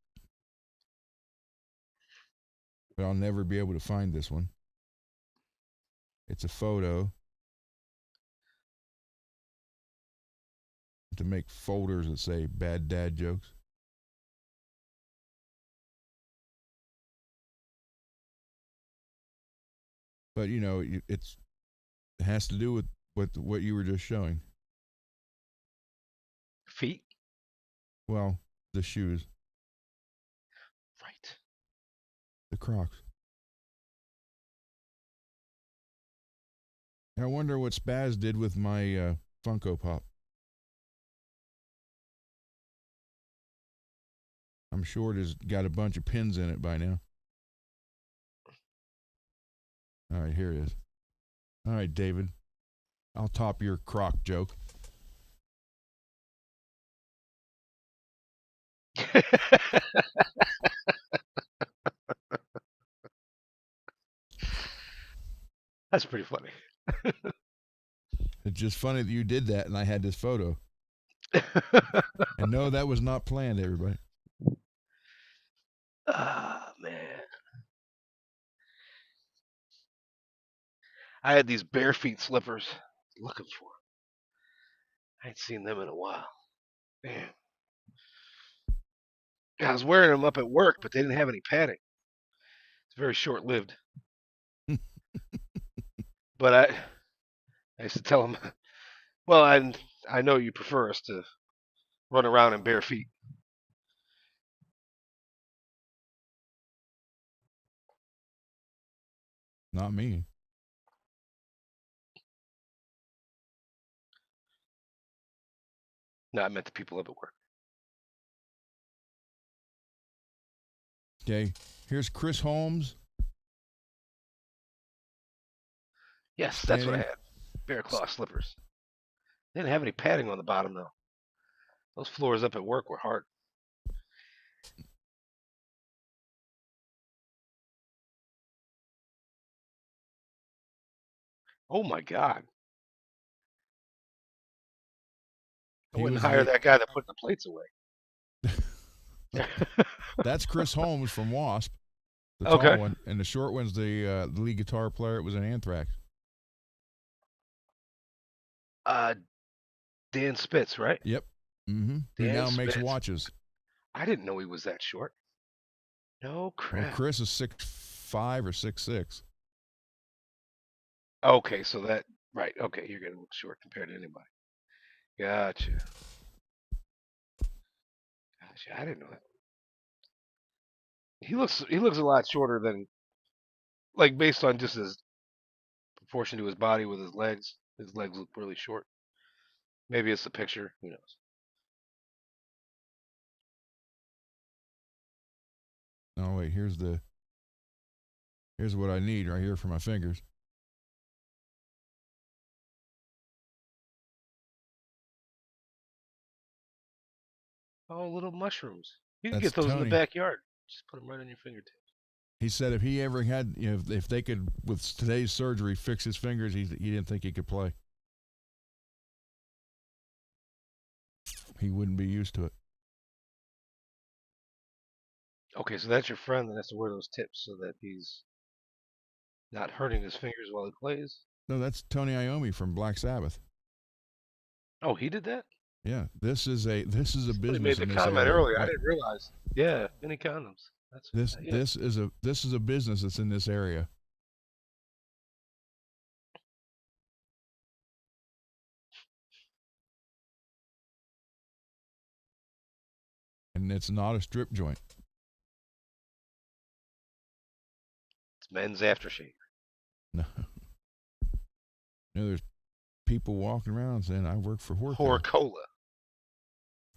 I'll never be able to find this one. It's a photo to make folders that say bad dad jokes. But it has to do with what you were just showing. Feet. Well, the shoes, Right. the Crocs. I wonder what Spaz did with my Funko Pop. I'm sure it has got a bunch of pins in it by now. All right, here it is. All right, David. I'll top your Croc joke. That's pretty funny. It's just funny that you did that and I had this photo. And no, that was not planned, everybody. Ah, man. I had these bare feet slippers looking for. I ain't seen them in a while. Man. I was wearing them up at work, but they didn't have any padding. It's very short lived. But I used to tell them, well, I know you prefer us to run around in bare feet. Not me. No, I meant the people up at work. Okay, here's Chris Holmes. Yes, that's what I had. Bear claw slippers. They didn't have any padding on the bottom, though. Those floors up at work were hard. Oh, my God. I He wouldn't was hire the that guy that put the plates away. That's Chris Holmes from Wasp, the Okay. tall one, and the short one's the lead guitar player. It was an Anthrax. Dan Spitz, right? Yep. Mm-hmm. He Dan now makes Spitz. watches. I didn't know he was that short. No crap. Well, Chris is 6'5" or 6'6". Okay, so that right. Okay, you're gonna look short compared to anybody. Gotcha. Gotcha. I didn't know that. He looks a lot shorter than like based on just his proportion to his body with his legs. His legs look really short. Maybe it's the picture. Who knows? Oh wait, here's what I need right here for my fingers. Oh, little mushrooms. You can That's get those in the Tony. backyard. Just put them right on your fingertips. He said if he ever had, if they could with today's surgery fix his fingers, he didn't think he could play. He wouldn't be used to it. Okay, so that's your friend that has to wear those tips so that he's not hurting his fingers while he plays. No, that's Tony Iommi from Black Sabbath. Oh, he did that? Yeah, this is a Somebody business made the in this comment area. earlier. I Right. didn't realize. Yeah, mini condoms. That's yeah. This is a business that's in this area. And it's not a strip joint. It's men's aftershave. No. There's people walking around saying I work for Horco. Horcola.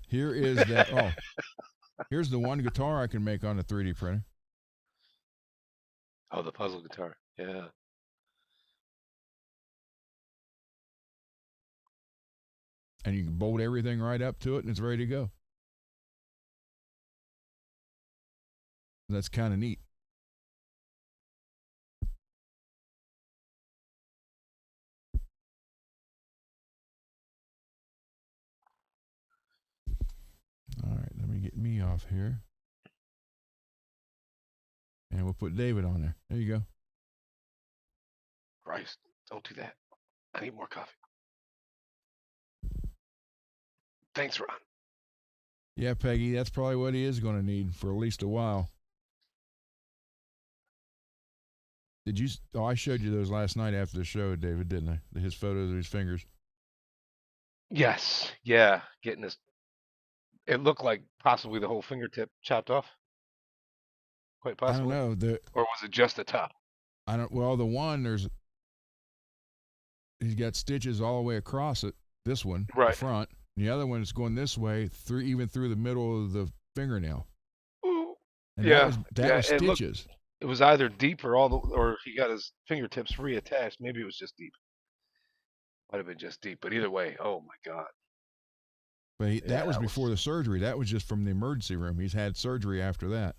Here is that. Oh, here's the one guitar I can make on a 3D printer. Oh, the puzzle guitar. Yeah. And you can bolt everything right up to it, and it's ready to go. That's kind of neat. All right, let me get me off here. And we'll put David on there. There you go. Christ, don't do that. I need more coffee. Thanks, Ron. Yeah, Peggy, that's probably what he is going to need for at least a while. Did you? Oh, I showed you those last night after the show, David, didn't I? His photos of his fingers. Yes. Yeah. Getting this. It looked like possibly the whole fingertip chopped off. Quite possibly. I don't know. Or was it just the top? Well, the one he's got stitches all the way across it. This one, right, the front. The other one is going this way even through the middle of the fingernail. Ooh. And yeah. that was stitches. It was either deep or he got his fingertips reattached. Maybe it was just deep. Might have been just deep, but either way, oh my God. But that was before the surgery. That was just from the emergency room. He's had surgery after that.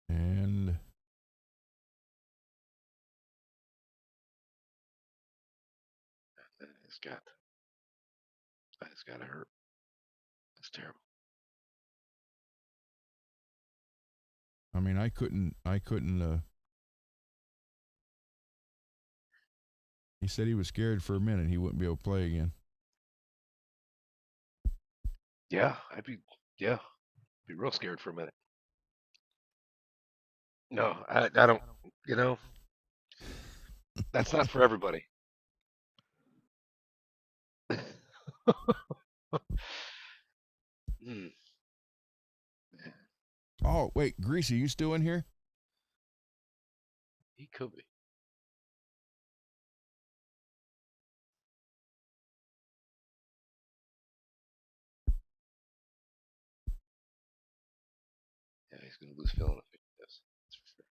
And It's got to hurt. That's terrible. I mean, I couldn't. He said he was scared for a minute he wouldn't be able to play again. Yeah, I'd be real scared for a minute. No, I don't, that's not for everybody. Oh, wait, Greasy, you still in here? He could be. Yeah, he's going to lose feeling if he does. That's for sure.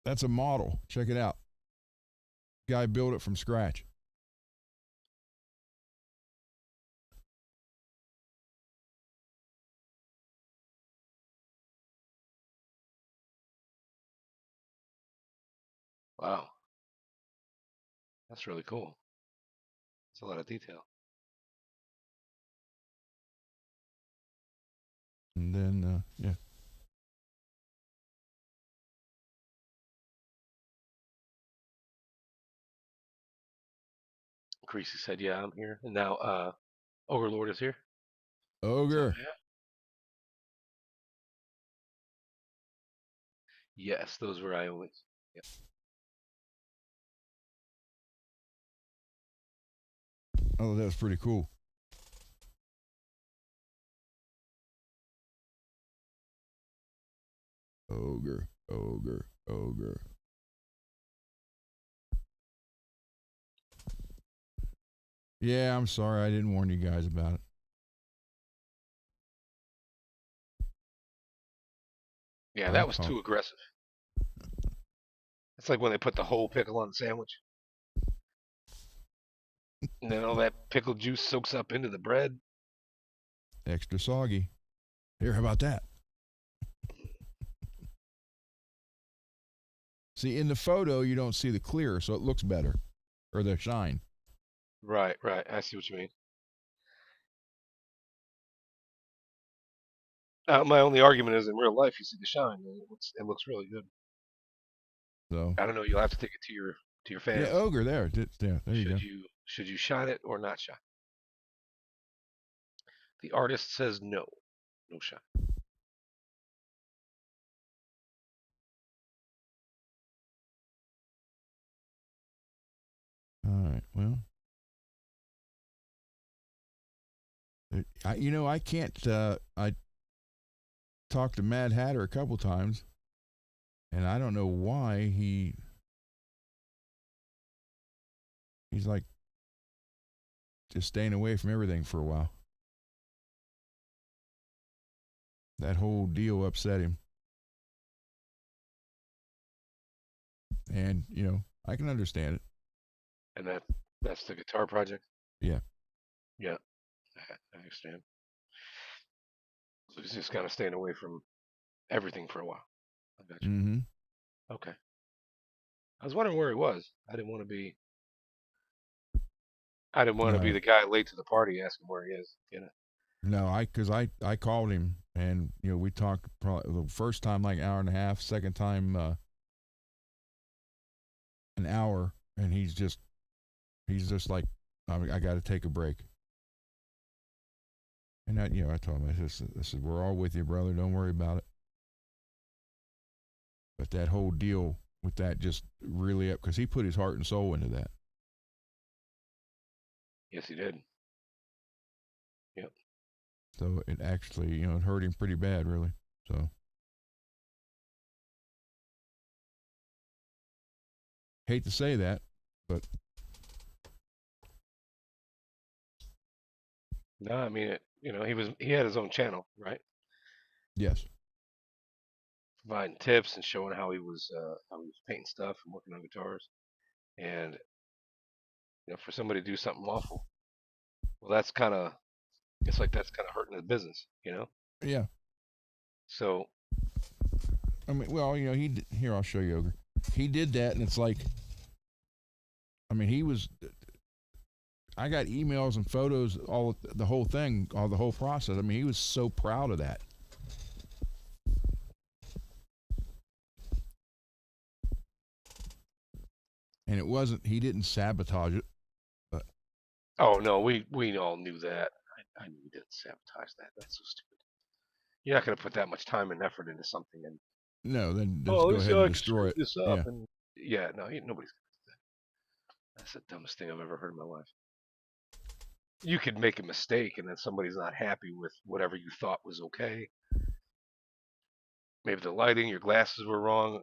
That's a model. Check it out. Guy built it from scratch. Wow. That's really cool. It's a lot of detail. And then, yeah. Greasy said, yeah, I'm here. And now, Overlord is here. Ogre. So, yeah. Yes, those were Iowas. Yep. Oh, that was pretty cool. Ogre, ogre, ogre. Yeah, I'm sorry I didn't warn you guys about it. Yeah, I that was call. too aggressive. It's like when they put the whole pickle on the sandwich, and then all that pickle juice soaks up into the bread. Extra soggy. Here, how about that? See, in the photo, you don't see the clear, so it looks better, or the shine. Right, right. I see what you mean. My only argument is in real life, you see the shine, and it looks really good. So, I don't know. You'll have to take it to your yeah, fans. ogre there. Yeah, there you go. Should you shine it or not shine? The artist says no, no shine. All right. Well, I can't. I talked to Mad Hatter a couple times, and I don't know why he's like just staying away from everything for a while. That whole deal upset him, and I can understand it. And that's the guitar project. Yeah. Yeah, I understand. So he's just kind of staying away from everything for a while. I got you. Mm-hmm. Okay. I was wondering where he was. I didn't want to be. I didn't want to be No, the guy late to the party asking where he is. no, because I called him, and we talked probably the first time like an hour and a half, second time an hour, and he's just like, I got to take a break. And I told him, I said, we're all with you, brother. Don't worry about it. But that whole deal with that just really up, because he put his heart and soul into that. Yes, he did. Yep. So it actually, it hurt him pretty bad, really. So hate to say that, but No, I mean it. He had his own channel, right? yes. Providing tips and showing how he was painting stuff and working on guitars. And for somebody to do something awful, well, it's like that's kind of hurting the business. Yeah. So I mean, well, here, I'll show you, Ogre. He did that, and it's like, I mean, I got emails and photos, the whole thing, the whole process. I mean, he was so proud of that. And he didn't sabotage it, but oh no, we all knew that. I knew he didn't sabotage that. That's so stupid. You're not going to put that much time and effort into something and no, then just oh, go this ahead and guy can destroy screw it. this Yeah. up and yeah, no, nobody's going to do that. That's the dumbest thing I've ever heard in my life. You could make a mistake and then somebody's not happy with whatever you thought was okay. Maybe the lighting, your glasses were wrong.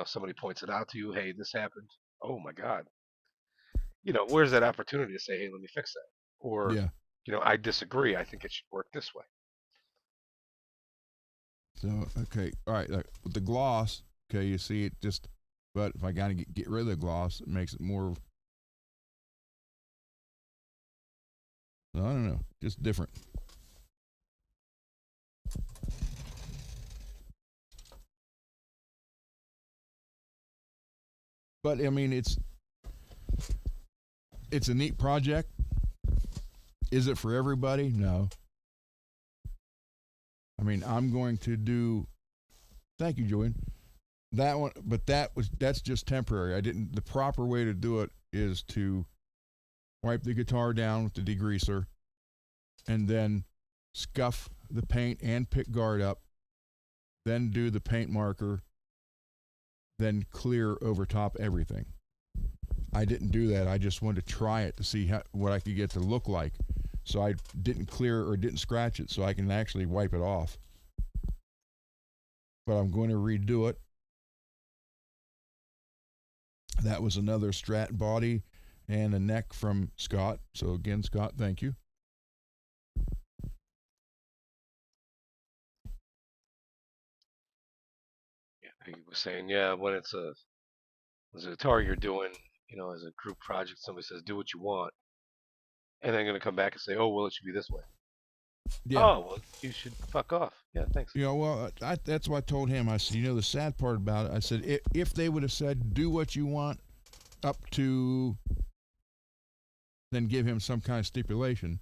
Somebody points it out to you. Hey, this happened. Oh my God. Where's that opportunity to say, hey, let me fix that? Or, Yeah. I disagree. I think it should work this way. So, okay. All right. Like, with the gloss, okay, you see it just, but if I got to get rid of the gloss, it makes it more, I don't know, just different. But I mean, it's a neat project. Is it for everybody? No. I mean, I'm going to do. Thank you, Julian. That one, but that's just temporary. I didn't. The proper way to do it is to wipe the guitar down with the degreaser, and then scuff the paint and pick guard up. Then do the paint marker. Then clear over top everything. I didn't do that. I just wanted to try it to see what I could get to look like. So I didn't clear or didn't scratch it so I can actually wipe it off. But I'm going to redo it. That was another Strat body, and a neck from Scott. So again, Scott, thank you. Yeah, he was saying, yeah, when it's a guitar you're doing, as a group project, somebody says do what you want, and they're gonna come back and say, oh well, it should be this way. Yeah. Oh well, you should fuck off. Yeah, thanks. Well, that's what I told him. I said, the sad part about it, I said, if they would have said, do what you want up to, then give him some kind of stipulation,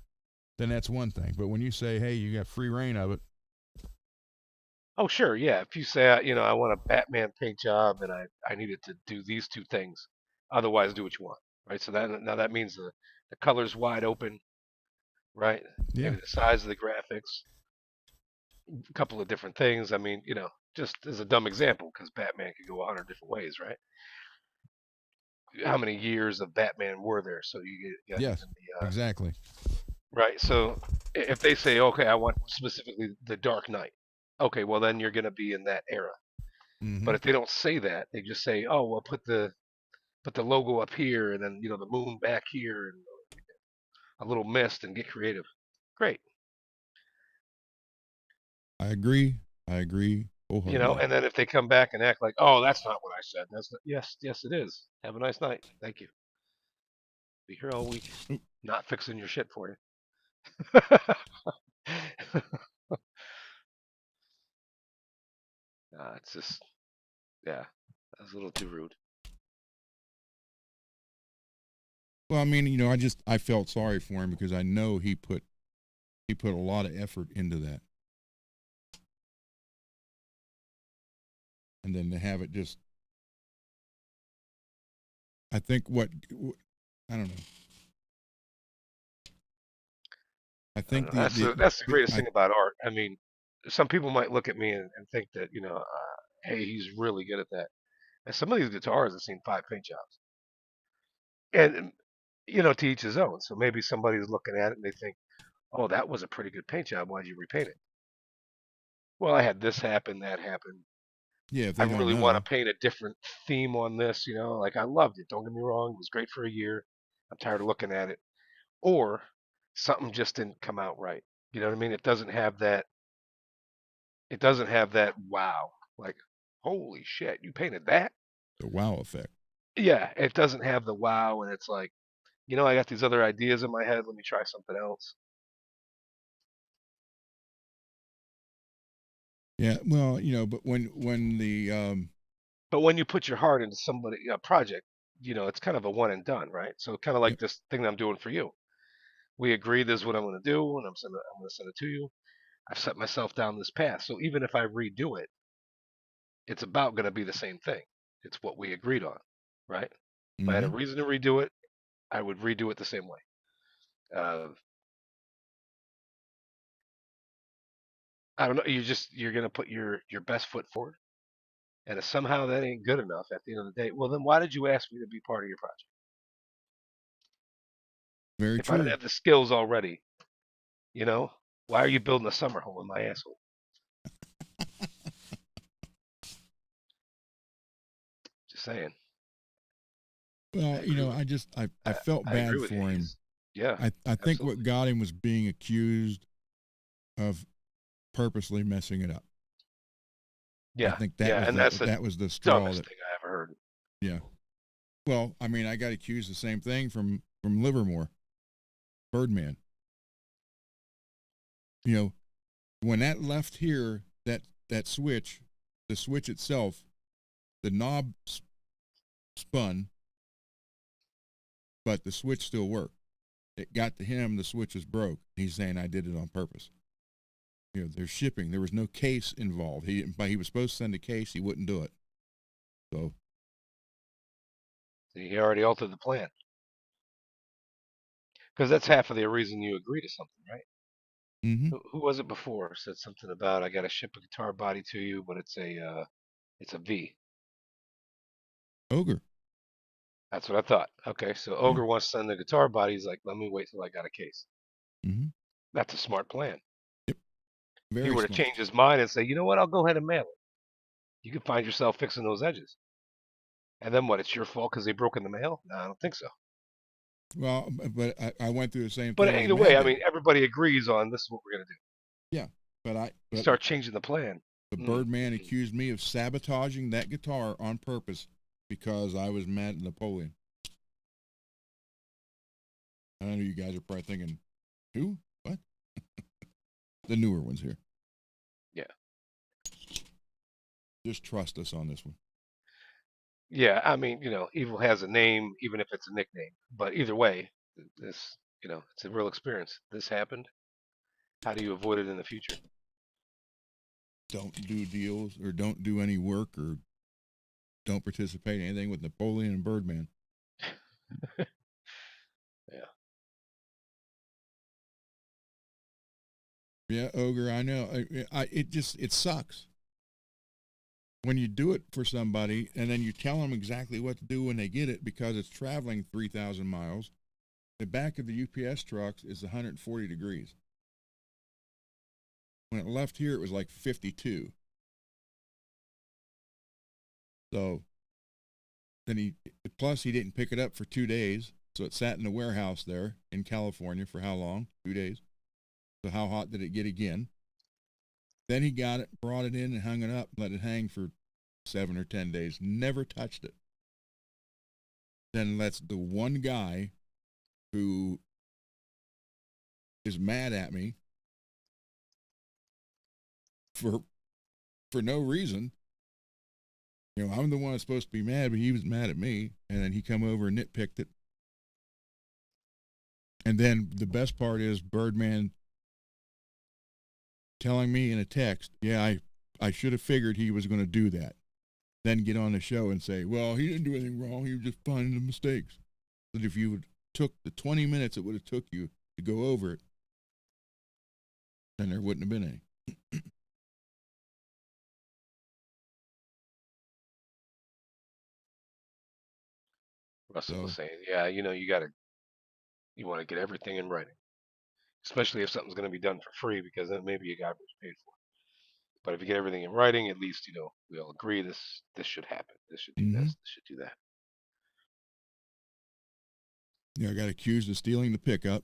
then that's one thing. But when you say, hey, you got free reign of it. Oh sure, yeah. If you say, I want a Batman paint job and I needed to do these two things, otherwise do what you want, right? So that means the color's wide open, right? Yeah. Maybe the size of the graphics, a couple of different things. I mean, just as a dumb example, because Batman could go 100 different ways, right? How many years of Batman were there? So you get Yes, exactly. right. So if they say, okay, I want specifically the Dark Knight, okay, well then you're going to be in that era. Mm-hmm. But if they don't say that, they just say, oh well, put the logo up here, and then the moon back here, and a little mist, and get creative. Great. I agree. And then if they come back and act like, oh, that's not what I said. That's not, yes, it is. Have a nice night. Thank you. Be here all week, not fixing your shit for you. It's just, yeah, that's a little too rude. Well, I mean, I felt sorry for him because I know he put a lot of effort into that. And then to have it just, I think I don't know. I think that's the greatest thing about art. I mean, some people might look at me and think that, hey, he's really good at that. And some of these guitars have seen 5 paint jobs. And, to each his own. So maybe somebody's looking at it and they think, oh, that was a pretty good paint job. Why'd you repaint it? Well, I had this happen, that happened. Yeah, I really want to paint a different theme on this, like I loved it. Don't get me wrong. It was great for a year. I'm tired of looking at it. Or something just didn't come out right. You know what I mean? It doesn't have that wow. Like, holy shit, you painted that? The wow effect. Yeah, it doesn't have the wow, and it's like, I got these other ideas in my head. Let me try something else. Yeah, well, but when the But when you put your heart into a project, it's kind of a one and done, right? So kind of like this thing that I'm doing for you. We agree this is what I'm going to do, and I'm going to send it to you. I've set myself down this path. So even if I redo it, it's about going to be the same thing. It's what we agreed on, right? If I had a reason to redo it, I would redo it the same way. I don't know. You're going to put your best foot forward, and if somehow that ain't good enough at the end of the day, well then why did you ask me to be part of your project? Very If true. I didn't have the skills already, why are you building a summer home in my asshole? Just saying. Well, I felt bad for him. Yeah. I think what got him was being accused of purposely messing it up. Yeah. I think that was the straw. Dumbest thing I ever heard. Yeah. Well, I mean, I got accused the same thing from Livermore, Birdman. When that left here, that switch, the switch itself, the knob spun, but the switch still worked. It got to him, the switch was broke. He's saying I did it on purpose. There's shipping. There was no case involved. He was supposed to send a case. He wouldn't do it. So he already altered the plan. Because that's half of the reason you agree to something, right? Mm-hmm. Who was it before? Said something about I got to ship a guitar body to you, but it's a V. Ogre. That's what I thought. Okay, so Ogre wants to send the guitar body. He's like, let me wait till I got a case. Mm-hmm. That's a smart plan. Yep. He were to change his mind and say, you know what, I'll go ahead and mail it. You can find yourself fixing those edges. And then what? It's your fault because they broke in the mail? No, I don't think so. Well, but I went through the same But thing as either way, Mad I did. mean, everybody agrees on this is what we're gonna do. Yeah, but You start changing the plan. the Mm. Birdman accused me of sabotaging that guitar on purpose because I was mad at Napoleon. I know you guys are probably thinking, who? What? The newer ones here. Yeah. Just trust us on this one. Yeah, I mean, evil has a name, even if it's a nickname. But either way, this, it's a real experience. This happened. How do you avoid it in the future? Don't do deals or don't do any work or don't participate in anything with Napoleon and Birdman. Yeah. Yeah, Ogre, I know. It sucks when you do it for somebody and then you tell them exactly what to do when they get it because it's traveling 3,000 miles. The back of the UPS trucks is 140 degrees. When it left here, it was like 52. So then plus he didn't pick it up for 2 days. So it sat in the warehouse there in California for how long? 2 days. So how hot did it get again? Then he got it, brought it in and hung it up, let it hang for 7 or 10 days, never touched it. Then lets the one guy who is mad at me for no reason. I'm the one that's supposed to be mad, but he was mad at me, and then he come over and nitpicked it. And then the best part is Birdman telling me in a text, yeah, I should have figured he was going to do that. Then get on the show and say, well, he didn't do anything wrong. He was just finding the mistakes. But if you would took the 20 minutes it would have took you to go over it, then there wouldn't have been any. Russell was saying, yeah, you want to get everything in writing, especially if something's going to be done for free, because then maybe you got what you paid for. But if you get everything in writing, at least we all agree this should happen. This should do this. This should do that. Yeah, I got accused of stealing the pickup.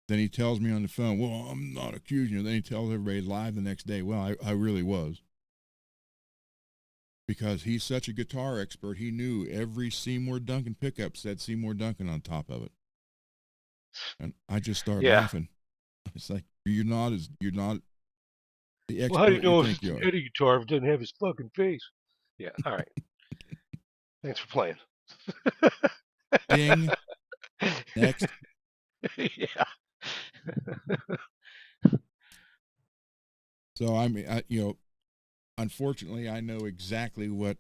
Then he tells me on the phone, well, I'm not accusing you. Then he tells everybody live the next day, well, I really was. Because he's such a guitar expert, he knew every Seymour Duncan pickup said Seymour Duncan on top of it. And I just started laughing. It's like, you're not the expert. Well, how do you know if it's an Eddie guitar if it doesn't have his fucking face? Yeah, all right. Thanks for playing. Ding. Next. Yeah. So I mean, unfortunately, I know exactly what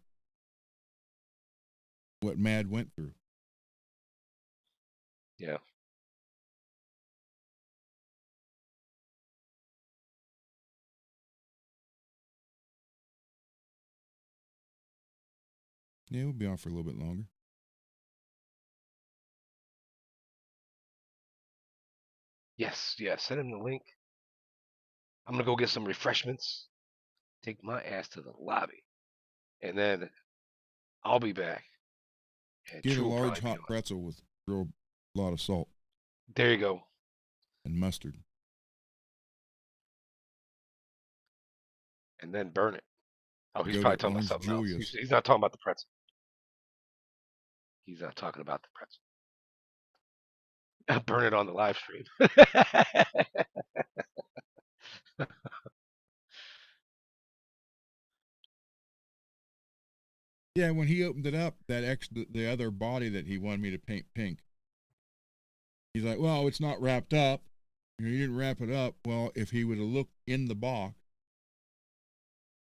Mad went through. Yeah. Yeah, we'll be on for a little bit longer. Yes, send him the link. I'm going to go get some refreshments, take my ass to the lobby, and then I'll be back. And Get a large hot pretzel with a lot of salt. There you go. And mustard. And then burn it. Oh, he's probably talking about something else. He's not talking about the pretzel. He's not talking about the pretzel. I'll burn it on the live stream. Yeah, when he opened it up, the other body that he wanted me to paint pink. He's like, well, it's not wrapped up. You didn't wrap it up. Well, if he would have looked in the box,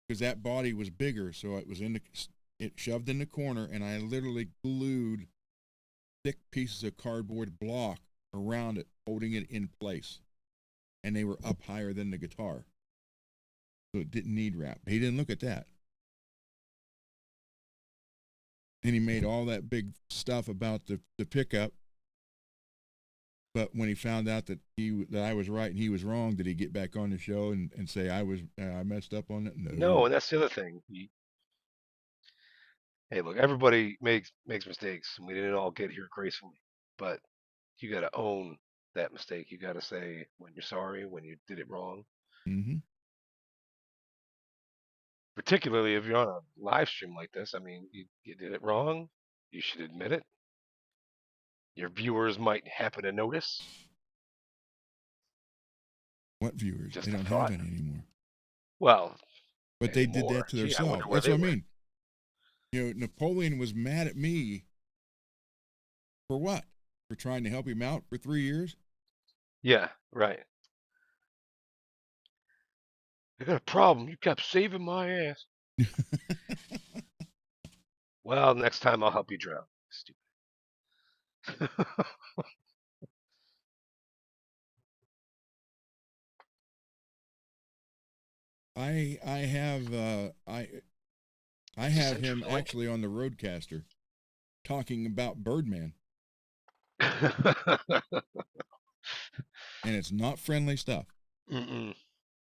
because that body was bigger, so it was it shoved in the corner, and I literally glued thick pieces of cardboard block around it, holding it in place. And they were up higher than the guitar. So it didn't need wrap. He didn't look at that. And he made all that big stuff about the pickup. But when he found out that I was right and he was wrong, did he get back on the show and say I messed up on it? No, and that's the other thing. Hey, look, everybody makes mistakes, and we didn't all get here gracefully. But You got to own that mistake. You got to say when you're sorry, when you did it wrong. Mm-hmm. Particularly if you're on a live stream like this. I mean, you did it wrong. You should admit it. Your viewers might happen to notice. What viewers? Just They a don't have thought. any anymore. Well, But they did anymore. that to Gee, I wonder themselves. where That's they what I went. mean. You know, Napoleon was mad at me for what? For trying to help him out for 3 years? Yeah, right. I got a problem. You kept saving my ass. Well, next time I'll help you drown. Stupid. I have Search him for the link. actually on the Roadcaster talking about Birdman, and it's not friendly stuff. Mm-mm.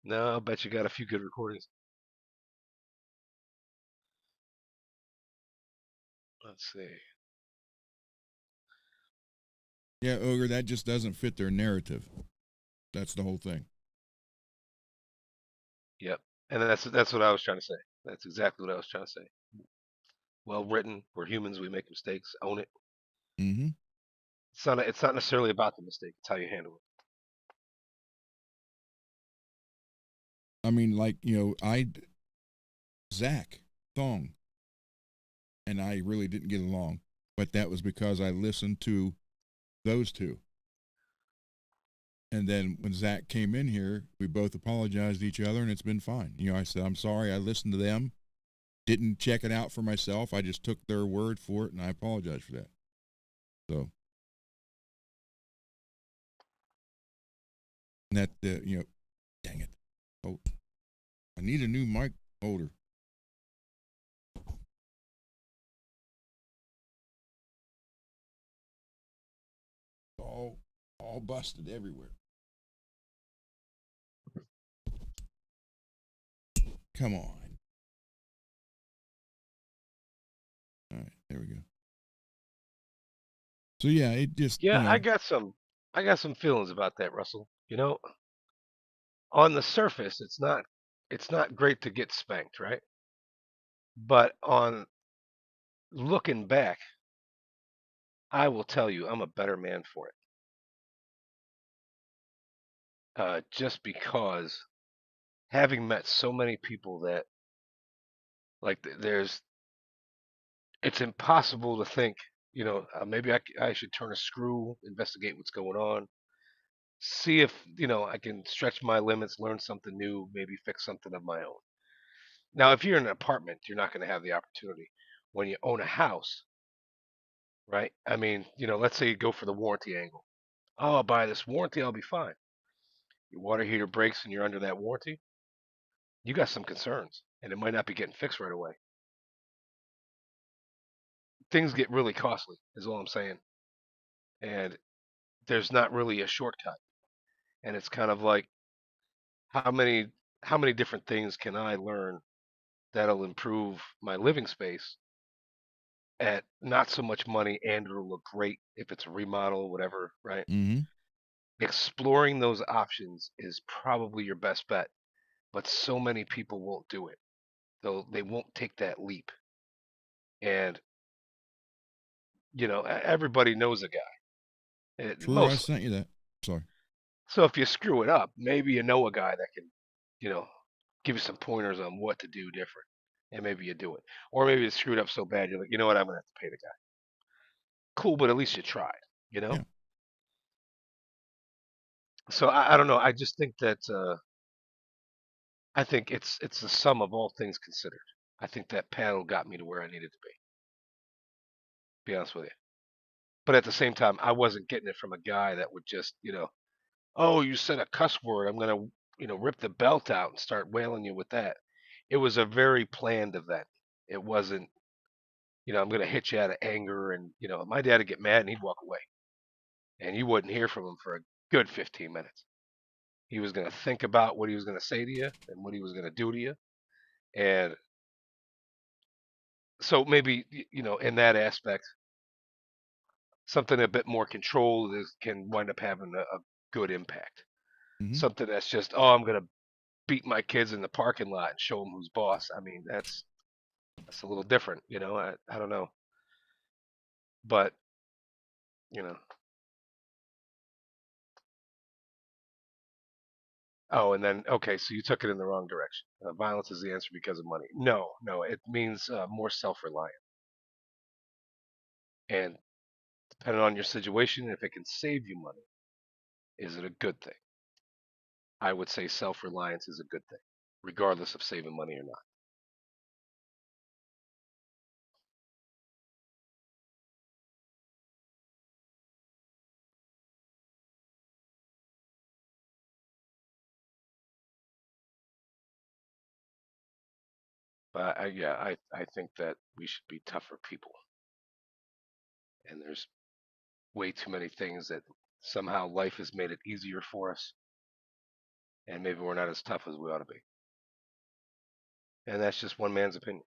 No, I bet you got a few good recordings. Let's see. Yeah, Ogre, that just doesn't fit their narrative. That's the whole thing. Yep. And that's what I was trying to say. That's exactly what I was trying to say. Well written. We're humans. We make mistakes. Own it. Mm-hmm. It's not necessarily about the mistake. It's how you handle it. I mean, like, you know, Zach Thong and I really didn't get along, but that was because I listened to those two. And then when Zach came in here, we both apologized to each other, and it's been fine. You know, I said, I'm sorry, I listened to them, didn't check it out for myself. I just took their word for it, and I apologize for that. So, and that, you know, dang it. Oh, I need a new mic holder. All busted everywhere. Come on. All right, there we go. So yeah, it just, Yeah, you know, I got some feelings about that, Russell. You know, on the surface, it's not great to get spanked, right? But on looking back, I will tell you, I'm a better man for it. Just because having met so many people that like it's impossible to think, you know, maybe I should turn a screw, investigate what's going on, see if, you know, I can stretch my limits, learn something new, maybe fix something of my own. Now, if you're in an apartment, you're not going to have the opportunity. When you own a house, right? I mean, you know, let's say you go for the warranty angle. Oh, I'll buy this warranty, I'll be fine. Your water heater breaks and you're under that warranty, you got some concerns, and it might not be getting fixed right away. Things get really costly, is all I'm saying. And there's not really a shortcut. And it's kind of like how many how many different things can I learn that'll improve my living space at not so much money, and it'll look great if it's a remodel, whatever, right? mm-hmm. Exploring those options is probably your best bet, but so many people won't do it. They won't take that leap. And you know, everybody knows a guy, True, I mostly. sent you that. Sorry. So if you screw it up, maybe you know a guy that can, you know, give you some pointers on what to do different, and maybe you do it. Or maybe you screwed up so bad you're like, you know what, I'm gonna have to pay the guy. Cool, but at least you tried, you know. Yeah. So I don't know. I just think that I think it's the sum of all things considered. I think that panel got me to where I needed to be. Be honest with you. But at the same time, I wasn't getting it from a guy that would just, you know, oh, you said a cuss word, I'm gonna, you know, rip the belt out and start wailing you with that. It was a very planned event. It wasn't, you know, I'm gonna hit you out of anger, and you know, my dad would get mad and he'd walk away, and you wouldn't hear from him for a good 15 minutes. He was gonna think about what he was gonna say to you and what he was gonna do to you, and so maybe, you know, in that aspect, Something a bit more controlled can wind up having a good impact. Mm-hmm. Something that's just, oh, I'm gonna beat my kids in the parking lot and show them who's boss. I mean, that's a little different, you know. I don't know, but you know. Oh, and then okay, so you took it in the wrong direction. Violence is the answer because of money. No, no, it means more self-reliant. And depending on your situation, if it can save you money, is it a good thing? I would say self-reliance is a good thing, regardless of saving money or not. But I think that we should be tougher people. And there's way too many things that somehow life has made it easier for us, and maybe we're not as tough as we ought to be. And that's just one man's opinion.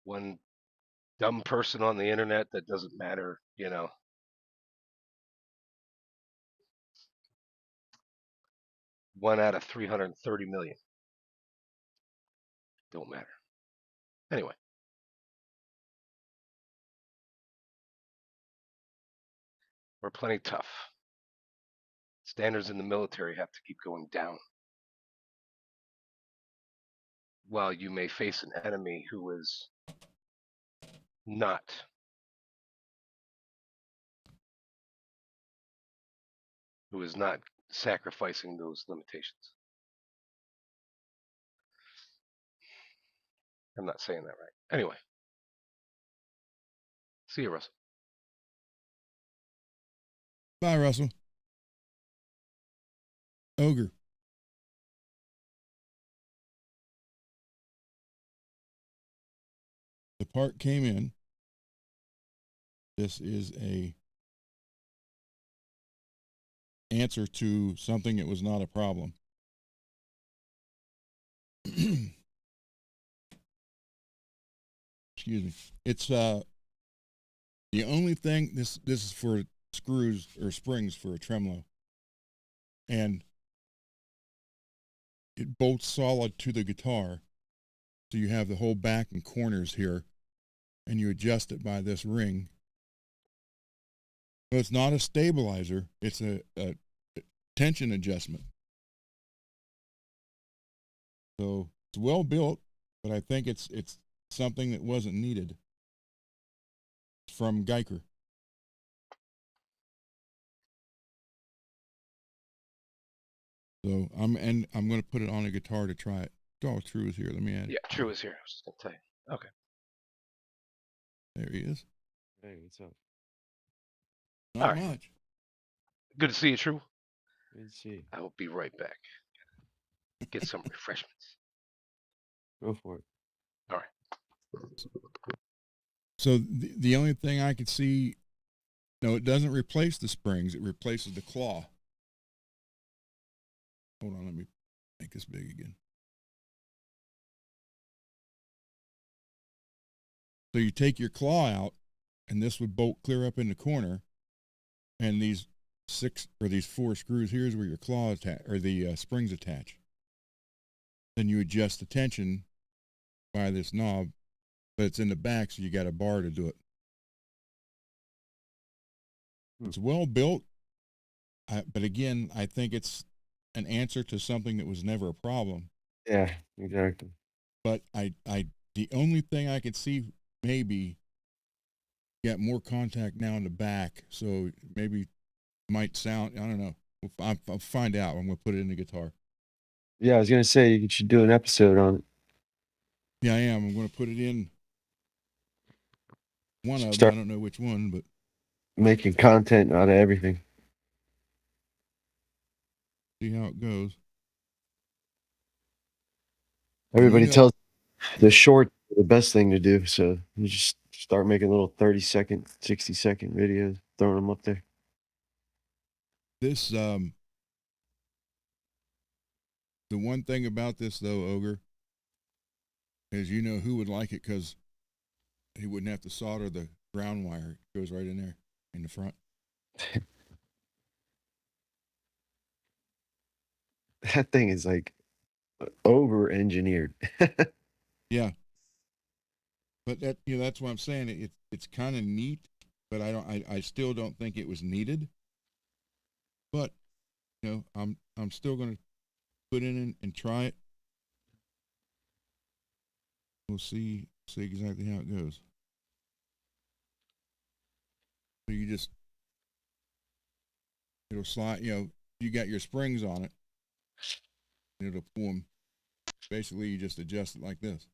One dumb person on the internet that doesn't matter, you know. One out of 330 million don't matter. Anyway, we're plenty tough. Standards in the military have to keep going down. While you may face an enemy who is not sacrificing those limitations. I'm not saying that right. Anyway, see you, Russell. Bye, Russell. Ogre. The part came in. This is a answer to something that was not a problem. Excuse me. It's the only thing, this is for screws or springs for a tremolo, and it bolts solid to the guitar, so you have the whole back and corners here, and you adjust it by this ring. So it's not a stabilizer, it's a tension adjustment. So it's well built, but I think it's something that wasn't needed. It's from Geiker. So I'm going to put it on a guitar to try it. Oh, True is here. Let me add it. Yeah, True is here. I was just gonna tell you. Okay. There he is. Hey, what's up? Not All right. much. Good to see you, True. Good to see you. I will be right back. Get some refreshments. Go for it. All right. So the only thing I could see, no, it doesn't replace the springs. It replaces the claw. Hold on, let me make this big again. So you take your claw out, and this would bolt clear up in the corner, and these 4 screws here is where your claw or the springs attach. Then you adjust the tension by this knob, but it's in the back, so you got a bar to do it. It's well built, but again, I think it's an answer to something that was never a problem. Yeah, exactly. But the only thing I could see, maybe got more contact now in the back, so maybe might sound, I don't know. I'll find out. I'm going to put it in the guitar. Yeah, I was gonna say you should do an episode on it. Yeah, I am. I'm going to put it in one of them. Start I don't know which one, but making content out of everything. see how it goes. Everybody Yeah. tells the short the best thing to do, so you just start making little 30-second, 60-second videos, throwing them up there. This the one thing about this though, Ogre, is who would like it, because he wouldn't have to solder the ground wire. It goes right in there in the front. That thing is like over engineered. Yeah. But that, you know, that's what I'm saying. It's kind of neat, but I still don't think it was needed. But, you know, I'm still going to put in and try it. We'll see exactly how it goes. So you just, it'll slide, you know, you got your springs on it, and it'll pull them. Basically, you just adjust it like this.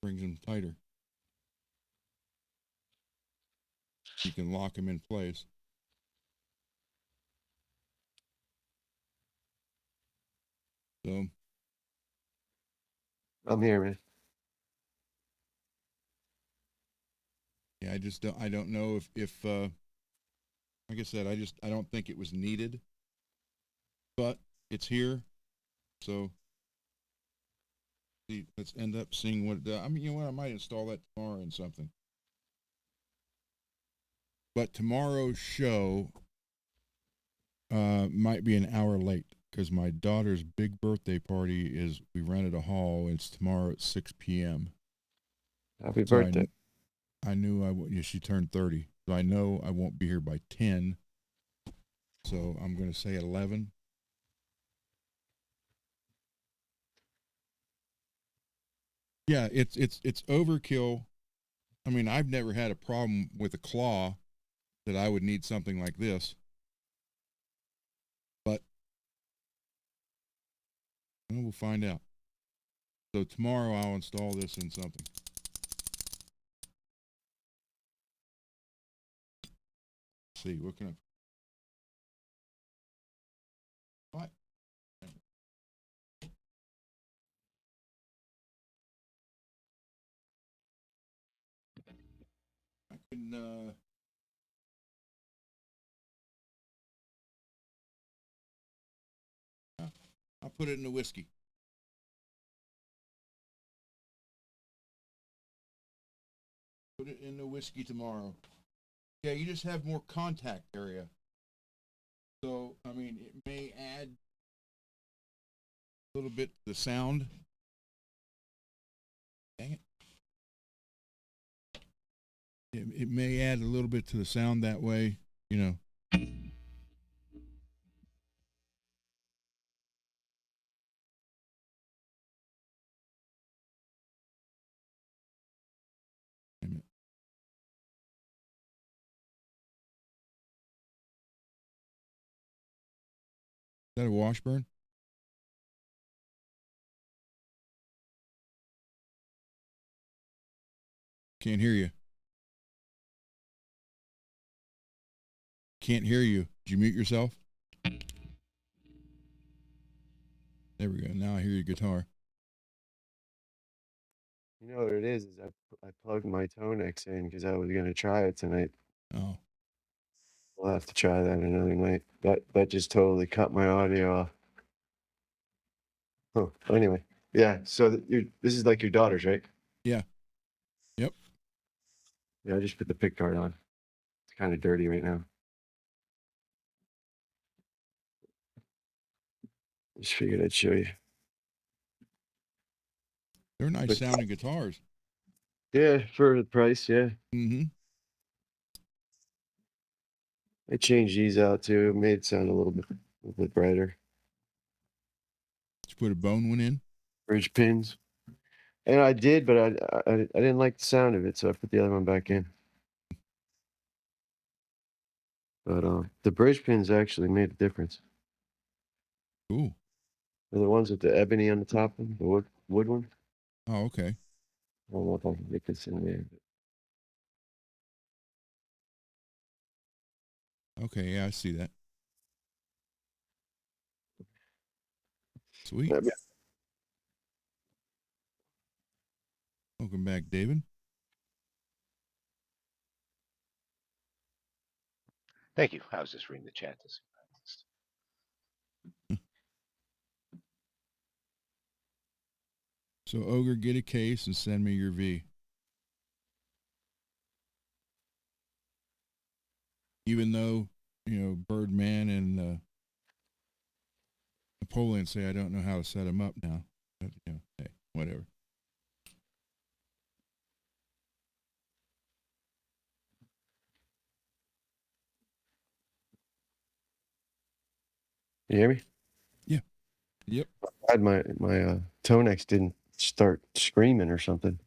Brings them tighter. You can lock them in place. So I'm here, man. yeah, I don't know if like I said, I don't think it was needed, but it's here. So let's end up seeing what it does. I mean, you know what? I might install that tomorrow in something. But tomorrow's show might be an hour late because my daughter's big birthday party is, we rented a hall. And it's tomorrow at 6 p.m. Happy So birthday. I knew she turned 30. So I know I won't be here by 10. So I'm going to say 11. Yeah, it's overkill. I mean, I've never had a problem with a claw that I would need something like this. But we'll find out. So tomorrow I'll install this in something. Let's see, what can I? What? I can I'll put it in the whiskey. Put it in the whiskey tomorrow. Yeah, you just have more contact area. So, I mean, it may add a little bit to the sound. Dang it. It may add a little bit to the sound that way, you know. Damn it. Is that a Washburn? Can't hear you. Can't hear you. Did you mute yourself? There we go. Now I hear your guitar. You know what it is I plugged my Tonex in because I was gonna try it tonight. Oh. We'll have to try that another night. That just totally cut my audio off. Oh, anyway, yeah. So this is like your daughter's, right? Yeah. Yep. Yeah, I just put the pick guard on. It's kind of dirty right now. Just figured I'd show you. They're nice sounding guitars. Yeah, for the price, yeah. Mm-hmm. I changed these out too. Made it sound a little bit brighter. Did you put a bone one in? Bridge pins. And I did, but I didn't like the sound of it, so I put the other one back in. But the bridge pins actually made a difference. Ooh. They're the ones with the ebony on the top of them, the wood one. Oh, okay. I don't know if I can get this in there. Okay, yeah, I see that. Sweet. Yeah. Welcome back, David. Thank you. I was just reading the chat. This. So Ogre, get a case and send me your V. Even though, Birdman and Napoleon say I don't know how to set them up now. But, hey, whatever. You hear me? Yeah. Yep. I had my Tonex didn't start screaming or something.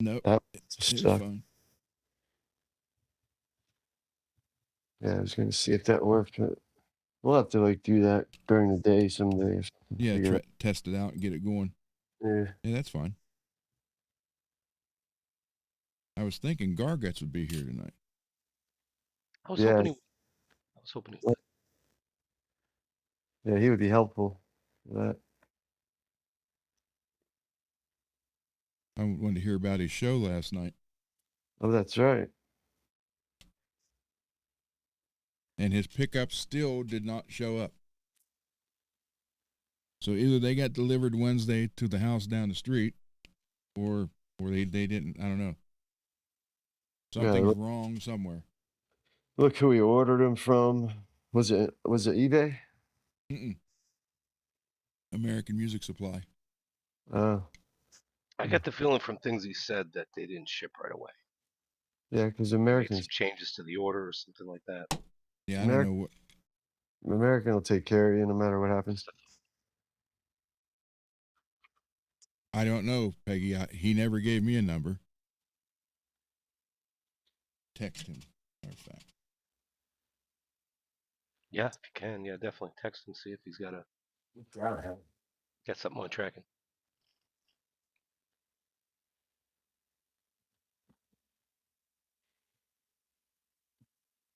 Nope. That It's sucked. fine. Yeah, I was gonna see if that worked, but we'll have to do that during the day someday. Yeah, test it out and get it going. Yeah. Yeah, that's fine. I was thinking Garguts would be here tonight. I was hoping he would. Yeah, he would be helpful for that. I wanted to hear about his show last night. Oh, that's right. And his pickup still did not show up. So either they got delivered Wednesday to the house down the street, or they didn't. I don't know. Something's wrong somewhere. Look who we ordered them from. Was it eBay? Mm-mm. American Music Supply. I got the feeling from things he said that they didn't ship right away. Yeah, because Made Americans some changes to the order or something like that. Yeah, I don't know what. American will take care of you no matter what happens. I don't know, Peggy. He never gave me a number. Text him. Matter of fact. Yeah, if you can, yeah, definitely text him, see if he's got something on tracking.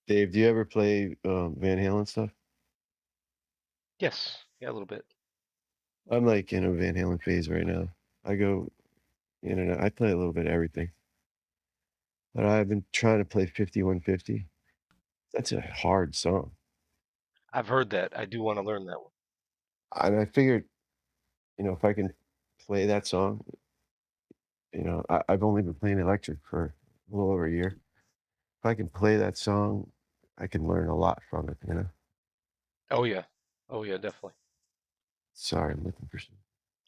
Dave, do you ever play Van Halen stuff? Yes, yeah, a little bit. I'm in a Van Halen phase right now. I go in and out. I play a little bit of everything. But I've been trying to play 5150. That's a hard song. I've heard that. I do want to learn that one. And I figured, if I can play that song, I've only been playing electric for a little over a year. If I can play that song, I can learn a lot from it, Oh yeah, definitely. Sorry, I'm looking for some.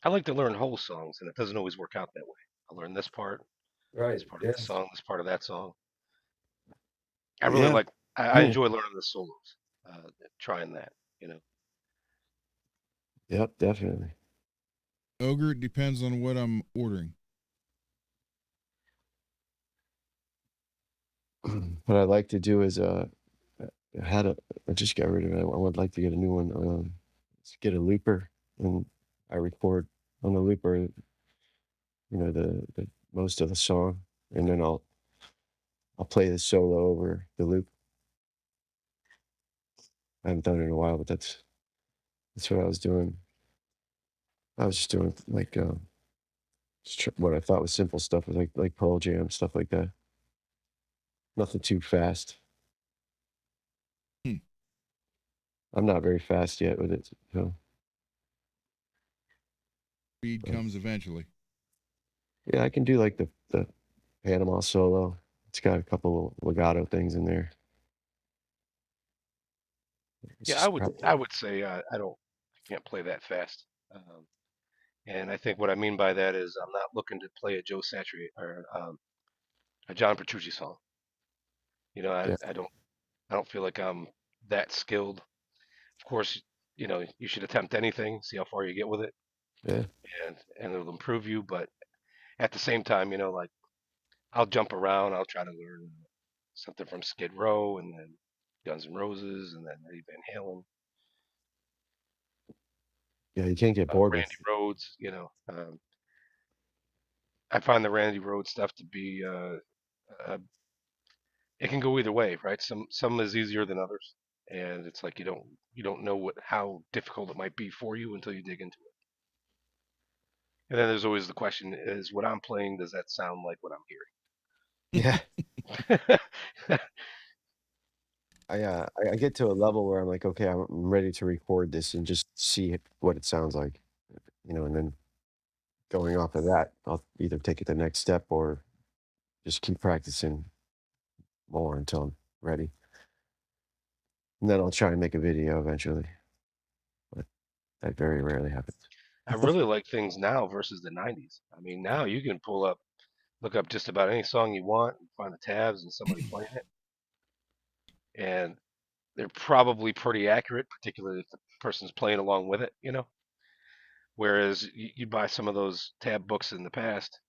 I like to learn whole songs, and it doesn't always work out that way. I learn this part, Right. this part of the song, this part of that song. I really Yeah. like. I enjoy learning the solos. Trying that, Yep, definitely. Ogre, it depends on what I'm ordering. What I'd like to do is I just got rid of it. I would like to get a new one. Get a looper, and I record on the looper, the most of the song, and then I'll play the solo over the loop. I haven't done it in a while, but that's what I was doing. I was just doing what I thought was simple stuff, with like Pearl Jam, stuff like that. Nothing too fast. I'm not very fast yet with it, so. Speed comes eventually. Yeah, I can do the Panama solo. It's got a couple of legato things in there. Yeah, I would say I can't play that fast. And I think what I mean by that is I'm not looking to play a Joe Satriani or a John Petrucci song. Yeah. I don't feel like I'm that skilled. Of course, you should attempt anything, see how far you get with it, Yeah. and it'll improve you. But at the same time, like I'll jump around. I'll try to learn something from Skid Row, and then Guns N' Roses, and then Eddie Van Halen. Yeah, you can't get bored with Randy Rhoads. I find the Randy Rhoads stuff to be it can go either way, right? Some is easier than others, and it's like you don't know how difficult it might be for you until you dig into it. And then there's always the question: is what I'm playing, does that sound like what I'm Yeah. hearing? I get to a level where I'm like, okay, I'm ready to record this and just see what it sounds like, and then going off of that, I'll either take it the next step or just keep practicing more until I'm ready. And then I'll try and make a video eventually. But that very rarely happens. I really like things now versus the 90s. I mean, now you can look up just about any song you want and find the tabs and somebody playing it. And they're probably pretty accurate, particularly if the person's playing along with it, you know? Whereas you buy some of those tab books in the past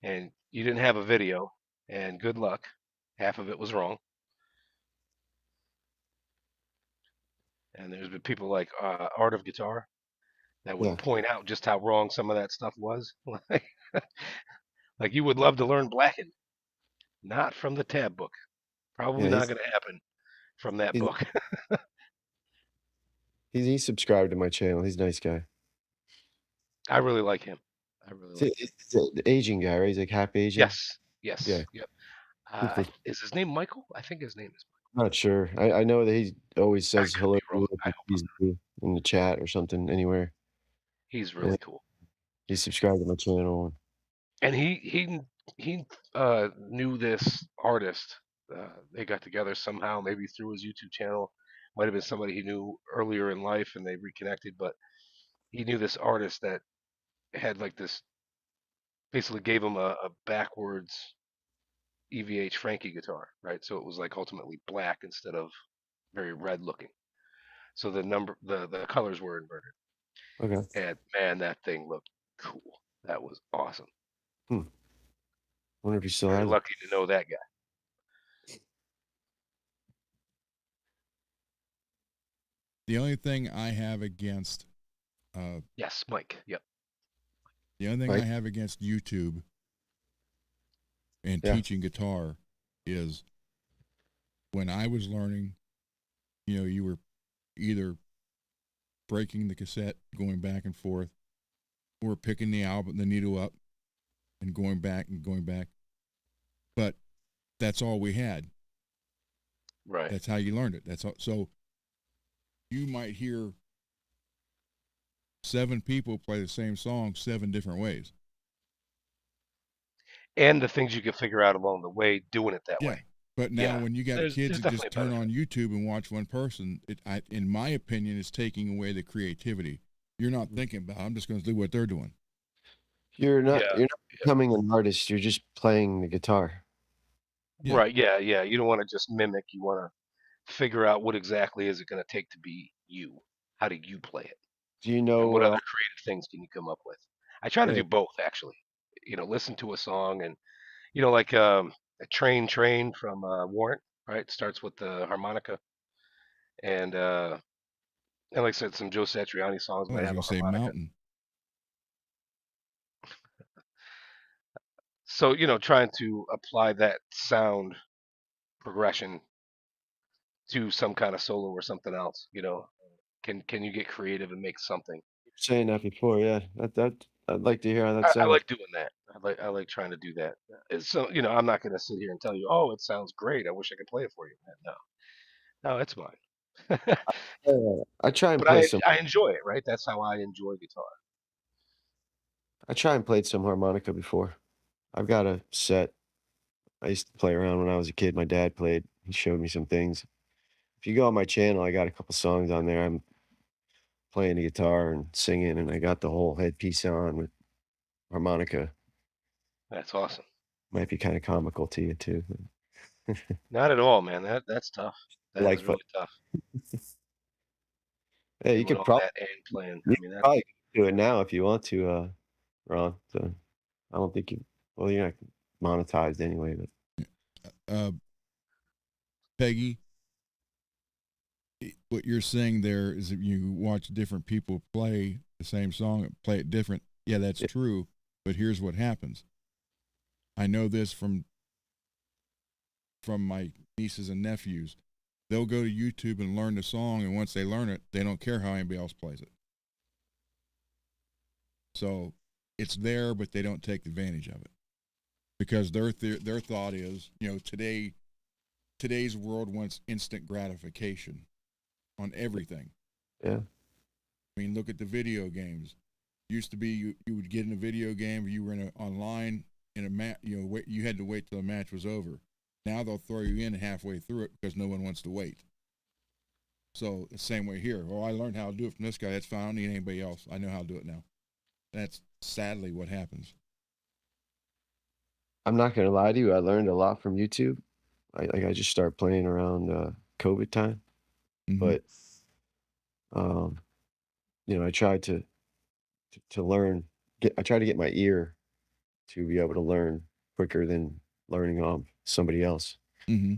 and you didn't have a video, and good luck, half of it was wrong. And there's been people like Art of Guitar that would Yeah. point out just how wrong some of that stuff was. Like you would love to learn blacking, not from the tab book. Probably Yeah. not going to happen from that He's, book. he's subscribed to my channel. He's a nice guy. I really like him. I really like him. He's the Asian guy, right? He's like half Asian. Yes, yes, Yeah. yep. He's Is his name Michael? I think his name is not sure. I know that he always Michael. I says could hello be wrong. to I you hope if he's in the chat or something anywhere. he's Yeah. really cool. He's subscribed to my channel. And he knew this artist. They got together somehow, maybe through his YouTube channel. Might have been somebody he knew earlier in life, and they reconnected. But he knew this artist that had like this, basically gave him a backwards EVH Frankie guitar, right? So it was like ultimately black instead of very red looking. So the colors were inverted. Okay. And man, that thing looked cool. That was awesome. Wonder if he still Very has it. lucky to know that guy. The only thing I have against, Yes, Mike. Yep. the only thing Right. I have against YouTube and Yeah. teaching guitar is when I was learning, you were either breaking the cassette, going back and forth, or picking the needle up and going back and going back. But that's all we had. Right. That's how you learned it. That's all. So you might hear 7 people play the same song 7 different ways. And the things you can figure out along the way doing it that way. But now Yeah, when you got there's kids that just definitely a turn on YouTube and watch one person, in my opinion, it's taking away the creativity. You're not thinking about, I'm just going to do what they're doing. You're not Yeah. you're not becoming an artist. You're just playing the guitar. Yeah. Right. Yeah. Yeah. You don't want to just mimic. You want to figure out what exactly is it going to take to be you. How do you play it? Do you And know? what other creative things can you come up with? I try to Yeah. do both actually. Listen to a song and like a train from Warrant, right? Starts with the harmonica and like I said, some Joe Satriani songs Oh, I might was have a going to say harmonica. mountain. So, trying to apply that sound progression to some kind of solo or something else, can you get creative and make something? Saying that before, yeah. That I'd like to hear how that I sounds. like doing that. I like trying to do that. I'm not going to sit here and tell you, oh, it sounds great. I wish I could play it for you. No, it's mine. I try and But play I some. I enjoy it, right? That's how I enjoy guitar. I try and played some harmonica before. I've got a set. I used to play around when I was a kid. My dad played. He showed me some things. If you go on my channel, I got a couple songs on there. I'm playing the guitar and singing, and I got the whole headpiece on with harmonica. That's awesome. Might be kind of comical to you too. Not at all, man. That's tough. That is Lightfoot. really tough. Yeah, you Doing could all probably that and playing. you I mean, could that probably do it now if you want to, Ron. So I don't think you. Well, you're not monetized anyway, but Peggy, what you're saying there is if you watch different people play the same song and play it different. Yeah, that's true. But here's what happens. I know this from my nieces and nephews. They'll go to YouTube and learn the song, and once they learn it, they don't care how anybody else plays it. So it's there, but they don't take advantage of it because their thought is, today's world wants instant gratification on everything. yeah, I mean, look at the video games. Used to be you would get in a video game, or you were online in a match. You had to wait till the match was over. Now they'll throw you in halfway through it because no one wants to wait. So the same way here. Oh, I learned how to do it from this guy. That's fine. I don't need anybody else. I know how to do it now. That's sadly what happens. I'm not gonna lie to you. I learned a lot from YouTube. I just started playing around COVID time, but I tried to learn. I tried to get my ear to be able to learn quicker than learning off somebody else. Mm-hmm.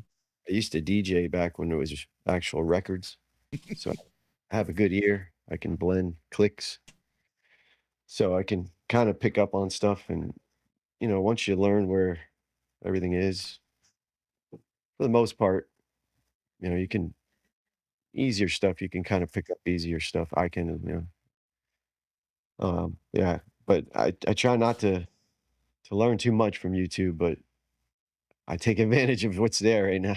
I used to DJ back when there was actual records, so I have a good ear. I can blend clicks, so I can kind of pick up on stuff. And once you learn where everything is, for the most part, you can easier stuff. You can kind of pick up easier stuff. I can, yeah. But I try not to learn too much from YouTube, but I take advantage of what's there right now.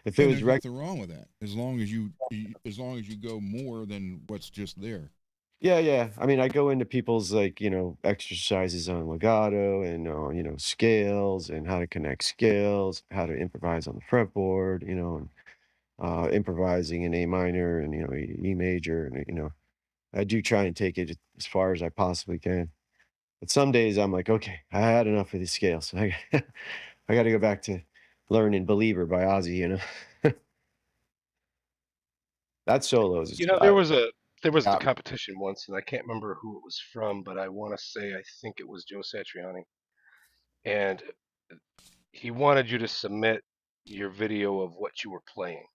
If it And was there's nothing wrong with that, as long as you go more than what's just there. Yeah. I mean, I go into people's exercises on legato and scales and how to connect scales, how to improvise on the fretboard, and improvising in A minor and E major, and I do try and take it as far as I possibly can. But some days I'm like, okay, I had enough of these scales. I I got to go back to learning "Believer" by Ozzy. That solos is There was a got me. competition once, and I can't remember who it was from, but I think it was Joe Satriani, and he wanted you to submit your video of what you were playing,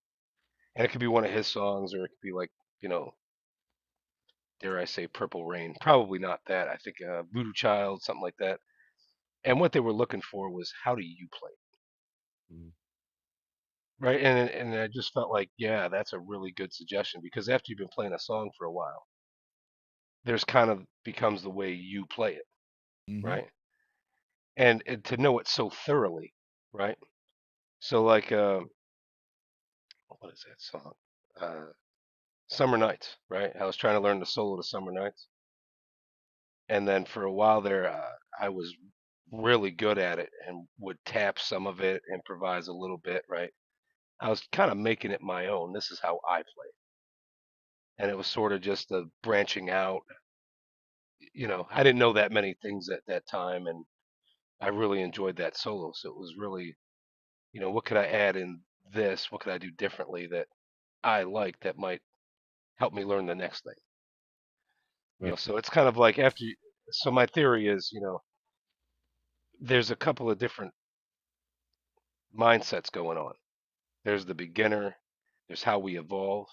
and it could be one of his songs, or it could be like, you know, dare I say, Purple Rain. Probably not that. I think Voodoo Child, something like that. And what they were looking for was, how do you play it? Mm. Right? And I just felt like, yeah, that's a really good suggestion, because after you've been playing a song for a while, there's kind of becomes the way you play it, Mm-hmm. right? And to know it so thoroughly, right? So like, what is that song? Uh, Summer Nights, right? I was trying to learn the solo to Summer Nights, and then for a while there, I was really good at it and would tap some of it, improvise a little bit, right? I was kind of making it my own. This is how I play it, and it was sort of just a branching out. I didn't know that many things at that time, and I really enjoyed that solo. So it was really, what could I add in this? What could I do differently that I like that might help me learn the next thing? Right. So it's kind of like so my theory is, there's a couple of different mindsets going on. There's the beginner, there's how we evolve,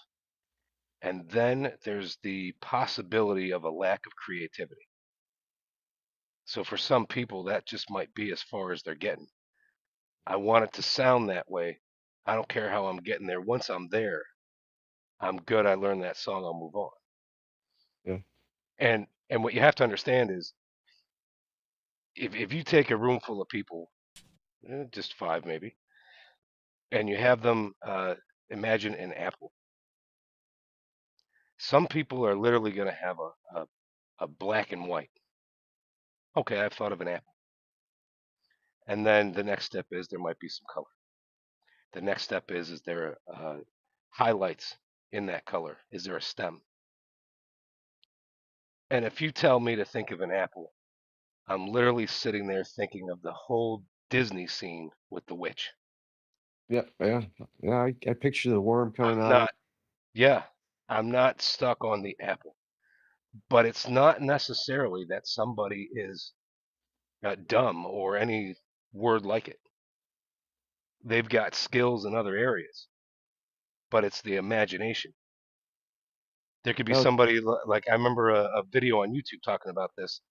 and then there's the possibility of a lack of creativity. So for some people, that just might be as far as they're getting. I want it to sound that way. I don't care how I'm getting there. Once I'm there, I'm good. I learned that song. I'll move on. Yeah. And what you have to understand is, if you take a room full of people, just five maybe, and you have them imagine an apple. Some people are literally going to have a black and white. Okay, I've thought of an apple. And then the next step is there might be some color. The next step is there highlights in that color? Is there a stem? And if you tell me to think of an apple, I'm literally sitting there thinking of the whole Disney scene with the witch. Yeah. I picture the worm coming I'm out of it. not, yeah, I'm not stuck on the apple. But it's not necessarily that somebody is dumb or any word like it. They've got skills in other areas, but it's the imagination. There could be No, somebody like, I remember a video on YouTube talking about this,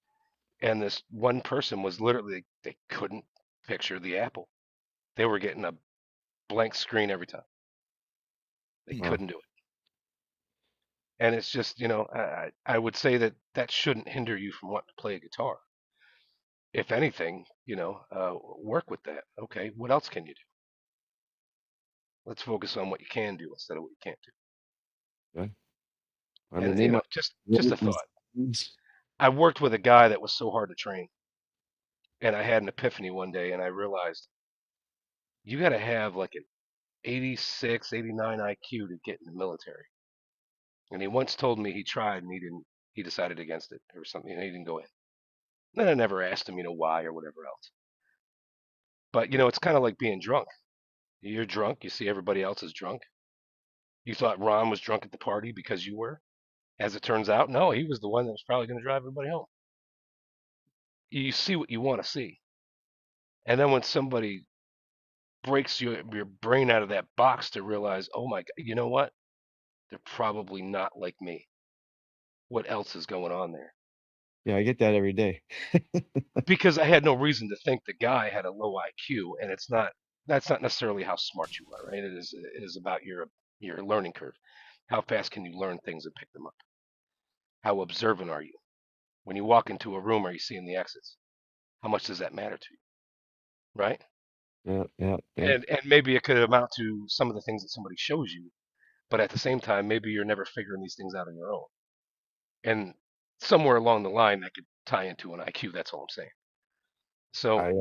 and this one person was literally, they couldn't picture the apple. They were getting a blank screen every time. They Hmm. couldn't do it. And it's just, I would say that shouldn't hinder you from wanting to play a guitar. If anything, work with that. Okay, what else can you do? Let's focus on what you can do instead of what you can't do. yeah. I mean, And they might just a thought. I worked with a guy that was so hard to train, and I had an epiphany one day, and I realized you got to have like an 86, 89 IQ to get in the military. And he once told me he tried and he didn't. He decided against it or something, and he didn't go in. Then I never asked him, why or whatever else. But it's kind of like being drunk. You're drunk. You see everybody else is drunk. You thought Ron was drunk at the party because you were. As it turns out, no, he was the one that was probably going to drive everybody home. You see what you want to see. And then when somebody breaks your brain out of that box to realize, oh my God, you know what? They're probably not like me. What else is going on there? Yeah, I get that every day. Because I had no reason to think the guy had a low IQ, and that's not necessarily how smart you are, right? It is about your learning curve. How fast can you learn things and pick them up? How observant are you? When you walk into a room, are you seeing the exits? How much does that matter to you, right? Yeah, yeah, yeah. And maybe it could amount to some of the things that somebody shows you, but at the same time, maybe you're never figuring these things out on your own. And somewhere along the line, that could tie into an IQ. That's all I'm saying. So I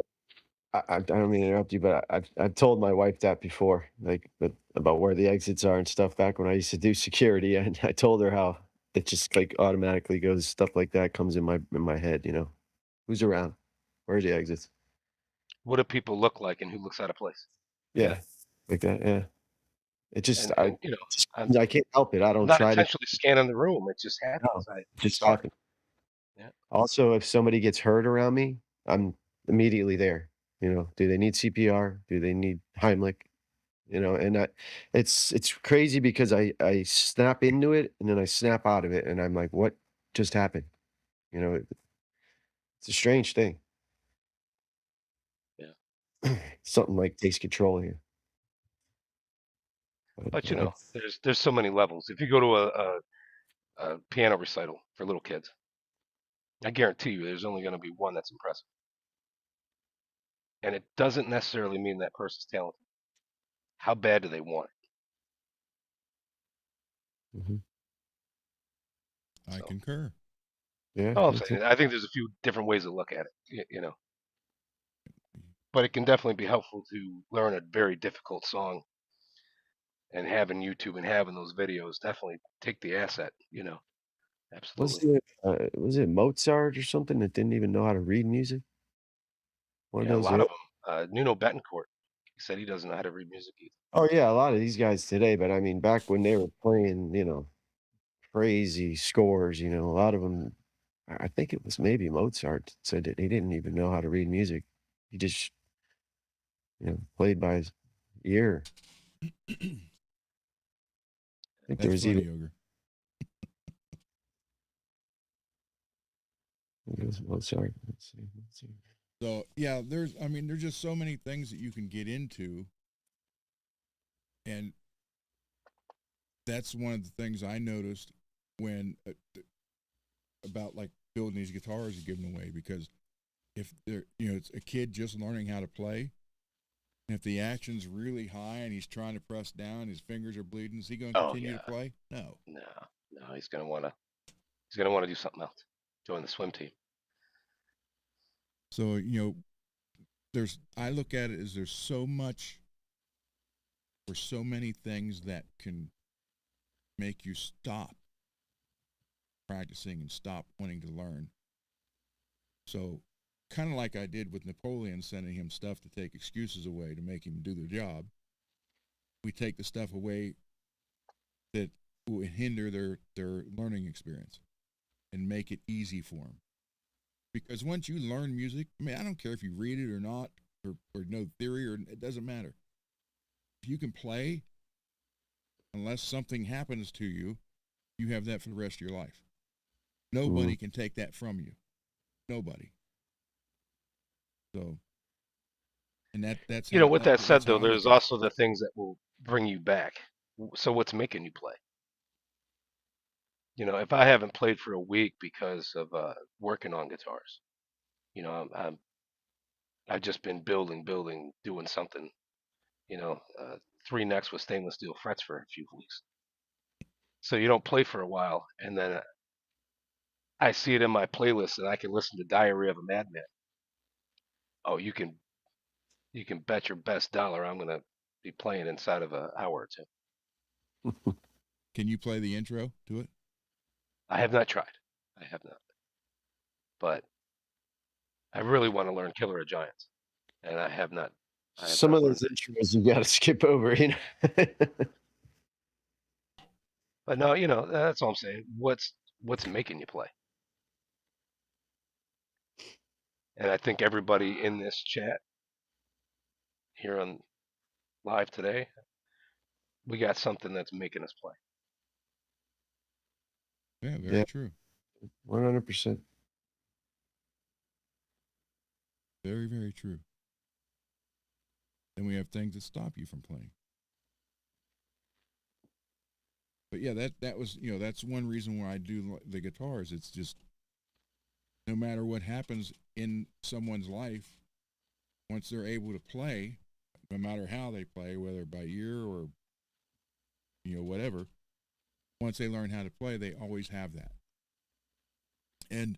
I don't mean to interrupt you, but I've told my wife that before, like about where the exits are and stuff back when I used to do security, and I told her how it just like automatically goes stuff like that comes in my head, Who's around? Where's the exits? what do people look like, and who looks out of place? Yeah, Yeah, like that. Yeah, it just and just I'm I can't help it. I don't not try to. intentionally scanning the room. It just No, happens. I it just just start. happens. Yeah. Also, if somebody gets hurt around me, I'm immediately there. Do they need CPR? Do they need Heimlich? And it's crazy because I snap into it and then I snap out of it and I'm like, what just happened? It's a strange thing. Yeah. Something like takes control of you. But But I, there's so many levels. If you go to a piano recital for little kids, I guarantee you there's only going to be one that's impressive. And it doesn't necessarily mean that person's talented. How bad do they want it? Mhm. I So concur. Yeah, all I'm me too. saying, I think there's a few different ways to look at it, but it can definitely be helpful to learn a very difficult song, and having YouTube and having those videos definitely take the asset. Absolutely. Was it Mozart or something that didn't even know how to read music? One of Yeah, a those. lot of them. Nuno Betancourt, he said he doesn't know how to read music either. Oh yeah, a lot of these guys today, but I mean back when they were playing, crazy scores, a lot of them. I think it was maybe Mozart said that he didn't even know how to read music. He just, played by his ear. I think there That's was even funny, Ogre. it was Mozart. Let's see. So yeah, there's just so many things that you can get into, and that's one of the things I noticed when about like building these guitars and giving away, because if they're it's a kid just learning how to play, and if the action's really high and he's trying to press down, his fingers are bleeding, is he going to Oh continue to yeah, play? No. no, no, he's gonna want to do something else. Join the swim team. So I look at it as there's so much or so many things that can make you stop practicing and stop wanting to learn. So kind of like I did with Napoleon, sending him stuff to take excuses away to make him do the job, we take the stuff away that will hinder their learning experience and make it easy for them. Because once you learn music, I don't care if you read it or not, or know theory, or it doesn't matter. If you can play, unless something happens to you, you have that for the rest of your life. Nobody can take that from you. Nobody. So, and that's how. With that said, That's how though, I look there's at it. also the things that will bring you back. So what's making you play? If I haven't played for a week because of working on guitars, I've just been building, doing something. You know, uh, 3 necks with stainless steel frets for a few weeks. So you don't play for a while, and then I see it in my playlist, and I can listen to Diary of a Madman. Oh, you can bet your best dollar I'm gonna be playing inside of an hour or two. Can you play the intro to it? I have not tried. I have not, but I really want to learn Killer of Giants, and I have not. I have Some not of learned those that. intros you got to skip over, you know. But no, that's all I'm saying. What's making you play? And I think everybody in this chat here on live today, we got something that's making us play. Yeah, very Yeah, true. 100%. Very, very true. Then we have things that stop you from playing. But yeah, that was, that's one reason why I do the guitars. It's just no matter what happens in someone's life, once they're able to play, no matter how they play, whether by ear or whatever, once they learn how to play, they always have that. And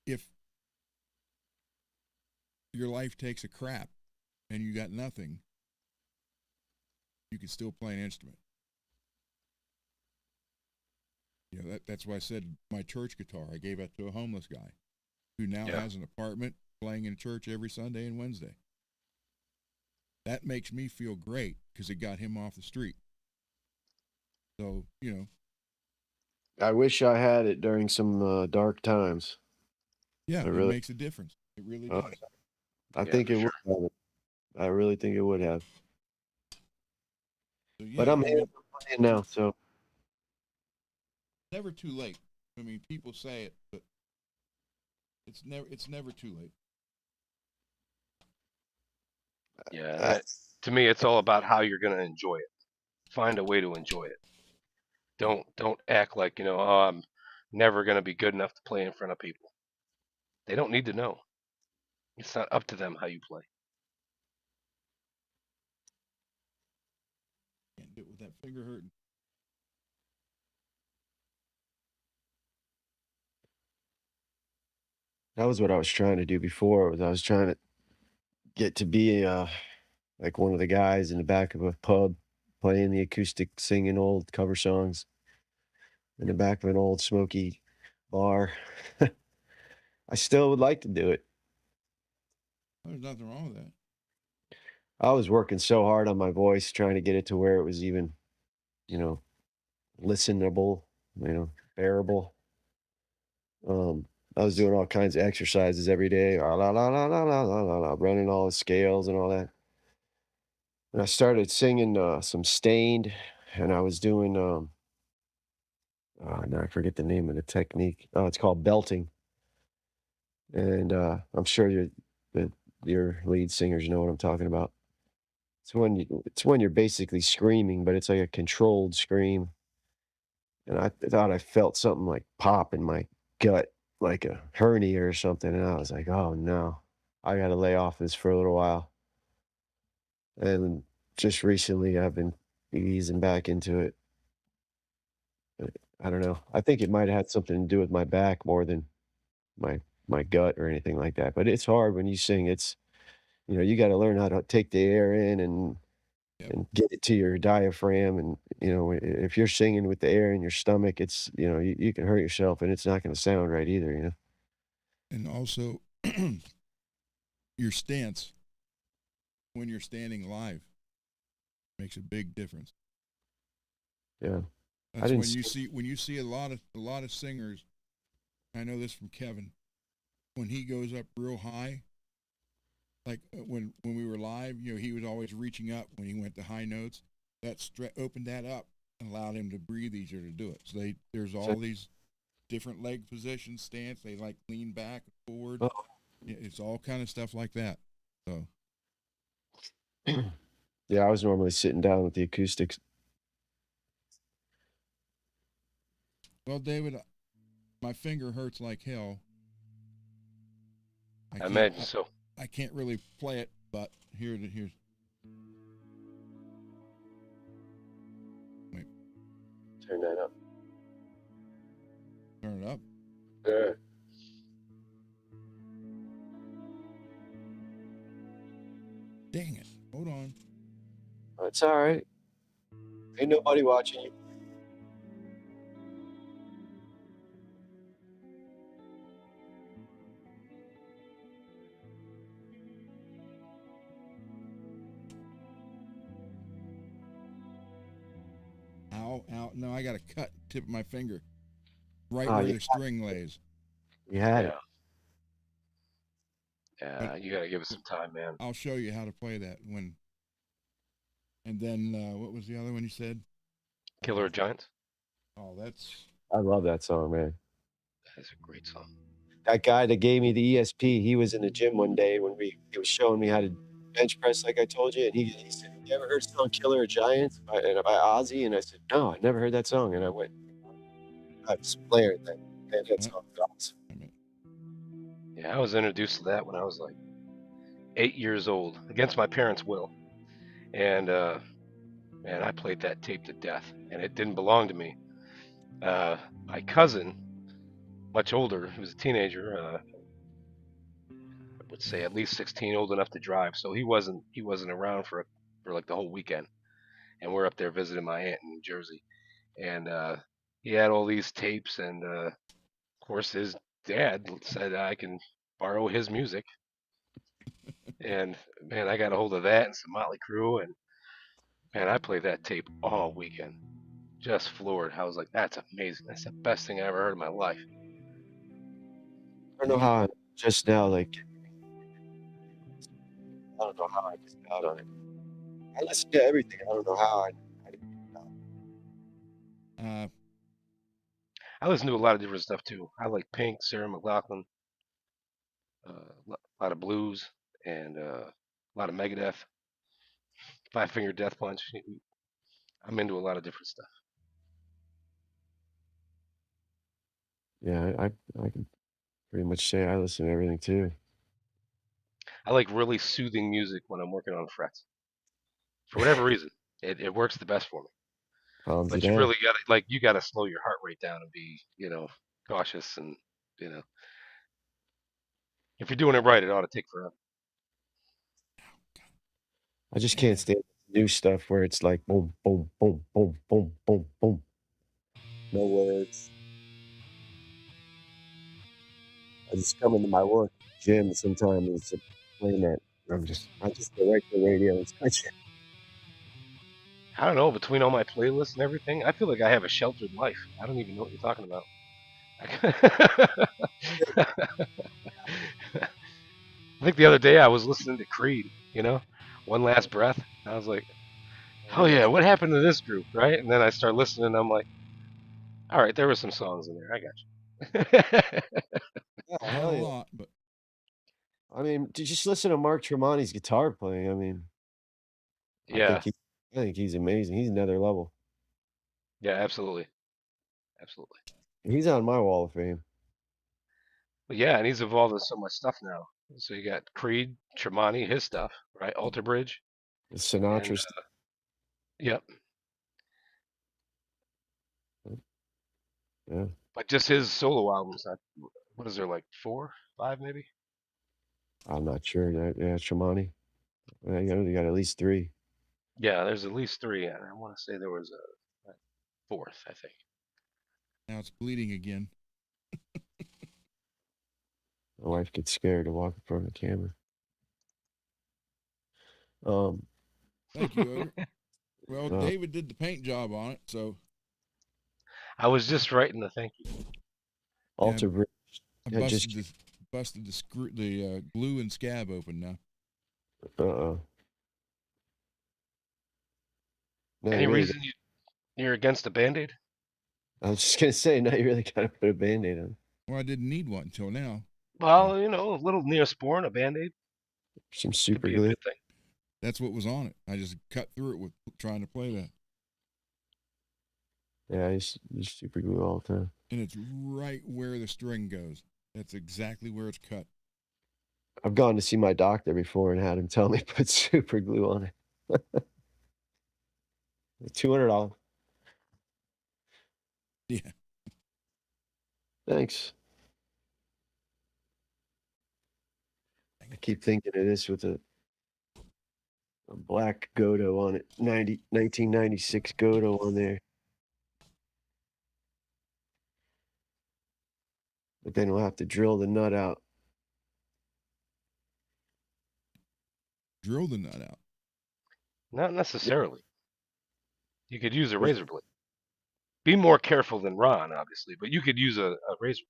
if your life takes a crap and you got nothing, you can still play an instrument. That's why I said my church guitar, I gave it to a homeless guy who now has an apartment playing in church every Sunday and Wednesday. That makes me feel great because it got him off the street. So, I wish I had it during some dark times. yeah, I it really, makes a difference. It really does. I think it would have it. I really think it would have. So, But yeah, I'm here playing now, so never too late. I mean, people say it, but it's never too late. Yeah, to me, it's all about how you're going to enjoy it. Find a way to enjoy it. Don't act like oh, I'm never going to be good enough to play in front of people. They don't need to know. It's not up to them how you play. Can't do it with that finger hurting. that was what I was trying to do before. I was trying to get to be like one of the guys in the back of a pub playing the acoustic, singing old cover songs in the back of an old smoky bar. I still would like to do it. There's nothing wrong with that. I was working so hard on my voice, trying to get it to where it was even, you know, listenable, bearable. I was doing all kinds of exercises every day, la la la la la la la la, la, running all the scales and all that. And I started singing some Stained, and I was doing now I forget the name of the technique. Oh, it's called belting. And I'm sure your lead singers know what I'm talking about. It's when you're basically screaming, but it's like a controlled scream. And I thought I felt something like pop in my gut, like a hernia or something. And I was like, oh no, I got to lay off this for a little while. And just recently, I've been easing back into it. I don't know. I think it might have had something to do with my back more than my my gut or anything like that. But it's hard when you sing. It's you got to learn how to take the air in and get it to your diaphragm. And if you're singing with the air in your stomach, it's you can hurt yourself, and it's not going to sound right either. And also, your stance when you're standing live makes a big difference. Yeah, That's when you see a lot of singers. I know this from Kevin. When he goes up real high, like when we were live, he was always reaching up when he went to high notes. That opened that up and allowed him to breathe easier to do it. So there's all these different leg positions, stance. They like lean back, forward. Oh. It's all kind of stuff like that. So yeah, I was normally sitting down with the acoustics. well, David, my finger hurts like hell. I imagine so. I can't really play it, but here's. Wait. Turn that up. Turn it up. Yeah. Dang it. Hold on. It's all right. Ain't nobody watching you. Ow, ow. No, I got a cut tip of my finger. Right Oh, where you, the string lays. you had Yeah. it. Yeah, But you gotta give it some time, man. I'll show you how to play that when. And then what was the other one you said? Killer of Giants. Oh, that's. I love that song, man. That's a great song. That guy that gave me the ESP, he was in the gym one day when he was showing me how to bench press, like I told you, and he said, "You ever heard the song Killer of Giants by Ozzy?" And I said, "No, I never heard that song." And I went, I was blaring that. Man, that song is awesome. I mean, Yeah, I was introduced to that when I was like 8 years old, against my parents' will, and man, I played that tape to death, and it didn't belong to me. My cousin, much older, he was a teenager. I would say at least 16, old enough to drive, so he wasn't around for like the whole weekend, and we're up there visiting my aunt in New Jersey, and he had all these tapes, and of course his dad said I can borrow his music, and man, I got a hold of that and some Motley Crue, and man, I played that tape all weekend. Just floored. I was like, that's amazing. That's the best thing I ever heard in my life. I don't know how I just now, like, I don't know how I just got on it. I listen to everything. I don't know how I listen to a lot of different stuff too. I like Pink, Sarah McLachlan, a lot of blues, and a lot of Megadeth, Five Finger Death Punch. I'm into a lot of different stuff. Yeah, I can pretty much say I listen to everything too. I like really soothing music when I'm working on frets. For whatever reason, it works the best for me. Calms you But you down. really gotta slow your heart rate down and be, cautious, and you know if you're doing it right, it ought to take forever. I just can't stand new stuff where it's like boom, boom, boom, boom, boom, boom, boom. No words. I just come into my work gym sometimes and it's playing that. I just go right to the radio and start it. I don't know, between all my playlists and everything, I feel like I have a sheltered life. I don't even know what you're talking about. I think the other day I was listening to Creed, One Last Breath. I was like, oh yeah, what happened to this group, right? And then I start listening and I'm like, all right, there were some songs in there. I got you. Yeah, not hell a yeah. lot, but I mean, just listen to Mark Tremonti's guitar playing. I mean, I Yeah, think he's amazing. He's another level. yeah, absolutely. Absolutely. He's on my wall of fame. But yeah, and he's involved in so much stuff now. So you got Creed, Tremonti, his stuff, right? Alter Bridge. And Sinatra's. yep. Yeah, But just his solo albums, what is there, like 4, 5 maybe? I'm not sure. Yeah, Tremonti. You got at least 3. Yeah, there's at least 3, and I want to say there was a fourth, I think. now it's bleeding again. My wife gets scared to walk in front of the camera. Thank you, Odor. Well, Uh, David did the paint job on it, so I was just writing the thank you. Alter Bridge. I Yeah, busted the screw, the glue and scab open now. uh-oh. No, Any you really. reason you're against a Band-Aid? I was just gonna say, now you really gotta put a Band-Aid on. Well, I didn't need one until now. Well, a little Neosporin, a Band-Aid Some could super be a glue. good thing. That's what was on it. I just cut through it with trying to play that. Yeah, I use super glue all the time. And it's right where the string goes. That's exactly where it's cut. I've gone to see my doctor before and had him tell me put super glue on it. $200. Yeah. Thanks. I keep thinking of this with a black Godo on it, 1996 Godo on there. But then we'll have to drill the nut out. Drill the nut out. Not necessarily. You could use a Yeah. razor blade. Be more careful than Ron, obviously, but you could use a razor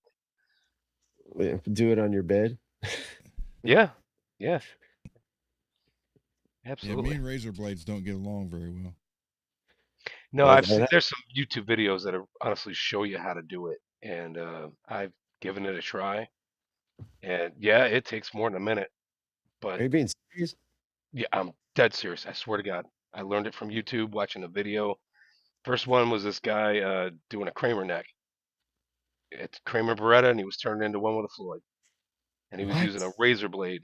blade. Do it on your bed. Yeah, yeah, Yeah, absolutely. me and razor blades don't get along very well. No, I've there's some YouTube videos that are, honestly show you how to do it, and I've given it a try, and yeah, it takes more than a minute, but Are you being serious? yeah, I'm dead serious. I swear to God, I learned it from YouTube, watching a video. First one was this guy doing a Kramer neck. It's Kramer Beretta, and he was turned into one with a Floyd, and he was What? using a razor blade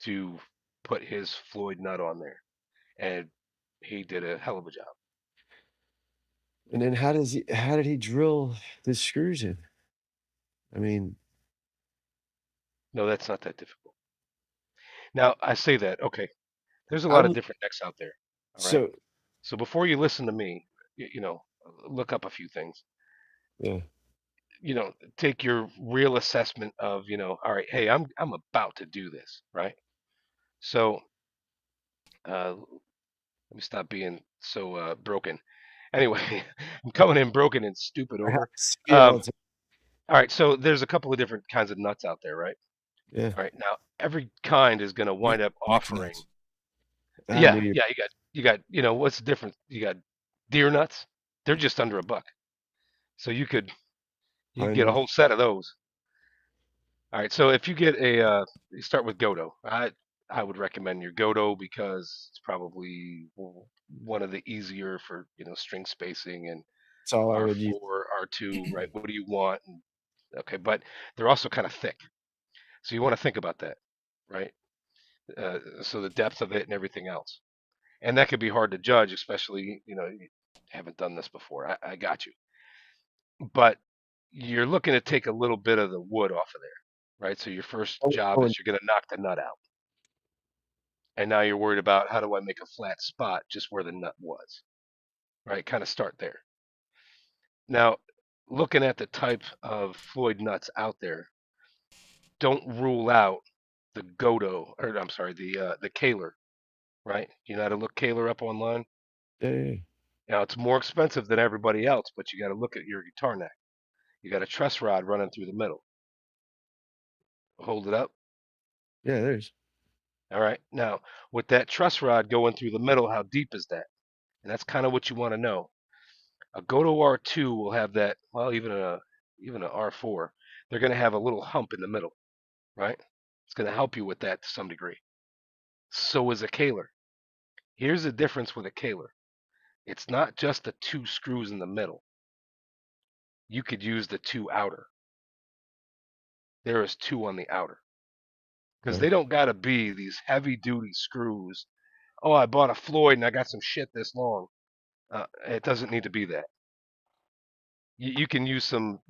to put his Floyd nut on there, and he did a hell of a job. And then how did he drill the screws in? I mean, No, that's not that difficult. Now, I say that, okay, there's a lot of I'm different necks out there. All right. so So before you listen to me, look up a few things. yeah. Take your real assessment of, all right, hey, I'm about to do this, right? So, let me stop being so broken. Anyway, I'm coming in broken and stupid I have over. to see it all Um, the time. all right, so there's a couple of different kinds of nuts out there, right? Yeah. All right, now every kind is going to wind up Mixed offering. nuts. I Yeah, knew you. yeah, you got, what's the difference? You got deer nuts. They're just under $1. So you could Pine get a nuts. whole set of those. All right, so if you get you start with Godo. I would recommend your Godo because it's probably one of the easier for string spacing and That's all I would use. R4, R2, right? What do you want? Okay, but they're also kind of thick, so you want to think about that, right? So the depth of it and everything else, and that could be hard to judge, especially you haven't done this before. I got you, but you're looking to take a little bit of the wood off of there, right? So your first job Oh, is you're going to knock the nut out. And now you're worried about how do I make a flat spot just where the nut was, right? Kind of start there. Now, looking at the type of Floyd nuts out there, don't rule out the Godo, or I'm sorry, the Kaler, right? You know how to look Kaler up online? yeah. Now, it's more expensive than everybody else, but you got to look at your guitar neck. You got a truss rod running through the middle. Hold it up. Yeah, there's. All right. Now, with that truss rod going through the middle, how deep is that? And that's kind of what you want to know. A Goto R2 will have that. Well, even a R4, they're going to have a little hump in the middle, right? It's going to help you with that to some degree. So is a Kaler. Here's the difference with a Kaler. It's not just the 2 screws in the middle. You could use the 2 outer. There is 2 on the outer because Okay. they don't got to be these heavy duty screws. Oh, I bought a Floyd and I got some shit this long. It doesn't need to be that. You can use some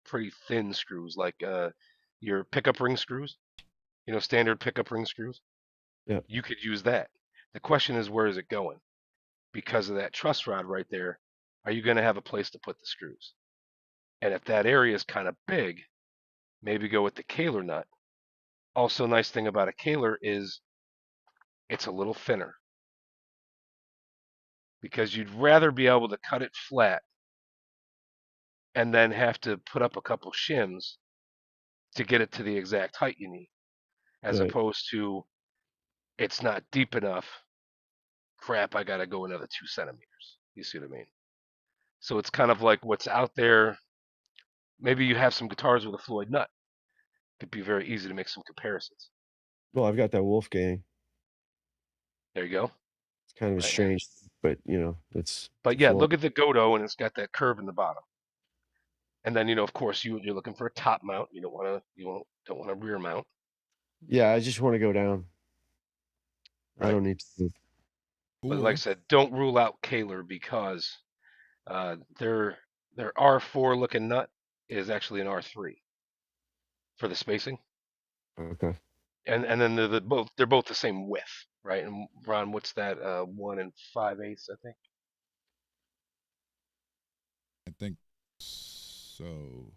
pretty thin screws like your pickup ring screws, standard pickup ring screws. Yeah. You could use that. The question is, where is it going? Because of that truss rod right there, are you going to have a place to put the screws? And if that area is kind of big, maybe go with the Kaler nut. Also, nice thing about a Kaler is it's a little thinner because you'd rather be able to cut it flat and then have to put up a couple shims to get it to the exact height you need, as Right. opposed to it's not deep enough. Crap, I got to go another 2 centimeters. You see what I mean? So it's kind of like what's out there. Maybe you have some guitars with a Floyd nut. It'd be very easy to make some comparisons. Well, I've got that Wolfgang. There you go. It's kind of a Right. strange, but it's But yeah, look at the Godo, and it's got that curve in the bottom. And then of course, you're looking for a top mount. You don't want a rear mount. Yeah, I just want to go down. I Right. don't need to. But like I Or said, don't rule out Kaler because their R4 looking nut is actually an R3 for the spacing. Okay. and then they're both the same width, right? And Ron, what's that? 1 5/8, I think. I think so.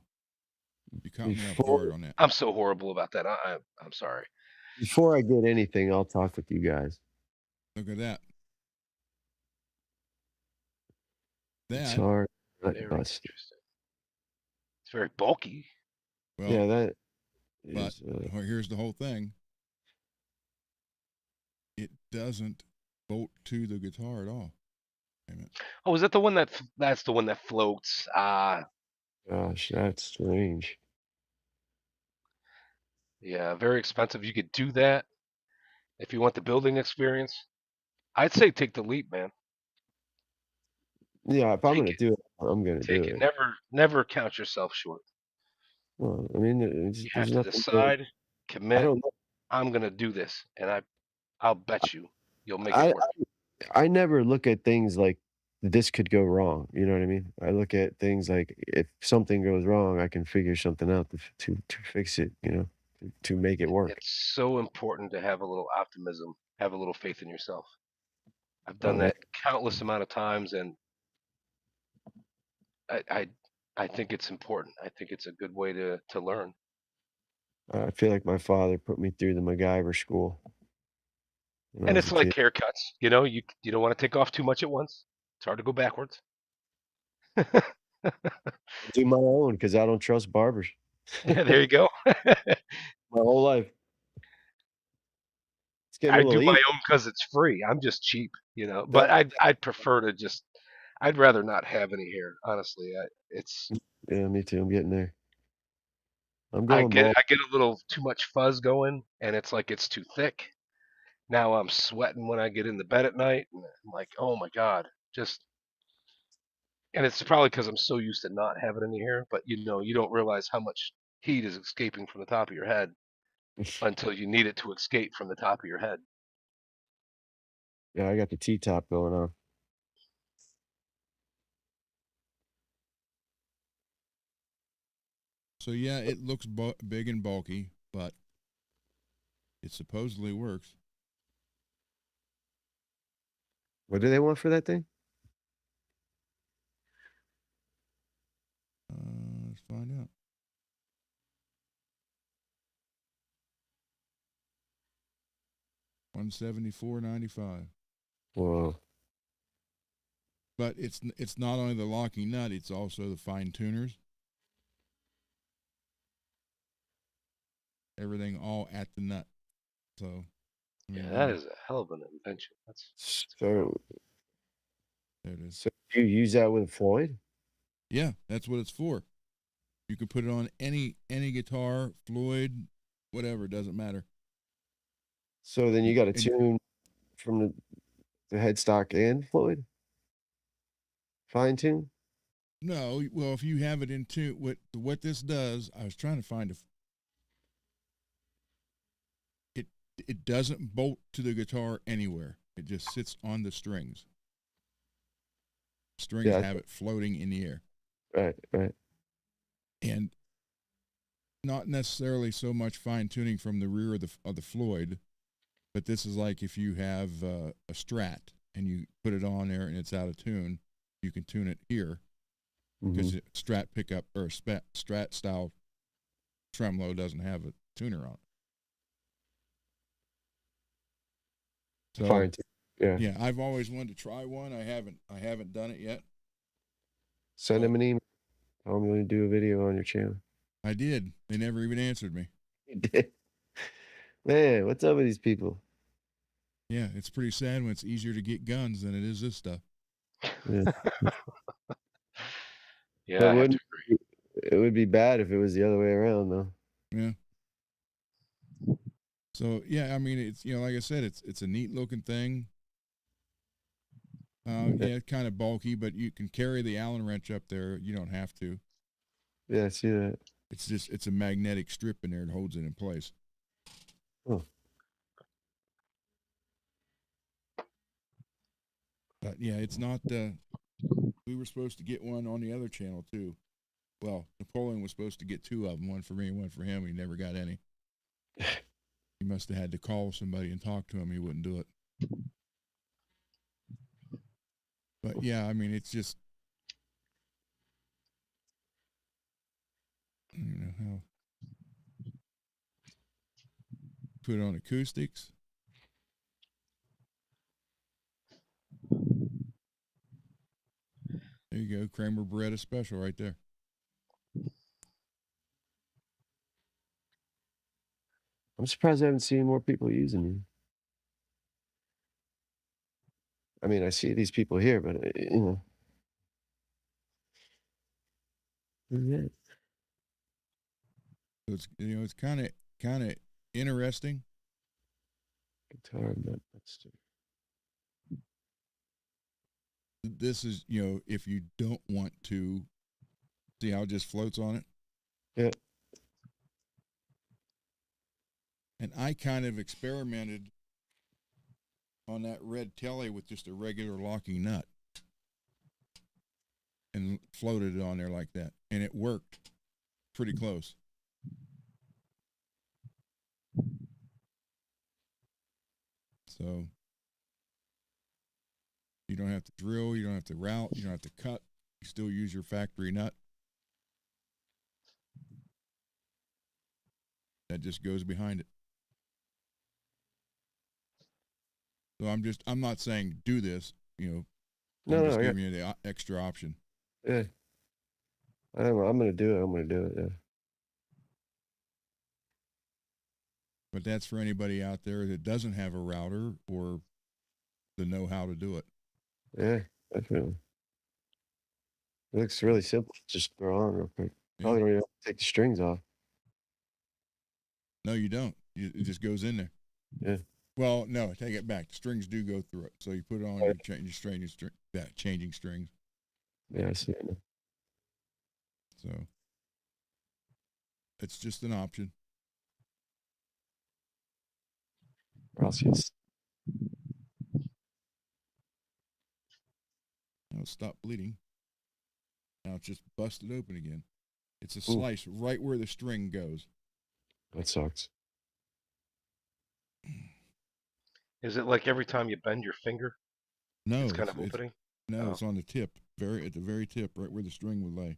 You caught me off Before guard on that. I'm so horrible about that. I'm sorry. before I get anything, I'll talk with you guys. Look at that. It's That, hard. Not Very busted. interesting. It's very bulky. well, Yeah, that but is. here's the whole thing. It doesn't bolt to the guitar at all. Damn it. Oh, is that the one that's the one that floats? Gosh, that's strange. Yeah, very expensive. You could do that if you want the building experience. I'd say take the leap, man. Yeah, if I'm Take gonna it. do it, I'm gonna do Take it. it. Never count yourself short. Well, I mean, You have there's to nothing. There. decide, I commit. don't know. I'm gonna do this, and I'll bet you'll make it I work. I never look at things like this could go wrong. You know what I mean? I look at things like if something goes wrong, I can figure something out to fix it. You know, to make it work. It's so important to have a little optimism, have a little faith in yourself. I've done Oh, that countless amount of times, and I, I, I think it's important. I think it's a good way to learn. I feel like my father put me through the MacGyver school when I And was a it's like kid. haircuts. You don't want to take off too much at once. It's hard to go backwards. I do my own because I don't trust barbers. Yeah, there you go. My whole life. It's getting a I little do my easy. own because it's free. I'm just cheap, you know. That, But I'd prefer to just. I'd rather not have any hair, honestly. yeah, me too. I'm getting there. I'm going bald. I get a little too much fuzz going, and it's like it's too thick. Now I'm sweating when I get in the bed at night, and I'm like, oh my god, just. And it's probably because I'm so used to not having any hair, but you don't realize how much heat is escaping from the top of your head until you need it to escape from the top of your head. Yeah, I got the T-top going on. So yeah, it looks big and bulky, but it supposedly works. What do they want for that thing? Let's find out. $174.95. Whoa. But it's not only the locking nut; it's also the fine tuners. Everything all at the nut. So, I mean, Yeah, that is a hell of an invention. That's So, there it is. so you use that with Floyd? Yeah, that's what it's for. You can put it on any guitar, Floyd, whatever. It doesn't matter. So then you got to And tune from the headstock and Floyd? Fine tune? no, well, if you have it in tune, what this does, I was trying to find it doesn't bolt to the guitar anywhere. It just sits on the strings. Strings Yeah. have it floating in the air. Right. And not necessarily so much fine tuning from the rear of the Floyd, but this is like if you have a Strat and you put it on there and it's out of tune, you can tune it here because Mhm. Strat pickup or Strat style tremolo doesn't have a tuner on it. So Fine tune. Yeah. yeah, I've always wanted to try one. I haven't done it yet. Send him an email. Tell him to do a video on your channel. I did. They never even answered me. He did. Man, what's up with these people? Yeah, it's pretty sad when it's easier to get guns than it is this stuff. Yeah. yeah, But I have to agree. it would be bad if it was the other way around, though. Yeah. So yeah, I mean, it's like I said, it's a neat looking thing. Yeah, it's kind of bulky, but you can carry the Allen wrench up there. You don't have to. Yeah, I see that. It's a magnetic strip in there that holds it in place. Oh. But yeah, it's not. We were supposed to get one on the other channel too. Well, Napoleon was supposed to get two of them, one for me and one for him. He never got any. He must have had to call somebody and talk to him. He wouldn't do it. But yeah, I mean, it's just, you know, how put it on acoustics. There you go, Kramer Beretta special right there. I'm surprised I haven't seen more people using you. I mean, I see these people here, but you know. Yeah. So it's, you know, it's kind of interesting. Guitar nut buster. This is, you know, if you don't want to see how it just floats on it. Yeah. And I kind of experimented on that red telly with just a regular locking nut and floated it on there like that. And it worked pretty close. So you don't have to drill, you don't have to route, you don't have to cut. You still use your factory nut. That just goes behind it. So I'm not saying do this, you know. I'm just giving you the extra option. Yeah. I'm going to do it. I'm going to do it, yeah. But that's for anybody out there that doesn't have a router or the know-how to do it. Yeah, definitely. It looks really simple. Just throw on real quick. Probably don't even have to take the strings off. No, you don't. It just goes in there. Yeah. Well, no, take it back. The strings do go through it. So you put it on, you change changing strings. Yeah, I see it now. So it's just an option. Gracias. Now it's stopped bleeding. Now it's just busted open again. It's a slice right where the string goes. That sucks. Is it like every time you bend your finger? No, it's kind of opening. No, it's on the tip, at the very tip, right where the string would lay.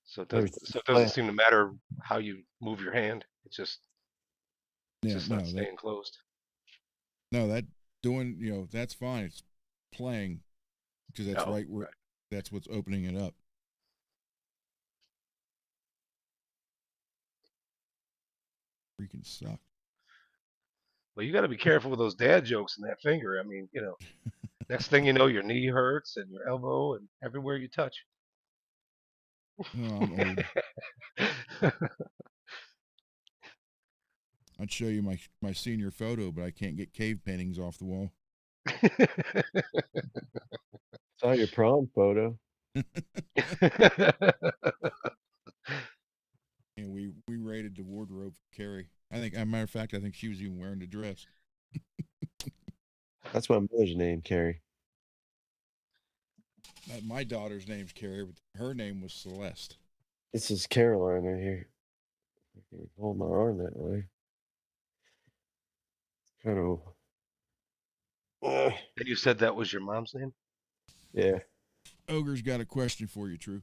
So it doesn't seem to matter how you move your hand. It's just not staying closed. No, that's fine. It's playing because that's right where that's what's opening it up. Freaking suck. Well, you got to be careful with those dad jokes in that finger. I mean, you know, next thing you know, your knee hurts and your elbow and everywhere you touch. No, I'm old. I'd show you my senior photo, but I can't get cave paintings off the wall. Saw your prom photo. And we raided the wardrobe for Carrie. As a matter of fact, I think she was even wearing the dress. That's my mother's name, Carrie. My daughter's name's Carrie, but her name was Celeste. This is Caroline right here. I can hold my arm that way. Kind of. And you said that was your mom's name? Yeah. Ogre's got a question for you, True.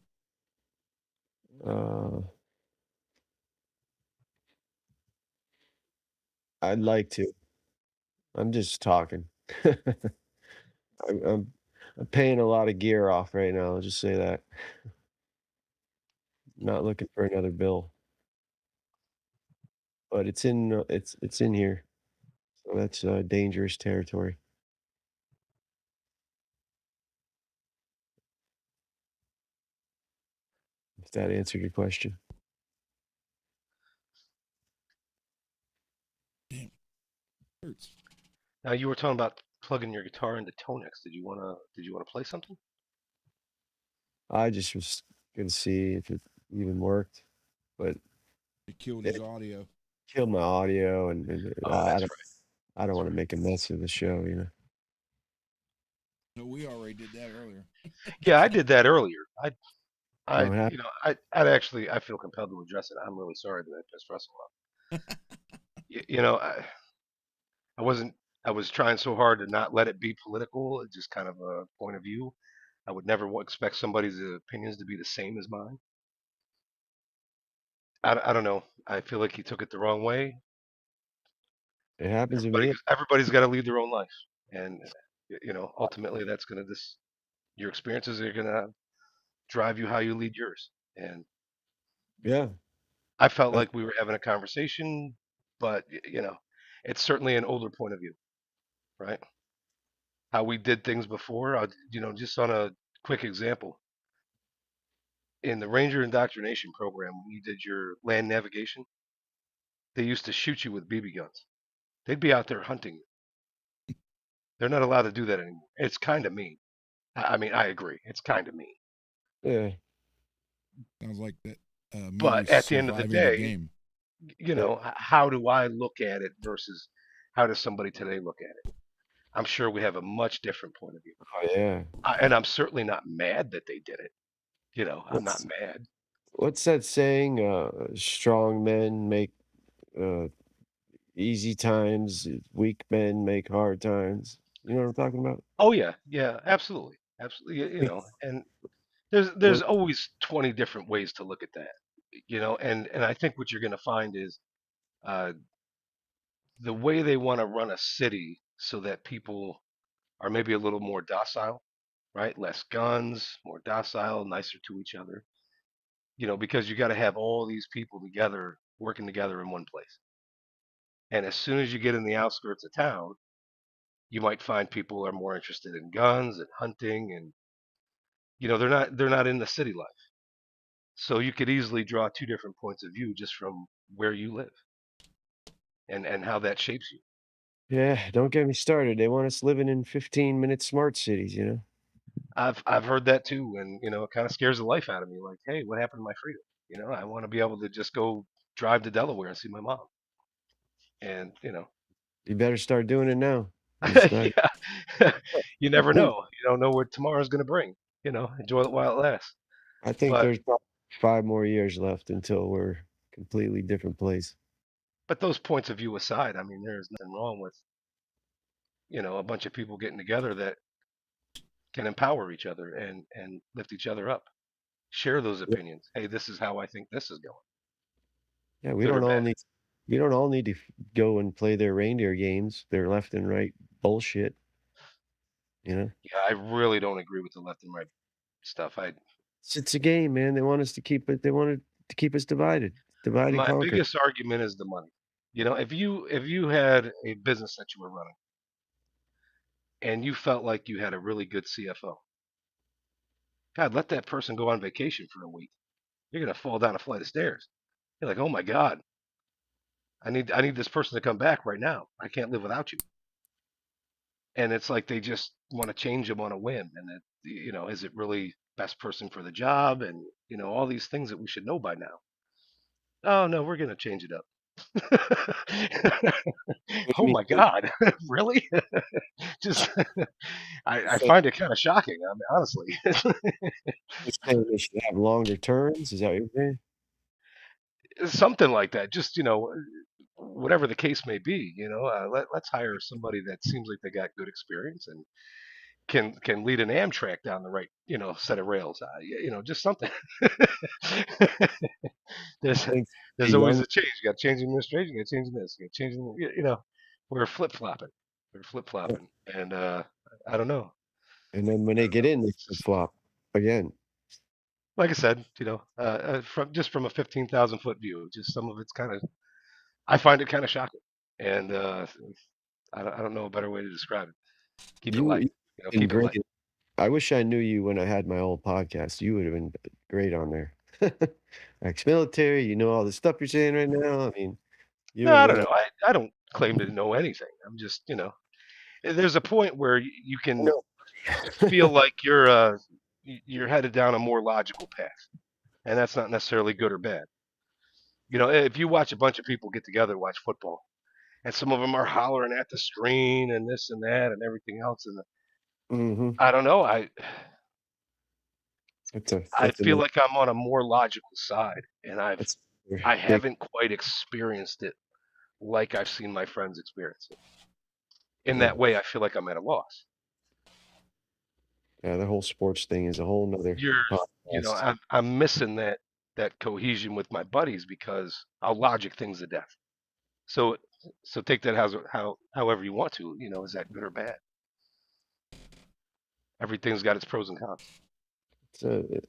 I'd like to. I'm just talking. I'm paying a lot of gear off right now. I'll just say that. Not looking for another bill, but it's in here, so that's dangerous territory. If that answered your question. Damn, hurts. Now you were talking about plugging your guitar into Tonex. Did you wanna play something? I just was gonna see if it even worked, but it killed his audio. Killed my audio, and that's right. I don't want to make a mess of the show, you know. No, we already did that earlier. Yeah, I did that earlier. I feel compelled to address it. I'm really sorry that I pissed Russell off. I wasn't. I was trying so hard to not let it be political. It's just kind of a point of view. I would never expect somebody's opinions to be the same as mine. I don't know. I feel like he took it the wrong way. It happens to me. Everybody's got to lead their own life, and ultimately that's gonna this your experiences are gonna drive you how you lead yours. And Yeah. I felt Uh, like we were having a conversation, but it's certainly an older point of view, right? How we did things before. Just on a quick example, in the Ranger indoctrination program, when you did your land navigation, they used to shoot you with BB guns. They'd be out there hunting you. They're not allowed to do that anymore. It's kind of mean. I mean, I agree. It's kind of mean. yeah. Sounds like that movie But at the end of the Surviving the day, Game. Yeah. how do I look at it versus how does somebody today look at it? I'm sure we have a much different point of view. Oh, yeah. And I'm certainly not mad that they did it. I'm not What's mad. what's that saying? Strong men make uh easy times, weak men make hard times. You know what I'm talking about? Oh yeah, yeah, absolutely, absolutely. And there's What? always 20 different ways to look at that. And I think what you're going to find is uh, the way they want to run a city so that people are maybe a little more docile, right? Less guns, more docile, nicer to each other. Because you got to have all these people together working together in one place. And as soon as you get in the outskirts of town, you might find people are more interested in guns and hunting, and they're not in the city life. So you could easily draw two different points of view just from where you live and how that shapes you. Yeah, don't get me started. They want us living in 15-minute smart cities, you know? I've heard that too, and it kind of scares the life out of me. Like, hey, what happened to my freedom? I want to be able to just go drive to Delaware and see my mom, and You better start doing it now. It's not yeah, you never know. You don't know what tomorrow's going to bring. Enjoy it while it lasts. I think But there's probably 5 more years left until we're completely different place. but those points of view aside, I mean, there's nothing wrong with a bunch of people getting together that can empower each other and lift each other up. Share those Yeah, opinions. Hey, this is how I think this is going, yeah, good or bad. we don't all need to go and play their reindeer games, their left and right bullshit, you know? Yeah, I really don't agree with the left and right stuff. I It's a game, man. They wanted to keep us divided. Divide and My conquer. biggest argument is the money. If you had a business that you were running and you felt like you had a really good CFO, God, let that person go on vacation for a week. You're gonna fall down a flight of stairs. You're like, oh my God, I need this person to come back right now. I can't live without you. And it's like they just want to change them on a whim. And is it really best person for the job? And all these things that we should know by now. Oh no, we're gonna change it up. What do Oh you mean? my God, really? Just I You're find it kind of shocking. I mean, honestly, saying they should have longer turns? Is that what you're saying? something like that. Just whatever the case may be. Let's hire somebody that seems like they got good experience and can lead an Amtrak down the right set of rails. Just something. there's Think there's the always young a change. You got to change the administration. You got to change this. You got to change. We're flip flopping. We're flip flopping, and I don't know. and then when I they don't get know. in, they It's just flip-flop again. like I said. From a 15,000-foot view, just some of it's kind of. I find it kind of shocking, and I don't know a better way to describe it. Keep it light. You've been Keep it great. light. I wish I knew you when I had my old podcast. You would have been great on there. Ex-military, you know all the stuff you're saying right now. I mean, you No, would I have don't been know. I don't claim to know anything. I'm just there's a point where you can no. feel like you're headed down a more logical path, and that's not necessarily good or bad. If you watch a bunch of people get together to watch football, and some of them are hollering at the screen and this and that and everything else, and Mhm. I don't know, I I That's feel another like I'm on a more logical side, and that's I big haven't quite experienced it like I've seen my friends experience it. In Yeah. that way, I feel like I'm at a loss. Yeah, the whole sports thing is a whole nother You're, podcast. I'm missing that cohesion with my buddies because I'll logic things to death. So take that however you want to. Is that good or bad? Everything's got its pros and cons.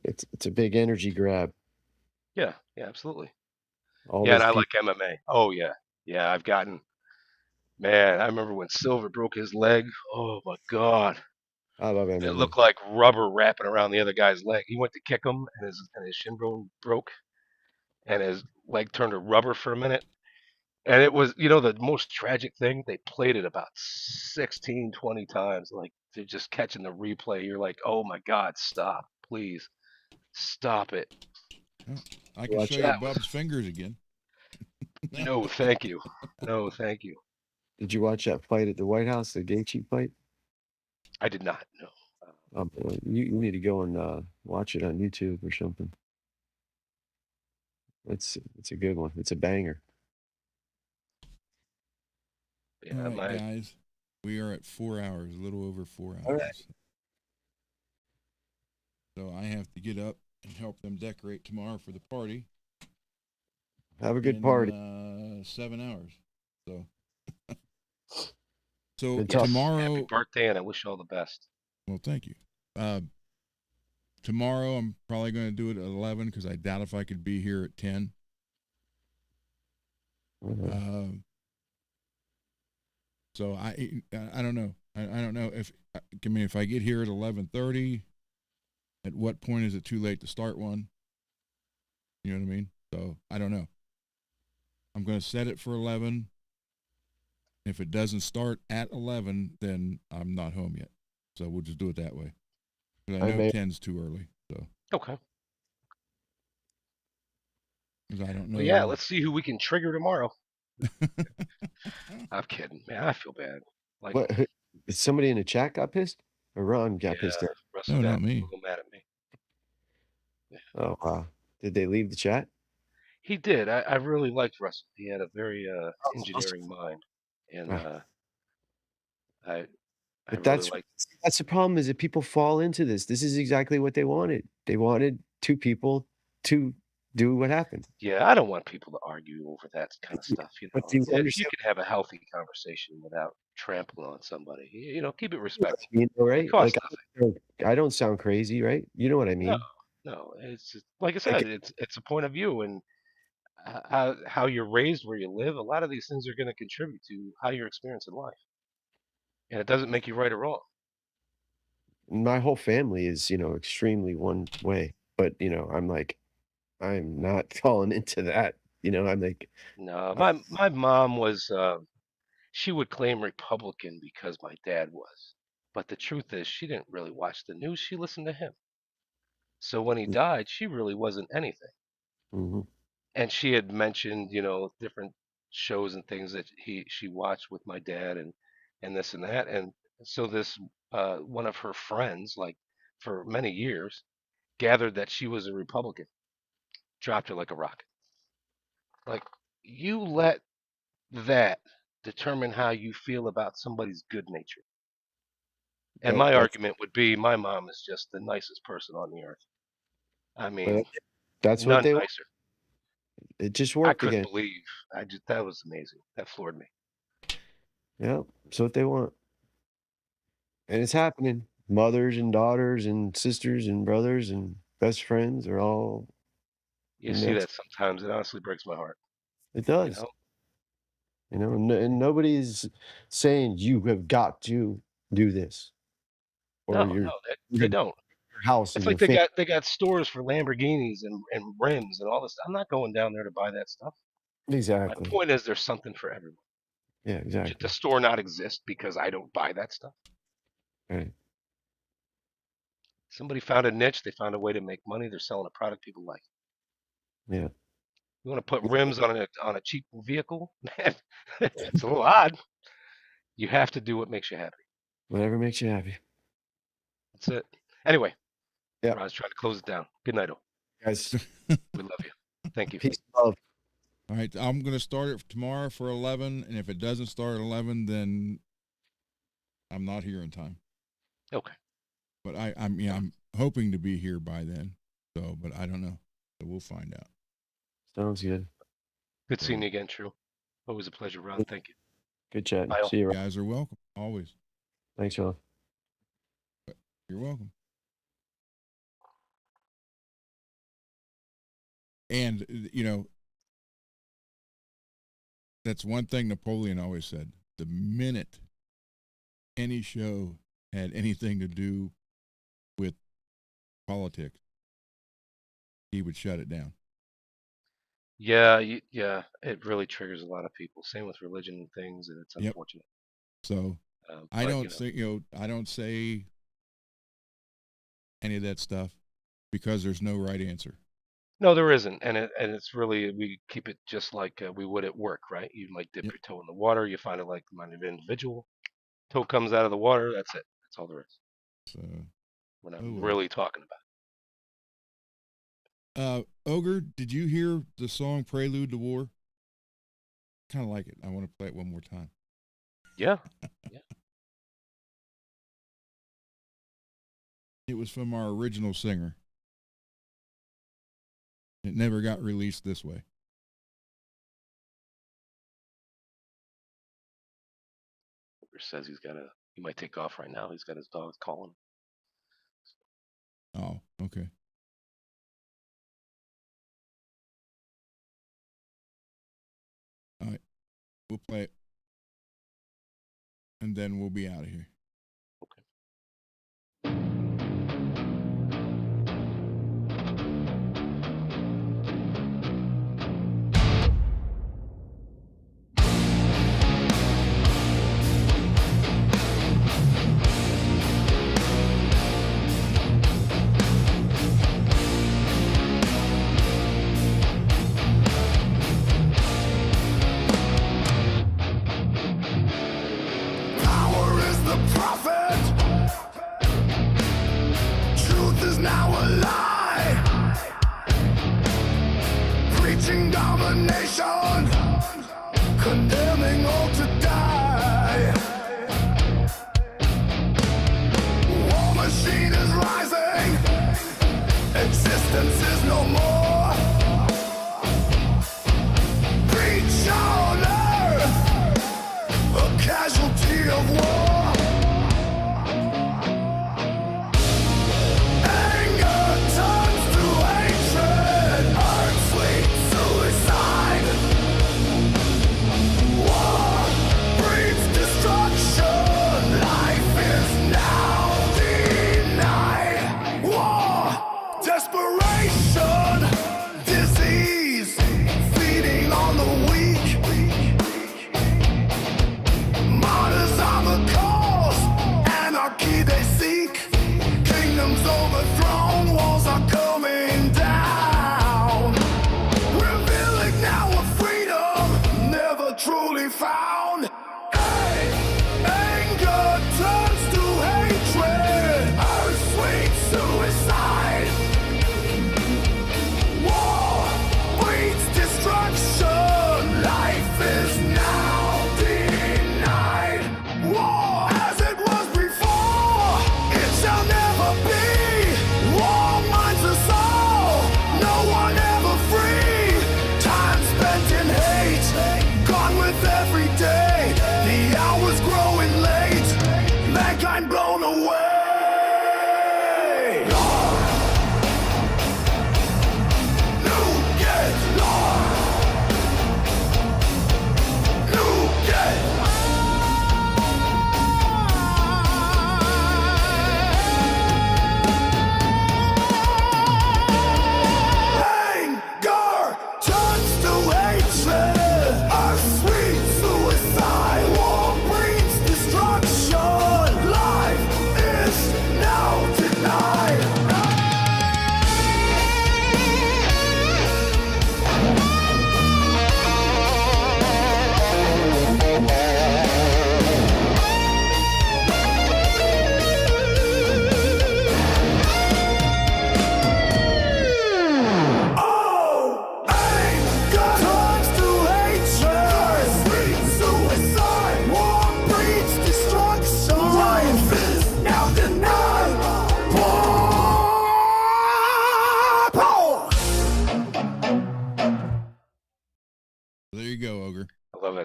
It's a big energy grab. Yeah, absolutely. All Yeah, and those I people. like MMA. Oh yeah, I've gotten. Man, I remember when Silver broke his leg. Oh my God, I love it MMA. looked like rubber wrapping around the other guy's leg. He went to kick him, and his shin bone broke, and his leg turned to rubber for a minute. And it was, the most tragic thing. They played it about 16, 20 times. Like they're just catching the replay. You're like, oh my God, stop, please, stop it. I can Watch show out. you That was Bub's fingers again. no, thank you, no, thank you. Did you watch that fight at the White House, the Gaethje fight? I did not know. You need to go and watch it on YouTube or something. It's a good one. It's a banger. Yeah, All right, guys. We are at 4 hours, a little over 4 hours. All right. So I have to get up and help them decorate tomorrow for the party. Have a good party. 7 hours. So, so Good talk. tomorrow. Happy birthday, and I wish you all the best. Well, thank you. Tomorrow I'm probably going to do it at 11 because I doubt if I could be here at 10. Mhm. So I don't know. I don't know if if I get here at 11:30, at what point is it too late to start one? You know what I mean? So I don't know. I'm going to set it for 11. If it doesn't start at 11, then I'm not home yet. So we'll just do it that way. 'Cause I know 10's too early. So Okay. 'cause I don't know. Well, yeah, let's see who we can trigger tomorrow. I'm kidding, man. I feel bad. Like, What? Somebody in the chat got pissed? Or Ron got pissed yeah, at? Russell No, got not me. a little mad at me. Yeah. Oh, wow. Did they leave the chat? He did. I really liked Russell. He had a very Awesome. engineering mind, and Ah, I But really liked. that's the problem is that people fall into this. This is exactly what they wanted. They wanted two people to do what happened. Yeah, I don't want people to argue over that kind of stuff. But do you You understand can have a healthy conversation without trampling on somebody. Keep it what respectful. I mean, though, It right? costs Like, nothing. I don't sound crazy, right? You know what I No, mean? no. It's just, like I Like, said, it's a point of view, and how you're raised, where you live. A lot of these things are going to contribute to how you're experiencing life, and it doesn't make you right or wrong. my whole family is, extremely one way. But, I'm like, I'm not falling into that. I'm like, No, my mom was. She would claim Republican because my dad was, but the truth is, she didn't really watch the news. She listened to him. So when he died, she really wasn't anything. mhm. And she had mentioned, different shows and things that she watched with my dad, and this and that. And so this one of her friends, like for many years, gathered that she was a Republican, dropped her like a rock. Like, you let that determine how you feel about somebody's good nature. And my That's argument would be my mom is just the nicest person on the earth. I but mean, that's what none they want. nicer. It just I worked couldn't again. believe. That was amazing. That floored me. Yeah, that's what they want. And it's happening. Mothers and daughters and sisters and brothers and best friends are all, You and see that's, that sometimes. It honestly breaks my heart. it You does. know? And nobody's saying you have got to do this or No, your, they your don't. house It's and your like family. they got stores for Lamborghinis and rims and all this. I'm not going down there to buy that stuff. My Exactly. point is, there's something for everyone. Yeah, Should the exactly. store not exist because I don't buy that stuff? Right. Somebody found a niche. They found a way to make money. They're selling a product people like. Yeah. You want to put rims on a cheap vehicle? Man, it's a little odd. You have to do what makes you happy. Whatever makes you happy. That's it. Anyway, Yeah. I was trying to close it down. Good night, all. Guys, We love you. Thank you. peace and love. All right, I'm going to start it tomorrow for 11, and if it doesn't start at 11, then I'm not here in time. Okay. But I'm hoping to be here by then. So, but I don't know. So we'll find out. Sounds good. Good seeing you again, True. Always a pleasure, Ron. Thank you. Good chatting. Bye all. See you, You Ron. guys are welcome. Always. Thanks, Ron. You're welcome. And, that's one thing Napoleon always said. The minute any show had anything to do with politics, he would shut it down. Yeah, it really triggers a lot of people. Same with religion and things, and it's Yep. unfortunate. So I but, don't say, I don't say any of that stuff because there's no right answer. No, there isn't, and it's really, we keep it just like we would at work, right? You might dip Yep. your toe in the water, you find a like-minded individual, toe comes out of the water, that's it. That's all there is. So We're not Oh, well. really talking about Ogre, did you hear the song Prelude to War? Kind of like it. I want to play it one more time. it. Yeah. It was from our original singer. It never got released this way. Says he might take off right now. He's got his dogs calling. Oh, okay. All right. We'll play it. And then we'll be out of here. Power is the prophet. Truth is now a lie. Preaching domination, condemning all to die. War machine is rising. Existence is no more. Preach on earth, a casualty of war. Anger turns to hatred, earth sweet suicide. War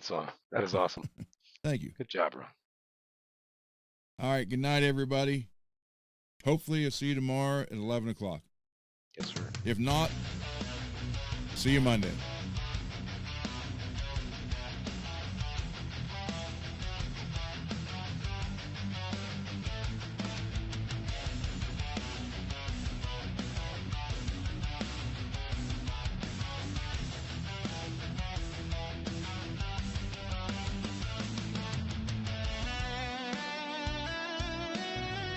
song. That is awesome. Thank you. Good job, bro. All right. Good night, everybody. Hopefully, I'll see you tomorrow at 11 o'clock. Yes, sir. If not, see you Monday.